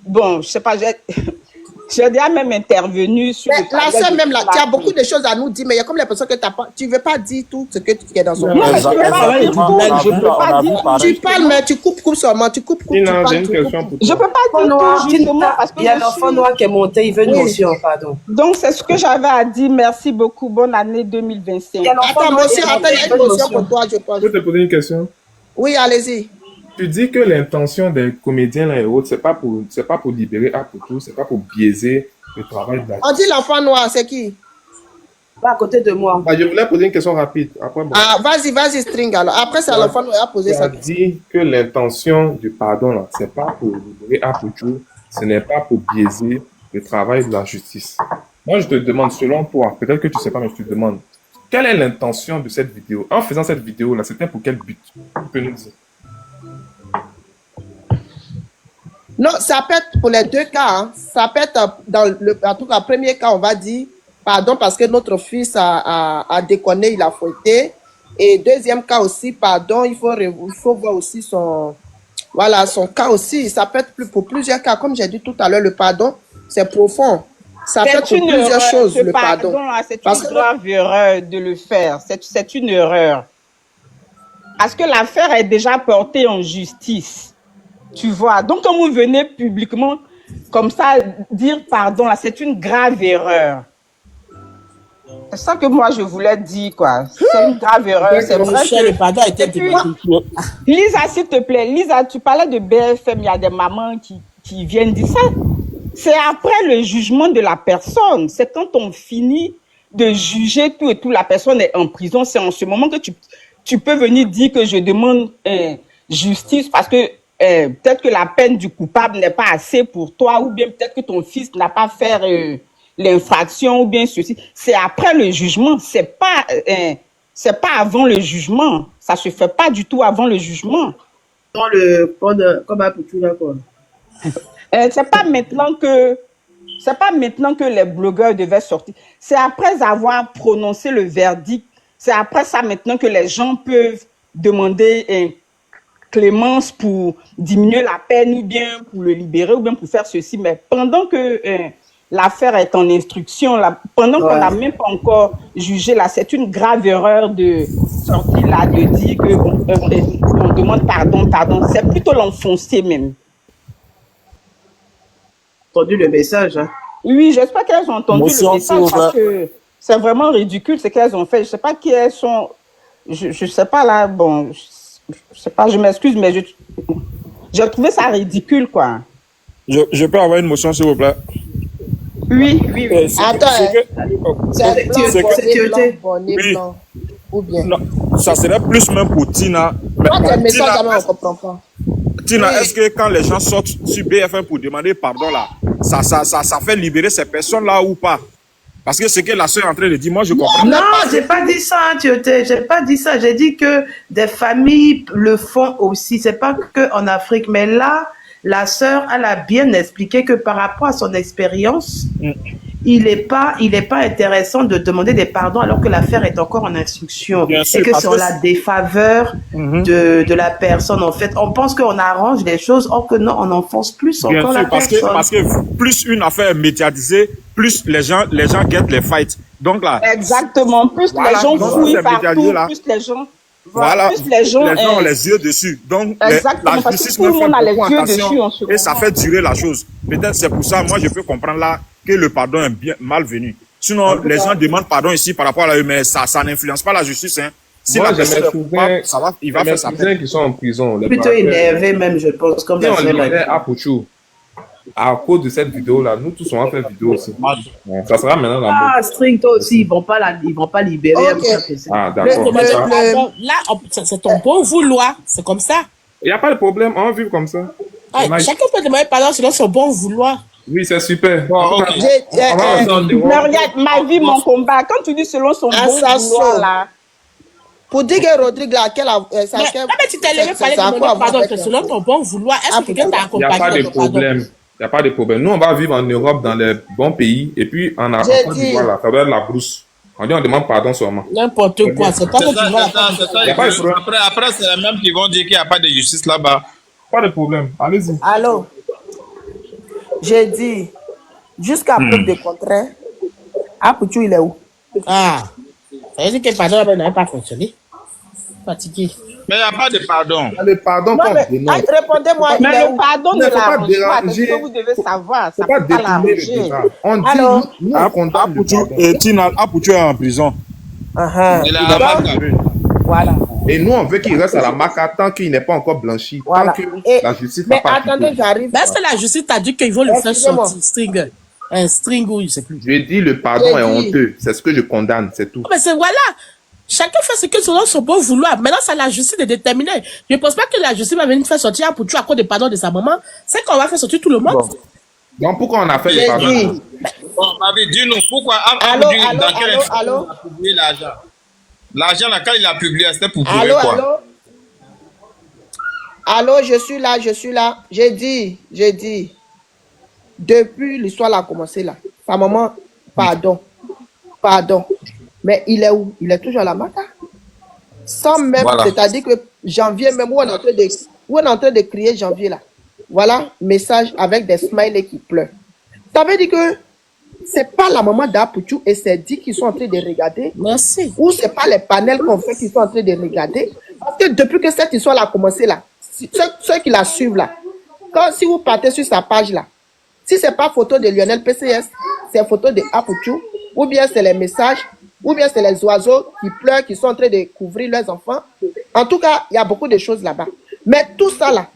Bon, je sais pas, j'ai déjà même intervenu sur... Mais la sœur même là, tu as beaucoup de choses à nous dire, mais il y a comme l'impression que tu ne veux pas dire tout ce que tu es dans son... Non, mais je ne veux pas dire tout, je ne peux pas dire... Tu parles, mais tu coupes seulement, tu coupes, tu parles, je ne peux pas dire tout, justement, parce que... Il y a l'enfant noir qui est monté, il veut une motion, pardon. Donc, c'est ce que j'avais à dire. Merci beaucoup. Bonne année 2025. Attends, moi aussi, il y a une motion pour toi, je pense. Je peux te poser une question? Oui, allez-y. Tu dis que l'intention des comédiens là et autres, c'est pas pour libérer Aputu, c'est pas pour biaiser le travail de la... On dit l'enfant noir, c'est qui? Pas à côté de moi. Bah, je voulais poser une question rapide. Après, bon. Ah, vas-y, String alors. Après, c'est l'enfant noir à poser ça. Tu as dit que l'intention du pardon là, c'est pas pour libérer Aputu, ce n'est pas pour biaiser le travail de la justice. Moi, je te demande, selon toi, peut-être que tu sais pas, mais je te demande, quelle est l'intention de cette vidéo? En faisant cette vidéo là, c'était pour quel but? Tu peux nous dire? Non, ça peut être pour les deux cas. Hein. Ça peut être en tout cas, premier cas, on va dire pardon parce que notre fils a déconné, il a fouetté. Et deuxième cas aussi, pardon, il faut voir aussi son cas aussi. Ça peut être pour plusieurs cas. Comme j'ai dit tout à l'heure, le pardon, c'est profond. Ça peut être pour plusieurs choses, le pardon. C'est une grave erreur de le faire. C'est une erreur. Parce que l'affaire est déjà portée en justice. Tu vois, donc quand vous venez publiquement comme ça dire pardon, là, c'est une grave erreur. C'est ça que moi je voulais dire, quoi. C'est une grave erreur. C'est vrai que le pardon a été Lisa, s'il te plaît, Lisa, tu parlais de BFM, il y a des mamans qui viennent dire ça. C'est après le jugement de la personne. C'est quand on finit de juger tout et tout, la personne est en prison. C'est en ce moment que tu peux venir dire que je demande justice parce que peut-être que la peine du coupable n'est pas assez pour toi, ou bien peut-être que ton fils n'a pas fait l'infraction, ou bien ceci. C'est après le jugement, c'est pas avant le jugement. Ça se fait pas du tout avant le jugement. Comme à Poutou, d'accord. C'est pas maintenant que les blogueurs devaient sortir. C'est après avoir prononcé le verdict. C'est après ça maintenant que les gens peuvent demander clémence pour diminuer la peine, ou bien pour le libérer, ou bien pour faire ceci. Mais pendant que l'affaire est en instruction, là, pendant qu'on n'a même pas encore jugé, là, c'est une grave erreur de sortir là, de dire qu'on demande pardon. C'est plutôt l'enfoncer même. Entendu le message. Hein? Oui, j'espère qu'elles ont entendu le message parce que c'est vraiment ridicule ce qu'elles ont fait. Je ne sais pas qui elles sont. Je ne sais pas là, bon... Je sais pas, je m'excuse, mais j'ai trouvé ça ridicule, quoi. Je peux avoir une motion, s'il vous plaît? Oui. Attends, c'est blanc, ou bien? Non, ça serait plus même pour Tina. Tina, on comprend pas. Tina, est-ce que quand les gens sortent sur BFM pour demander pardon, là, ça fait libérer ces personnes-là ou pas? Parce que ce que la soeur est en train de dire, moi je comprends. Non, j'ai pas dit ça, Tioté. J'ai pas dit ça. J'ai dit que des familles le font aussi. C'est pas que en Afrique, mais là, la soeur, elle a bien expliqué que par rapport à son expérience, il n'est pas intéressant de demander des pardons alors que l'affaire est encore en instruction. Bien sûr, et que parce c'est en que la défaveur de la personne. En fait, on pense qu'on arrange les choses, or que non, on enfonce plus Bien encore sûr, la personne. parce que plus une affaire est médiatisée, plus les gens guettent les fights. Donc là, Exactement. Plus voilà, les gens donc fouillent c'est médiatisé, partout, là. plus les gens... Voilà, plus les gens ont les yeux dessus. Donc, Exactement, la parce que justice tout le ne fait monde a les beaucoup yeux attention dessus en ce et ça moment. fait durer la chose. Peut-être c'est pour ça, moi, je peux comprendre là que le pardon est bien malvenu. Sinon, les gens demandent pardon ici par rapport à eux, mais ça n'influence pas la justice. Hein. Si Moi, la personne j'ai mes cousins, il va faire sa peine. qui sont en prison. Les Plutôt braqueurs. énervé même, je pense, comme Si la on semaine libère dernière. Apuchu, à cause de cette vidéo-là, nous tous, on va faire vidéo aussi. Bon, ça sera maintenant la mode. Ah, String, toi aussi, ils vont pas libérer. Ok. Ah, d'accord. Le- Ça. Là, c'est ton bon vouloir, c'est comme ça. Il n'y a pas de problème, on va vivre comme ça. Ah, Nice. chacun peut demander pardon selon son bon vouloir. Oui, c'est super. Bon, ok. Regarde, ma vie, mon combat. Quand tu dis selon son bon Assassin. vouloir, là, Pour dire que Rodrigue, là, Mais tu t'es levé, fallait demander pardon selon ton bon vouloir. Est-ce que quelqu'un t'a Il n'y a accompagné pas de dans ton pardon? problème. Il n'y a pas de problème. Nous, on va vivre en Europe, dans les bons pays, et puis en J'ai Côte dit- d'Ivoire, là, ça va être la brousse. On dit, on demande pardon seulement. N'importe quoi, c'est pas que tu vois. Il y a pas de problème. Après, c'est les mêmes qui vont dire qu'il n'y a pas de justice là-bas. Pas de problème. Allez-y. Allô? J'ai dit, jusqu'à preuve de contraire, Apuchu, il est où? Ah, ça veut dire que le pardon n'avait pas fonctionné. Fatigué. Mais il n'y a pas de pardon. Le pardon Non, qu'on mais dénonce. répondez-moi, il est mais où? le pardon Il ne ne faut pas l'arrange pas. C'est ce déranger. que vous devez savoir. Faut Ça pas ne peut pas détourner le l'arranger. débat. On dit, Alors, nous, on condamne le pardon. Tina, Apuchu est en prison. Il a Voilà. Et nous, on veut qu'il reste à la maca tant qu'il n'est pas encore blanchi. Voilà. Tant que Et- la justice n'a Mais pas attendez, quitté. j'arrive. Mais est-ce que la justice t'a dit qu'ils vont le faire Excusez-moi. sortir? String. Un string ou je sais plus. Je dis, le pardon J'ai est dit- honteux. C'est ce que je condamne, c'est tout. Mais c'est voilà. Chacun fait ce que selon son bon vouloir. Maintenant, c'est à la justice de déterminer. Je ne pense pas que la justice va venir faire sortir Apuchu à cause du pardon de sa maman. C'est qu'on va faire sortir tout le monde. Donc, pourquoi on a fait le J'ai pardon? dit. Bon, Mavi, dis-nous, pourquoi Allô, Abdou, allô, dans quelle allô, institution allô? il a publié l'argent? L'argent, là, quand il a publié, c'était pour prouver Allô, quoi? allô? Allô, je suis là. J'ai dit. Depuis l'histoire a commencé là. Sa maman, pardon. Mais il est où? Il est toujours à la maca. Sans même, Voilà. c'est-à-dire que janvier, même où on est en train de crier janvier là. Voilà, message avec des smileys qui pleurent. Ça veut dire que c'est pas la maman d'Apuchu et c'est dit qu'ils sont en train de regarder. Merci. Ou c'est pas les panels qu'on fait qui sont en train de regarder. Parce que depuis que cette histoire a commencé là, ceux qui la suivent là, si vous partez sur sa page là, si c'est pas photo de Lionel PCS, c'est photo de Apuchu, ou bien c'est les messages, ou bien c'est les oiseaux qui pleurent, qui sont en train de couvrir leurs enfants. En tout cas, il y a beaucoup de choses là-bas. Mais tout ça là,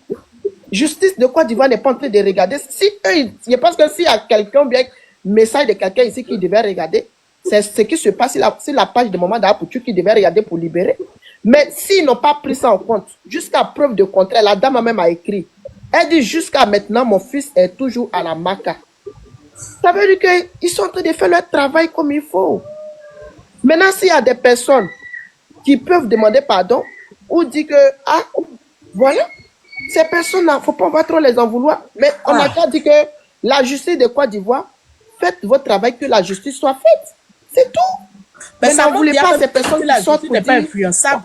justice de Côte d'Ivoire n'est pas en train de regarder. Si eux, je pense que s'il y a quelqu'un, bien message de quelqu'un ici qui devait regarder, c'est ce qui se passe sur la page de Maman d'Apuchu qui devait regarder pour libérer. Mais s'ils n'ont pas pris ça en compte, jusqu'à preuve de contraire, la dame même a écrit. Elle dit jusqu'à maintenant, mon fils est toujours à la maca. Ça veut dire qu'ils sont en train de faire leur travail comme il faut. Maintenant, s'il y a des personnes qui peuvent demander pardon ou dire que, ah, voilà, ces personnes-là, il ne faut pas trop les en vouloir. Mais on a qu'à dire que la justice de Côte d'Ivoire, faites votre travail, que la justice soit faite. C'est tout. Mais ça n'en voulez montre pas bien ces que personnes la qui sortent justice pour n'est pas dire... influençable.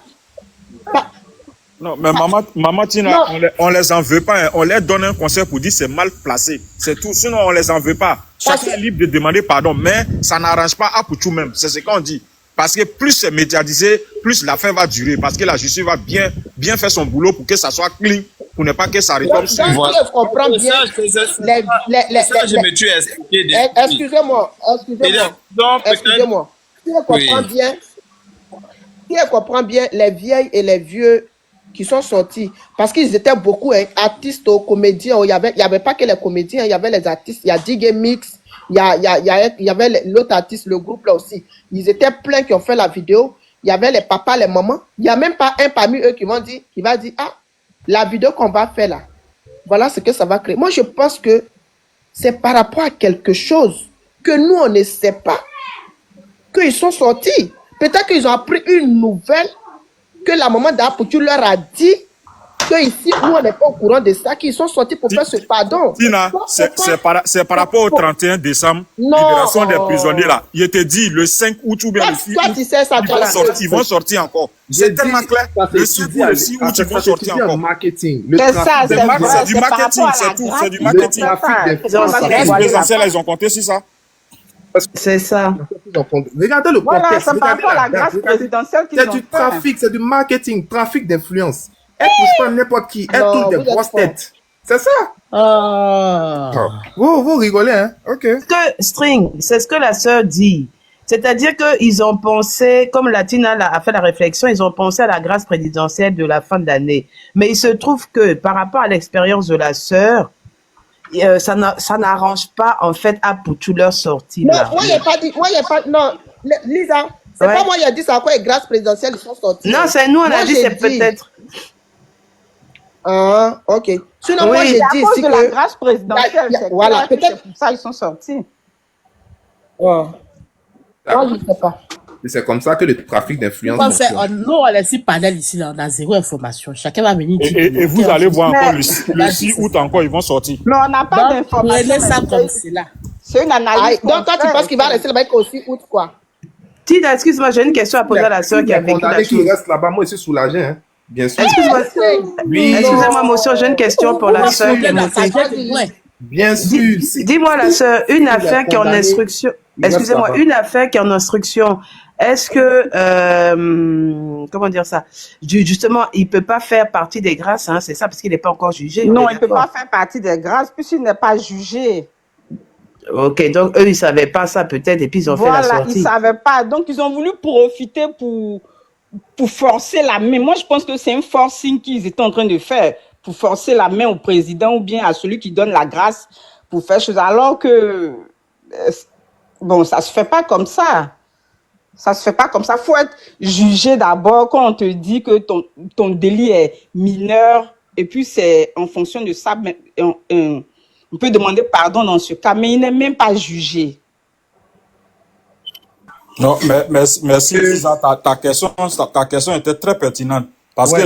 Non, mais maman Tina, on les en veut pas. Hein. On leur donne un conseil pour dire c'est mal placé. C'est tout. Sinon, on les en veut pas. Chacun est libre de demander pardon, mais ça n'arrange pas Apuchu même. C'est ce qu'on dit. Parce que plus c'est médiatisé, plus l'affaire va durer. Parce que la justice va bien faire son boulot pour que ça soit clean, pour ne pas que ça retombe sur Donc, je comprends bien. Ça, je me suis expliqué. Excusez-moi. Qui comprend bien les vieilles et les vieux qui sont sortis, parce qu'ils étaient beaucoup artistes, comédiens. Il y avait pas que les comédiens, il y avait les artistes. Il y a DJ Mix, il y avait l'autre artiste, le groupe là aussi. Ils étaient pleins qui ont fait la vidéo. Il y avait les papas, les mamans. Il n'y a même pas un parmi eux qui va dire, ah, la vidéo qu'on va faire là, voilà ce que ça va créer. Moi, je pense que c'est par rapport à quelque chose que nous, on ne sait pas, qu'ils sont sortis. Peut-être qu'ils ont appris une nouvelle que la maman d'Apuchu leur a dit que ici, nous, on n'est pas au courant de ça, qu'ils sont sortis pour faire ce pardon. Tina, c'est par rapport au 31 décembre, libération des prisonniers là. Je te dis, le 5 août ou bien le 6 août, tu sais ça, ils vont sortir encore. C'est tellement clair. Le 5 ou le 6 août, ils vont sortir encore. C'est ça, c'est du marketing, c'est tout. C'est du marketing. Les présidentiels, ils ont compté sur ça. C'est ça. Regardez le voilà, contexte. C'est par rapport à la grâce présidentielle qu'ils ont fait. C'est du trafic, c'est du marketing, trafic d'influence. Elle touche pas n'importe qui. Elle touche des grosses têtes. C'est ça. Vous rigolez, hein? Ok. String, c'est ce que la sœur dit. C'est-à-dire qu'ils ont pensé, comme Latina a fait la réflexion, ils ont pensé à la grâce présidentielle de la fin de l'année. Mais il se trouve que par rapport à l'expérience de la sœur, ça n'arrange pas en fait à Poutou leur sortie. Non, moi il n'y a pas dit, non, Lisa, c'est pas moi qui a dit ça, quoi, et grâce présidentielle, ils sont sortis. Non, c'est nous, on a dit, c'est peut-être. Ah, ok. Sinon, moi j'ai dit ici que la grâce présidentielle, voilà, peut-être pour ça ils sont sortis. Moi, je ne sais pas. C'est comme ça que le trafic d'influence. Nous, on laisse panel ici, là, on a zéro information. Chacun va venir dire. Et vous allez voir encore le 6 août encore, ils vont sortir. Non, on n'a pas d'informations. Prenez ça comme c'est là. C'est une analyse. Donc, toi, tu penses qu'il va rester là-bas au 6 août, quoi? Tida, excuse-moi, j'ai une question à poser à la sœur qui a vécu la chose. Qu'il reste là-bas, moi, je suis soulagé, hein. Bien sûr. Excuse-moi, excusez-moi, monsieur, j'ai une question pour la sœur qui est montée. Bien sûr. Dis-moi, la sœur, une affaire qui est en instruction. Excusez-moi, une affaire qui est en instruction. Est-ce que, comment dire ça? Justement, il peut pas faire partie des grâces, hein, c'est ça, parce qu'il n'est pas encore jugé. Non, il peut pas faire partie des grâces, puisqu'il n'est pas jugé. Ok, donc eux, ils savaient pas ça peut-être, et puis ils ont fait la sortie. Voilà, ils savaient pas. Donc, ils ont voulu profiter pour forcer la main. Moi, je pense que c'est un forcing qu'ils étaient en train de faire, pour forcer la main au président ou bien à celui qui donne la grâce pour faire chose. Alors que, bon, ça se fait pas comme ça. Ça se fait pas comme ça. Faut être jugé d'abord quand on te dit que ton délit est mineur, et puis c'est en fonction de ça, on peut demander pardon dans ce cas, mais il n'est même pas jugé. Non, mais merci Lisa, ta question était très pertinente. Parce que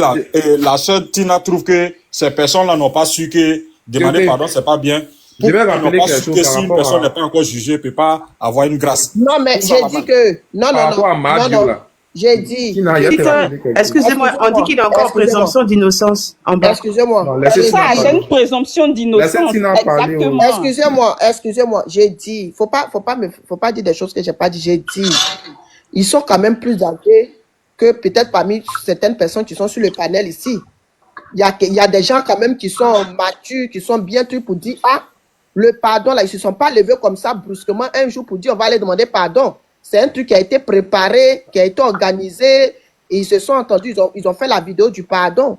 la sœur Tina trouve que ces personnes-là n'ont pas su que demander pardon, c'est pas bien. Je vais rappeler quelque chose. Si une personne n'est pas encore jugée, ne peut pas avoir une grâce. Non, mais j'ai dit que... Non. J'ai dit... Excusez-moi, on dit qu'il a encore présomption d'innocence en bas. Excusez-moi. C'est une présomption d'innocence. Exactement. Excusez-moi. J'ai dit... Faut pas dire des choses que j'ai pas dit. J'ai dit... Ils sont quand même plus âgés que peut-être parmi certaines personnes qui sont sur le panel ici. Il y a des gens quand même qui sont matures, qui sont bien trucs pour dire, le pardon, là, ils se sont pas levés comme ça brusquement un jour pour dire, on va aller demander pardon. C'est un truc qui a été préparé, qui a été organisé, et ils se sont entendus, ils ont fait la vidéo du pardon.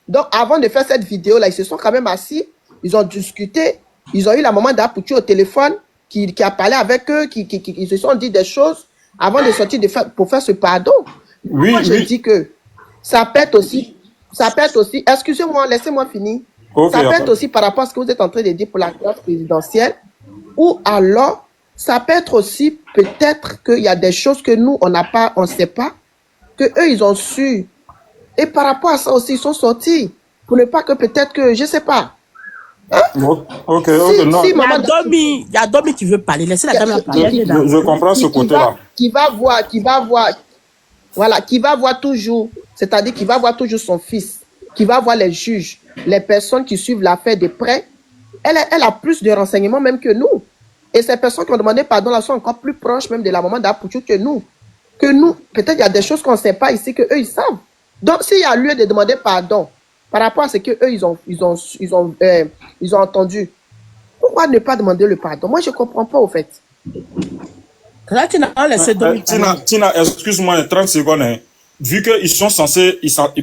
Donc, avant de faire cette vidéo-là, ils se sont quand même assis, ils ont discuté, ils ont eu la maman d'Apoutu au téléphone, qui a parlé avec eux, ils se sont dit des choses avant de sortir pour faire ce pardon. Oui, moi, je dis que ça peut être aussi, excusez-moi, laissez-moi finir. Ça peut être aussi par rapport à ce que vous êtes en train de dire pour la grâce présidentielle, ou alors, ça peut être aussi peut-être qu'il y a des choses que nous, on ne sait pas, que eux, ils ont su. Et par rapport à ça aussi, ils sont sortis. Pour ne pas que peut-être que, je ne sais pas. Hein? Ok, non. Il y a Domi qui veut parler. Laissez la dame parler. Je comprends ce côté-là. Qui va voir toujours, c'est-à-dire qu'il va voir toujours son fils, qui va voir les juges, les personnes qui suivent l'affaire de près. Elle a plus de renseignements même que nous. Et ces personnes qui ont demandé pardon là sont encore plus proches même de la maman d'Apoutu que nous. Peut-être il y a des choses qu'on ne sait pas ici que eux ils savent. Donc s'il y a lieu de demander pardon par rapport à ce que eux ils ont entendu, pourquoi ne pas demander le pardon? Moi je comprends pas au fait. Là, Tina, excuse-moi 30 secondes. Hein. Vu qu'ils sont censés,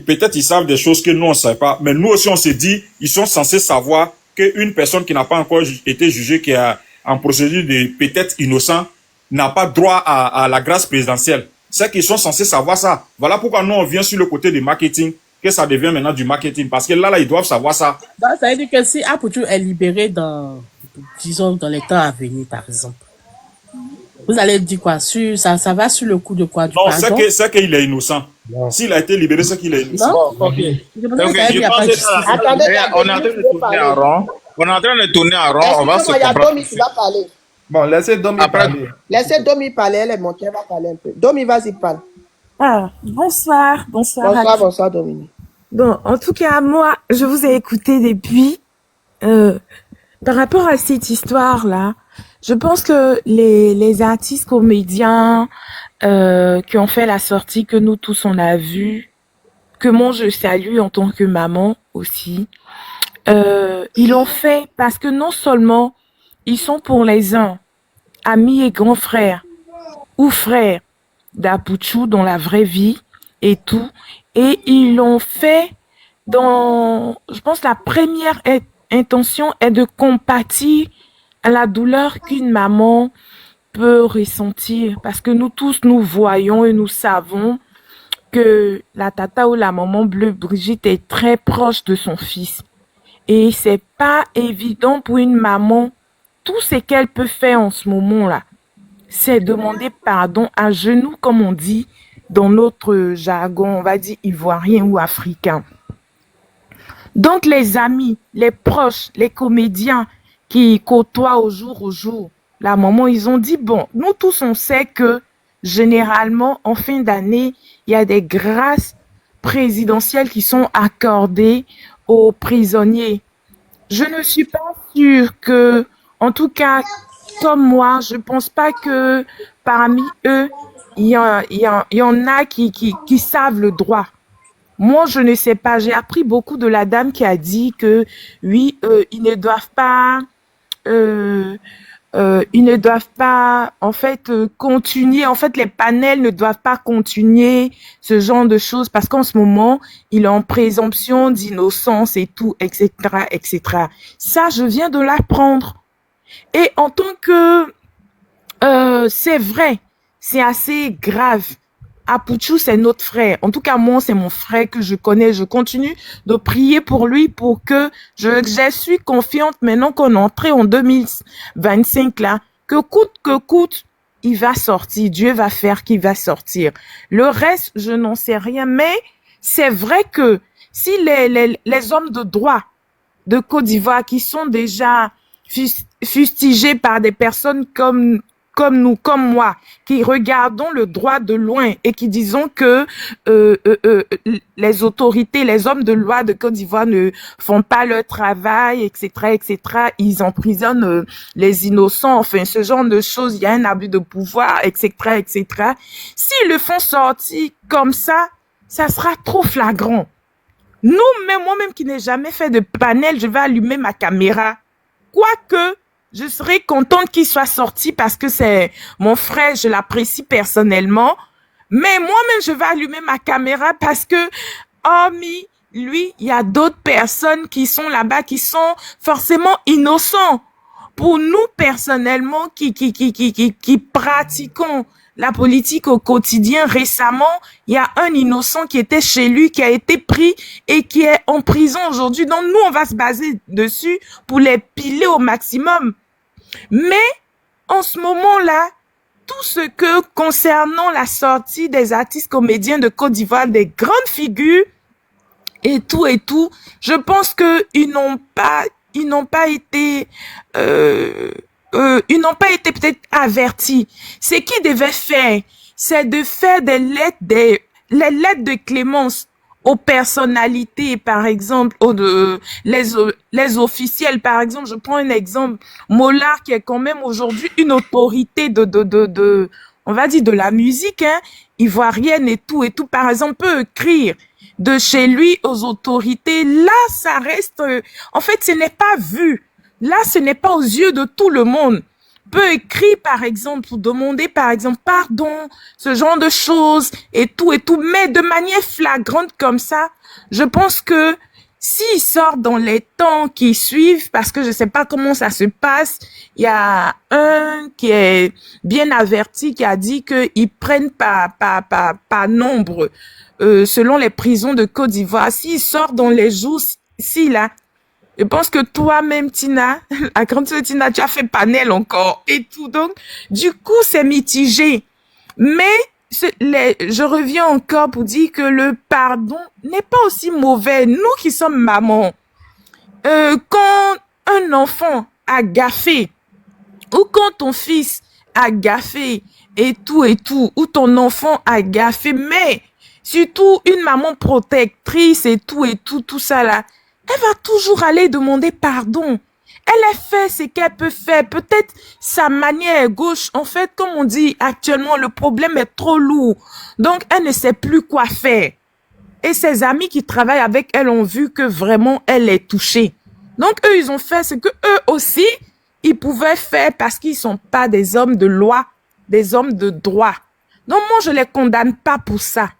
peut-être ils savent des choses que nous on ne sait pas, mais nous aussi on s'est dit, ils sont censés savoir qu'une personne qui n'a pas encore été jugée, qui est en procédure de peut-être innocent, n'a pas droit à la grâce présidentielle. C'est qu'ils sont censés savoir ça. Voilà pourquoi nous on vient sur le côté du marketing, que ça devient maintenant du marketing, parce que là ils doivent savoir ça. Donc, ça veut dire que si Apoutu est libéré dans les temps à venir, par exemple, Vous allez dire quoi? Ça va sur le coup de quoi? Du Non, pardon? c'est qu'il est innocent. S'il a été libéré, c'est qu'il est innocent. Non? Ok. Je pensais qu'il n'y a pas de justice. Attendez, On est en train de tourner en rond. On est en train de tourner en rond. On va se excusez-moi, il y a comprendre. Domi qui va parler. Bon, laissez Domi parler. Laissez Domi parler, elle est montée, elle va parler un peu. Domi, vas-y, parle. Ah, bonsoir. Bonsoir, Dominique. Bon, en tout cas, moi, je vous ai écouté depuis. Par rapport à cette histoire-là, je pense que les artistes comédiens qui ont fait la sortie que nous tous on a vue, que moi je salue en tant que maman aussi, ils l'ont fait parce que non seulement ils sont pour les uns amis et grands frères ou frères d'Apuchou dans la vraie vie et tout, et ils l'ont fait dans, je pense, la première intention est de compatir à la douleur qu'une maman peut ressentir, parce que nous tous, nous voyons et nous savons que la tata ou la maman bleue Brigitte est très proche de son fils. Et c'est pas évident pour une maman. Tout ce qu'elle peut faire en ce moment-là, c'est demander pardon à genoux, comme on dit dans notre jargon, on va dire ivoirien ou africain. Donc les amis, les proches, les comédiens qui côtoient au jour, la maman, ils ont dit, bon, nous tous on sait que généralement en fin d'année, il y a des grâces présidentielles qui sont accordées aux prisonniers. Je ne suis pas sûre que, en tout cas, comme moi, je pense pas que parmi eux, il y en a qui savent le droit. Moi, je ne sais pas. J'ai appris beaucoup de la dame qui a dit que oui, ils ne doivent pas, en fait, continuer. En fait, les panels ne doivent pas continuer ce genre de choses parce qu'en ce moment, il est en présomption d'innocence et tout, etc., etc. Ça, je viens de l'apprendre. Et en tant que, c'est vrai, c'est assez grave. Apuchou, c'est notre frère. En tout cas, moi, c'est mon frère que je connais. Je continue de prier pour lui pour que je suis confiante maintenant qu'on est entré en 2025 là, que coûte, il va sortir. Dieu va faire qu'il va sortir. Le reste, je n'en sais rien. Mais c'est vrai que si les hommes de droit de Côte d'Ivoire qui sont déjà fustigés par des personnes comme nous, comme moi, qui regardons le droit de loin et qui disons que les autorités, les hommes de loi de Côte d'Ivoire ne font pas leur travail, etc., etc. Ils emprisonnent les innocents, enfin, ce genre de choses. Il y a un abus de pouvoir, etc., etc. S'ils le font sortir comme ça sera trop flagrant. Moi-même qui n'ai jamais fait de panel, je vais allumer ma caméra. Quoique, je serais contente qu'il soit sorti parce que c'est mon frère, je l'apprécie personnellement. Mais moi-même, je vais allumer ma caméra parce que, hormis lui, il y a d'autres personnes qui sont là-bas qui sont forcément innocents. Pour nous, personnellement, qui pratiquons la politique au quotidien, récemment, il y a un innocent qui était chez lui, qui a été pris et qui est en prison aujourd'hui. Donc, nous, on va se baser dessus pour les piler au maximum. Mais, en ce moment-là, tout ce que concernant la sortie des artistes comédiens de Côte d'Ivoire, des grandes figures, et tout, je pense que ils n'ont pas été peut-être avertis. Ce qu'ils devaient faire, c'est de faire les lettres de clémence aux personnalités, par exemple, les officiels, par exemple. Je prends un exemple. Mollard, qui est quand même aujourd'hui une autorité on va dire de la musique, hein, ivoirienne et tout, par exemple, peut écrire de chez lui aux autorités. Là, ça reste, en fait, ce n'est pas vu. Là, ce n'est pas aux yeux de tout le monde. Peut écrire, par exemple, pour demander, par exemple, pardon, ce genre de choses et tout, mais de manière flagrante comme ça, je pense que s'il sort dans les temps qui suivent, parce que je sais pas comment ça se passe, il y a un qui est bien averti qui a dit qu'ils prennent par nombre, selon les prisons de Côte d'Ivoire. S'il sort dans les jours, là, Je pense que toi-même, Tina, la grande sœur Tina, tu as fait panel encore et tout. Donc, du coup, c'est mitigé. Mais je reviens encore pour dire que le pardon n'est pas aussi mauvais. Nous qui sommes mamans, quand un enfant a gaffé, ou quand ton fils a gaffé et tout, ou ton enfant a gaffé, mais surtout une maman protectrice et tout ça là, elle va toujours aller demander pardon. Elle a fait ce qu'elle peut faire. Peut-être sa manière gauche. En fait, comme on dit actuellement, le problème est trop lourd. Donc, elle ne sait plus quoi faire. Et ses amis qui travaillent avec elle ont vu que vraiment, elle est touchée. Donc, eux, ils ont fait ce que eux aussi, ils pouvaient faire parce qu'ils sont pas des hommes de loi, des hommes de droit. Donc, moi, je les condamne pas pour ça.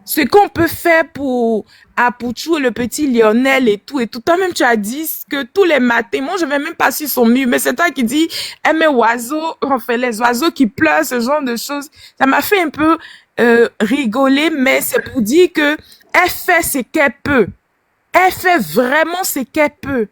Ce qu'on peut faire pour Apuchou, le petit Lionel et tout. Toi-même, tu as dit que tous les matins, moi, je vais même pas sur son mur, mais c'est toi qui dis, mes oiseaux, enfin, les oiseaux qui pleurent, ce genre de choses. Ça m'a fait un peu rigoler, mais c'est pour dire que elle fait ce qu'elle peut. Elle fait vraiment ce qu'elle peut.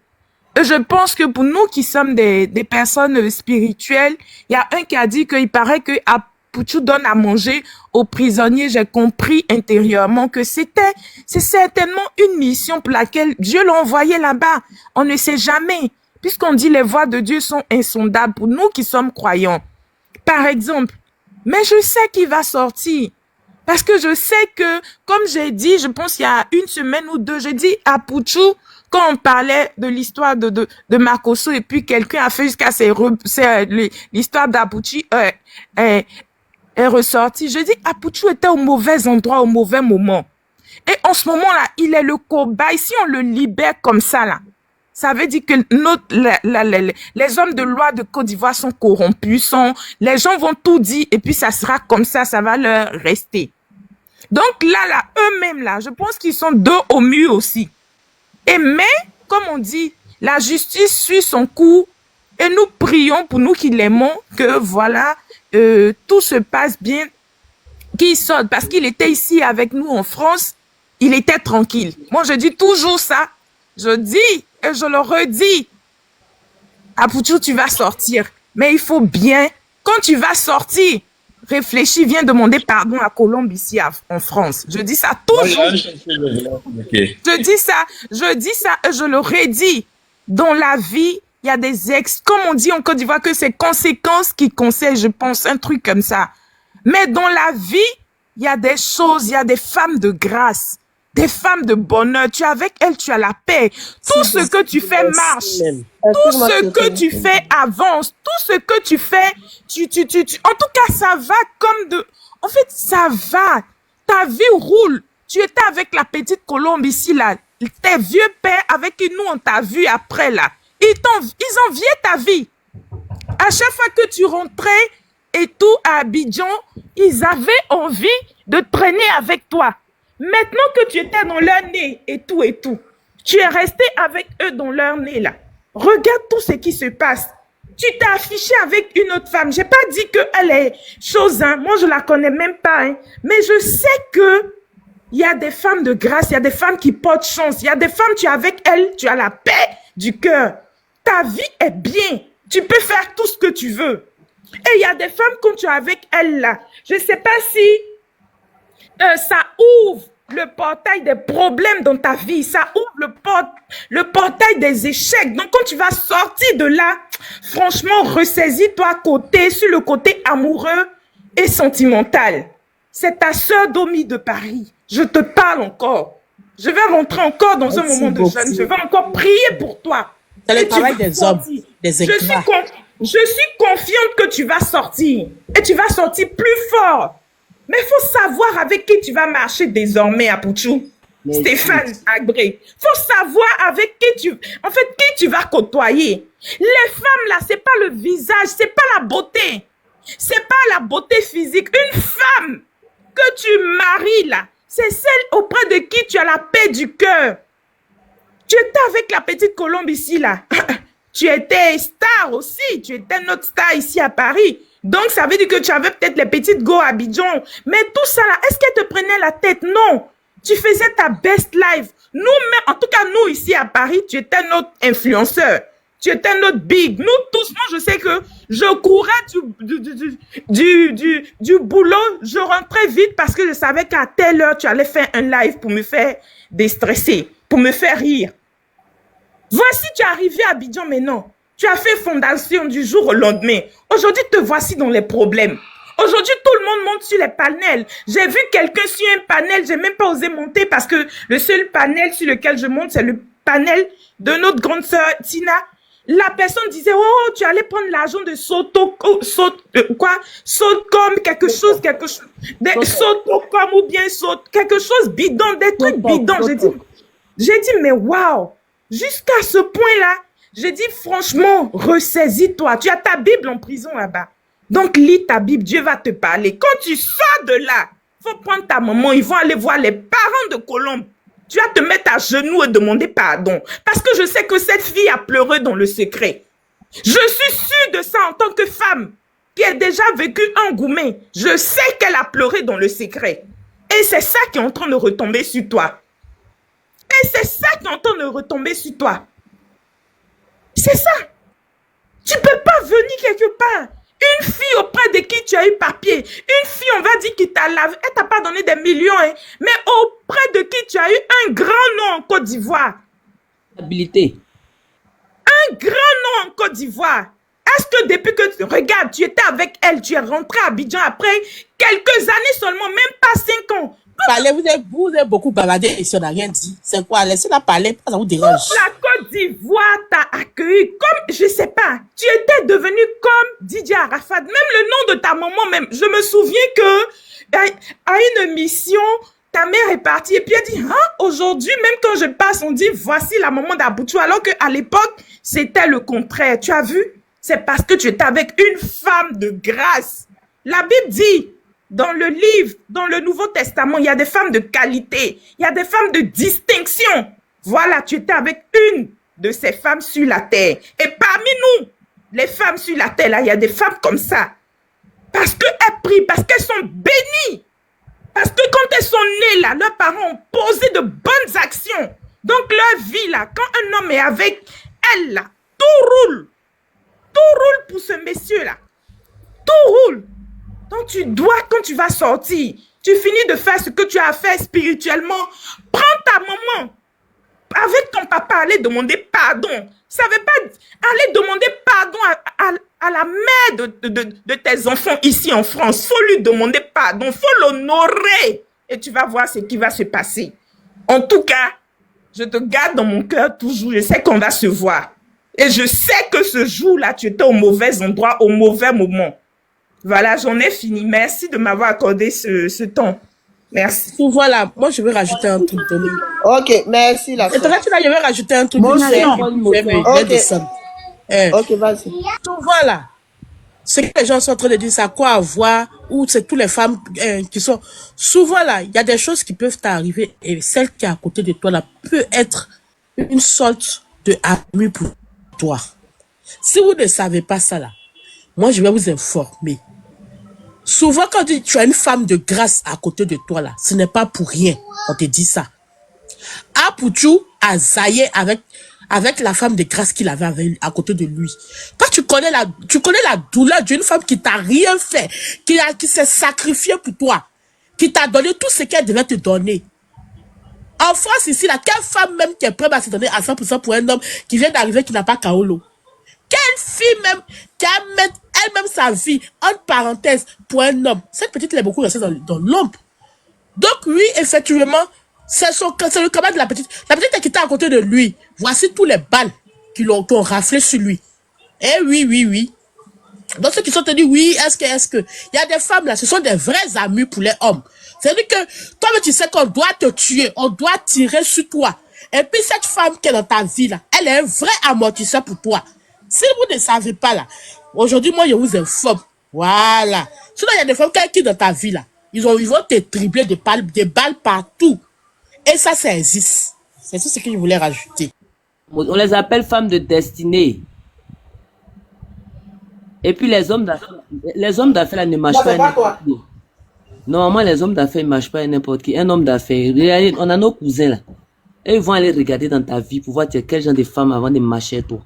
Et je pense que pour nous qui sommes des personnes spirituelles, il y a un qui a dit qu'il paraît que Apuchou donne à manger aux prisonniers. J'ai compris intérieurement que c'est certainement une mission pour laquelle Dieu l'a envoyé là-bas. On ne sait jamais, puisqu'on dit les voies de Dieu sont insondables pour nous qui sommes croyants. Par exemple, mais je sais qu'il va sortir. Parce que je sais que, comme j'ai dit, je pense il y a une semaine ou deux, j'ai dit à Apuchou, quand on parlait de l'histoire de Makosso, et puis quelqu'un a fait jusqu'à l'histoire d'Apuchou, est ressorti. Je dis, Apuchou était au mauvais endroit, au mauvais moment. Et en ce moment-là, il est le cobaye. Si on le libère comme ça, là, ça veut dire que les hommes de loi de Côte d'Ivoire sont corrompus, les gens vont tout dire, et puis ça sera comme ça va leur rester. Donc là, eux-mêmes, là, je pense qu'ils sont deux au mur aussi. Mais, comme on dit, la justice suit son cours, et nous prions pour nous qui l'aimons, que voilà, tout se passe bien, qu'il sorte, parce qu'il était ici avec nous en France, il était tranquille. Moi, je dis toujours ça. Je dis, et je le redis, Apuchou, tu vas sortir. Mais il faut bien, quand tu vas sortir, réfléchis, viens demander pardon à Colombe ici en France. Je dis ça toujours. Okay. Je dis ça et je le redis. Dans la vie, il y a des comme on dit en Côte d'Ivoire, que c'est conséquences qui conseillent, je pense, un truc comme ça. Mais dans la vie, il y a des choses, il y a des femmes de grâce, des femmes de bonheur. Tu es avec elles, tu as la paix. Tout ce que tu fais marche. Tout ce que tu fais avance. Tout ce que tu fais, en tout cas, ça va en fait, ça va. Ta vie roule. Tu étais avec la petite Colombe ici, là. Tes vieux pères avec qui nous, on t'a vu après, là. Ils enviaient ta vie. À chaque fois que tu rentrais et tout à Abidjan, ils avaient envie de traîner avec toi. Maintenant que tu étais dans leur nez et tout, tu es resté avec eux dans leur nez, là. Regarde tout ce qui se passe. Tu t'es affiché avec une autre femme. J'ai pas dit qu'elle est chose, hein. Moi, je la connais même pas, hein. Mais je sais que il y a des femmes de grâce, il y a des femmes qui portent chance. Il y a des femmes, tu es avec elles, tu as la paix du cœur. Ta vie est bien. Tu peux faire tout ce que tu veux. Et il y a des femmes, quand tu es avec elles, là, je sais pas si ça ouvre le portail des problèmes dans ta vie. Ça ouvre le portail des échecs. Donc, quand tu vas sortir de là, franchement, ressaisis-toi sur le côté amoureux et sentimental. C'est ta sœur Domi de Paris. Je te parle encore. Je vais rentrer encore dans un moment de jeûne. Je vais encore prier pour toi. C'est le travail des hommes, des écrivains. Je suis confiante que tu vas sortir. Et tu vas sortir plus fort. Mais il faut savoir avec qui tu vas marcher désormais, Apuchou. Stéphane Agré. Il faut savoir avec qui tu vas côtoyer. Les femmes, là, c'est pas le visage, c'est pas la beauté. C'est pas la beauté physique. Une femme que tu maries, là, c'est celle auprès de qui tu as la paix du cœur. Tu étais avec la petite Colombe ici, là. Tu étais star aussi. Tu étais notre star ici à Paris. Donc, ça veut dire que tu avais peut-être les petites go à Abidjan. Mais tout ça, là, est-ce qu'elle te prenait la tête? Non. Tu faisais ta best life. Nous, en tout cas, nous ici à Paris, tu étais notre influenceur. Tu étais notre big. Nous tous, moi, je sais que je courais du boulot. Je rentrais vite parce que je savais qu'à telle heure, tu allais faire un live pour me faire déstresser, pour me faire rire. Voici, tu es arrivé à Abidjan maintenant. Tu as fait fondation du jour au lendemain. Aujourd'hui, te voici dans les problèmes. Aujourd'hui, tout le monde monte sur les panels. J'ai vu quelqu'un sur un panel, j'ai même pas osé monter parce que le seul panel sur lequel je monte, c'est le panel de notre grande sœur Tina. La personne disait, oh, tu allais prendre l'argent de Sotocom, quelque chose, Sotocom ou bien quelque chose bidon, des trucs bidons. J'ai dit, mais waouh, jusqu'à ce point-là, j'ai dit, franchement, ressaisis-toi. Tu as ta Bible en prison là-bas. Donc, lis ta Bible, Dieu va te parler. Quand tu sors de là, il faut prendre ta maman, ils vont aller voir les parents de Colombe. Tu vas te mettre à genoux et demander pardon. Parce que je sais que cette fille a pleuré dans le secret. Je suis sûre de ça en tant que femme qui a déjà vécu un Goumet. Je sais qu'elle a pleuré dans le secret. Et c'est ça qui est en train de retomber sur toi. C'est ça. Tu ne peux pas venir quelque part. Une fille auprès de qui tu as eu papier, une fille, on va dire, qui t'a lavé, elle t'a pas donné des millions, hein, mais auprès de qui tu as eu un grand nom en Côte d'Ivoire. Habilité. Un grand nom en Côte d'Ivoire. Est-ce que depuis que, regarde, tu étais avec elle, tu es rentré à Abidjan après quelques années seulement, même pas 5 ans. Parlez, vous avez beaucoup bavardé et si on n'a rien dit. C'est quoi? Laissez-la parler, ça vous dérange. La Côte d'Ivoire t'a accueilli comme, je sais pas, tu étais devenu comme Didier Arafat. Même le nom de ta maman, même. Je me souviens que à une mission, ta mère est partie et puis elle dit, hein, aujourd'hui, même quand je passe, on dit, voici la maman d'Aboutou. Alors qu'à l'époque, c'était le contraire. Tu as vu? C'est parce que tu étais avec une femme de grâce. La Bible dit, dans le livre, dans le Nouveau Testament, il y a des femmes de qualité, il y a des femmes de distinction. Voilà, tu étais avec une de ces femmes sur la terre. Et parmi nous, les femmes sur la terre, là, il y a des femmes comme ça. Parce qu'elles prient, parce qu'elles sont bénies. Parce que quand elles sont nées, là, leurs parents ont posé de bonnes actions. Donc leur vie, là, quand un homme est avec elle, là, tout roule. Tout roule pour ce monsieur-là. Tout roule. Donc tu dois, quand tu vas sortir, tu finis de faire ce que tu as fait spirituellement, prends ta maman avec ton papa, aller demander pardon. Ça ne veut pas aller demander pardon à la mère de tes enfants ici en France. Il faut lui demander pardon, il faut l'honorer. Et tu vas voir ce qui va se passer. En tout cas, je te garde dans mon cœur toujours. Je sais qu'on va se voir. Et je sais que ce jour-là, tu étais au mauvais endroit, au mauvais moment. Voilà, j'en ai fini. Merci de m'avoir accordé ce temps. Merci. Voilà, moi je vais rajouter un truc. Ok, merci la soeur. Je vais rajouter un truc. Moi aussi. Ok, vas-y. Voilà. Ce que les gens sont en train de dire, ça a quoi à voir, ou c'est toutes les femmes qui sont... Souvent là, il y a des choses qui peuvent t'arriver et celle qui est à côté de toi là peut être une sorte de ami pour toi. Si vous ne savez pas ça là, moi je vais vous informer. Souvent, quand tu as une femme de grâce à côté de toi, là, ce n'est pas pour rien. On te dit ça. Apoutou a zaillé avec la femme de grâce qu'il avait à côté de lui. Quand tu connais la douleur d'une femme qui t'a rien fait, qui s'est sacrifiée pour toi, qui t'a donné tout ce qu'elle devait te donner. En France, ici, là, quelle femme même qui est prête à se donner à 100% pour un homme qui vient d'arriver, qui n'a pas Kaolo? Quelle fille même qui a mis elle-même sa vie, entre parenthèses, pour un homme? Cette petite, elle est beaucoup restée dans l'ombre. Donc, oui, effectivement, c'est le combat de la petite. La petite est quittée à côté de lui. Voici tous les balles qui ont raflé sur lui. Eh oui. Donc, ceux qui sont tenus, oui, est-ce que. Il y a des femmes là, ce sont des vrais amis pour les hommes. C'est-à-dire que toi, tu sais qu'on doit te tuer, on doit tirer sur toi. Et puis, cette femme qui est dans ta vie là, elle est un vrai amortisseur pour toi. Si vous ne savez pas là, aujourd'hui, moi, je vous informe. Voilà. Sinon, il y a des femmes qui dans ta vie là, ils vont te tripler des balles partout. Et ça existe. C'est tout ce que je voulais rajouter. On les appelle femmes de destinée. Et puis les hommes d'affaires ne marchent pas. Normalement, les hommes d'affaires ne marchent pas à n'importe qui. Un homme d'affaires, regardez, on a nos cousins là. Et ils vont aller regarder dans ta vie pour voir quel genre de femme avant de marcher à toi.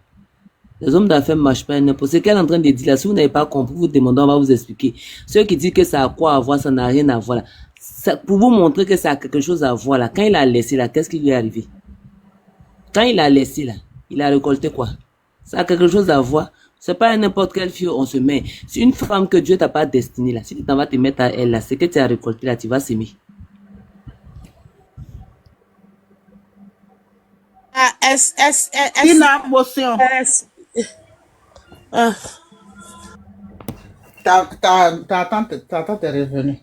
Les hommes d'affaires ne marchent pas à n'importe qui. Ce qu'elle est en train de dire là, si vous n'avez pas compris, vous demandez, on va vous expliquer. Ceux qui disent que ça a quoi à voir, ça n'a rien à voir là. Ça, pour vous montrer que ça a quelque chose à voir là. Quand il a laissé là, qu'est-ce qui lui est arrivé? Quand il a laissé là, il a récolté quoi? Ça a quelque chose à voir. C'est pas n'importe quelle fille on se met. C'est une femme que Dieu t'a pas destinée là. Si tu t'en vas te mettre à elle là, c'est que tu as récolté là, tu vas s'aimer. Ta tante est revenue.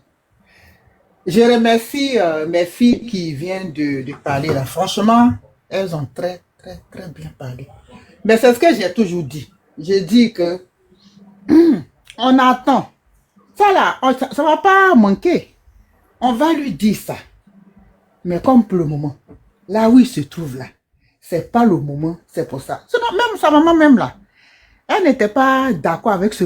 Je remercie mes filles qui viennent de parler là. Franchement, elles ont très bien parlé. Mais c'est ce que j'ai toujours dit. J'ai dit que on attend. Ça là, ça va pas manquer. On va lui dire ça. Mais comme pour le moment, là où il se trouve là, c'est pas le moment, c'est pour ça. Sinon, même sa maman même là, elle n'était pas d'accord avec ce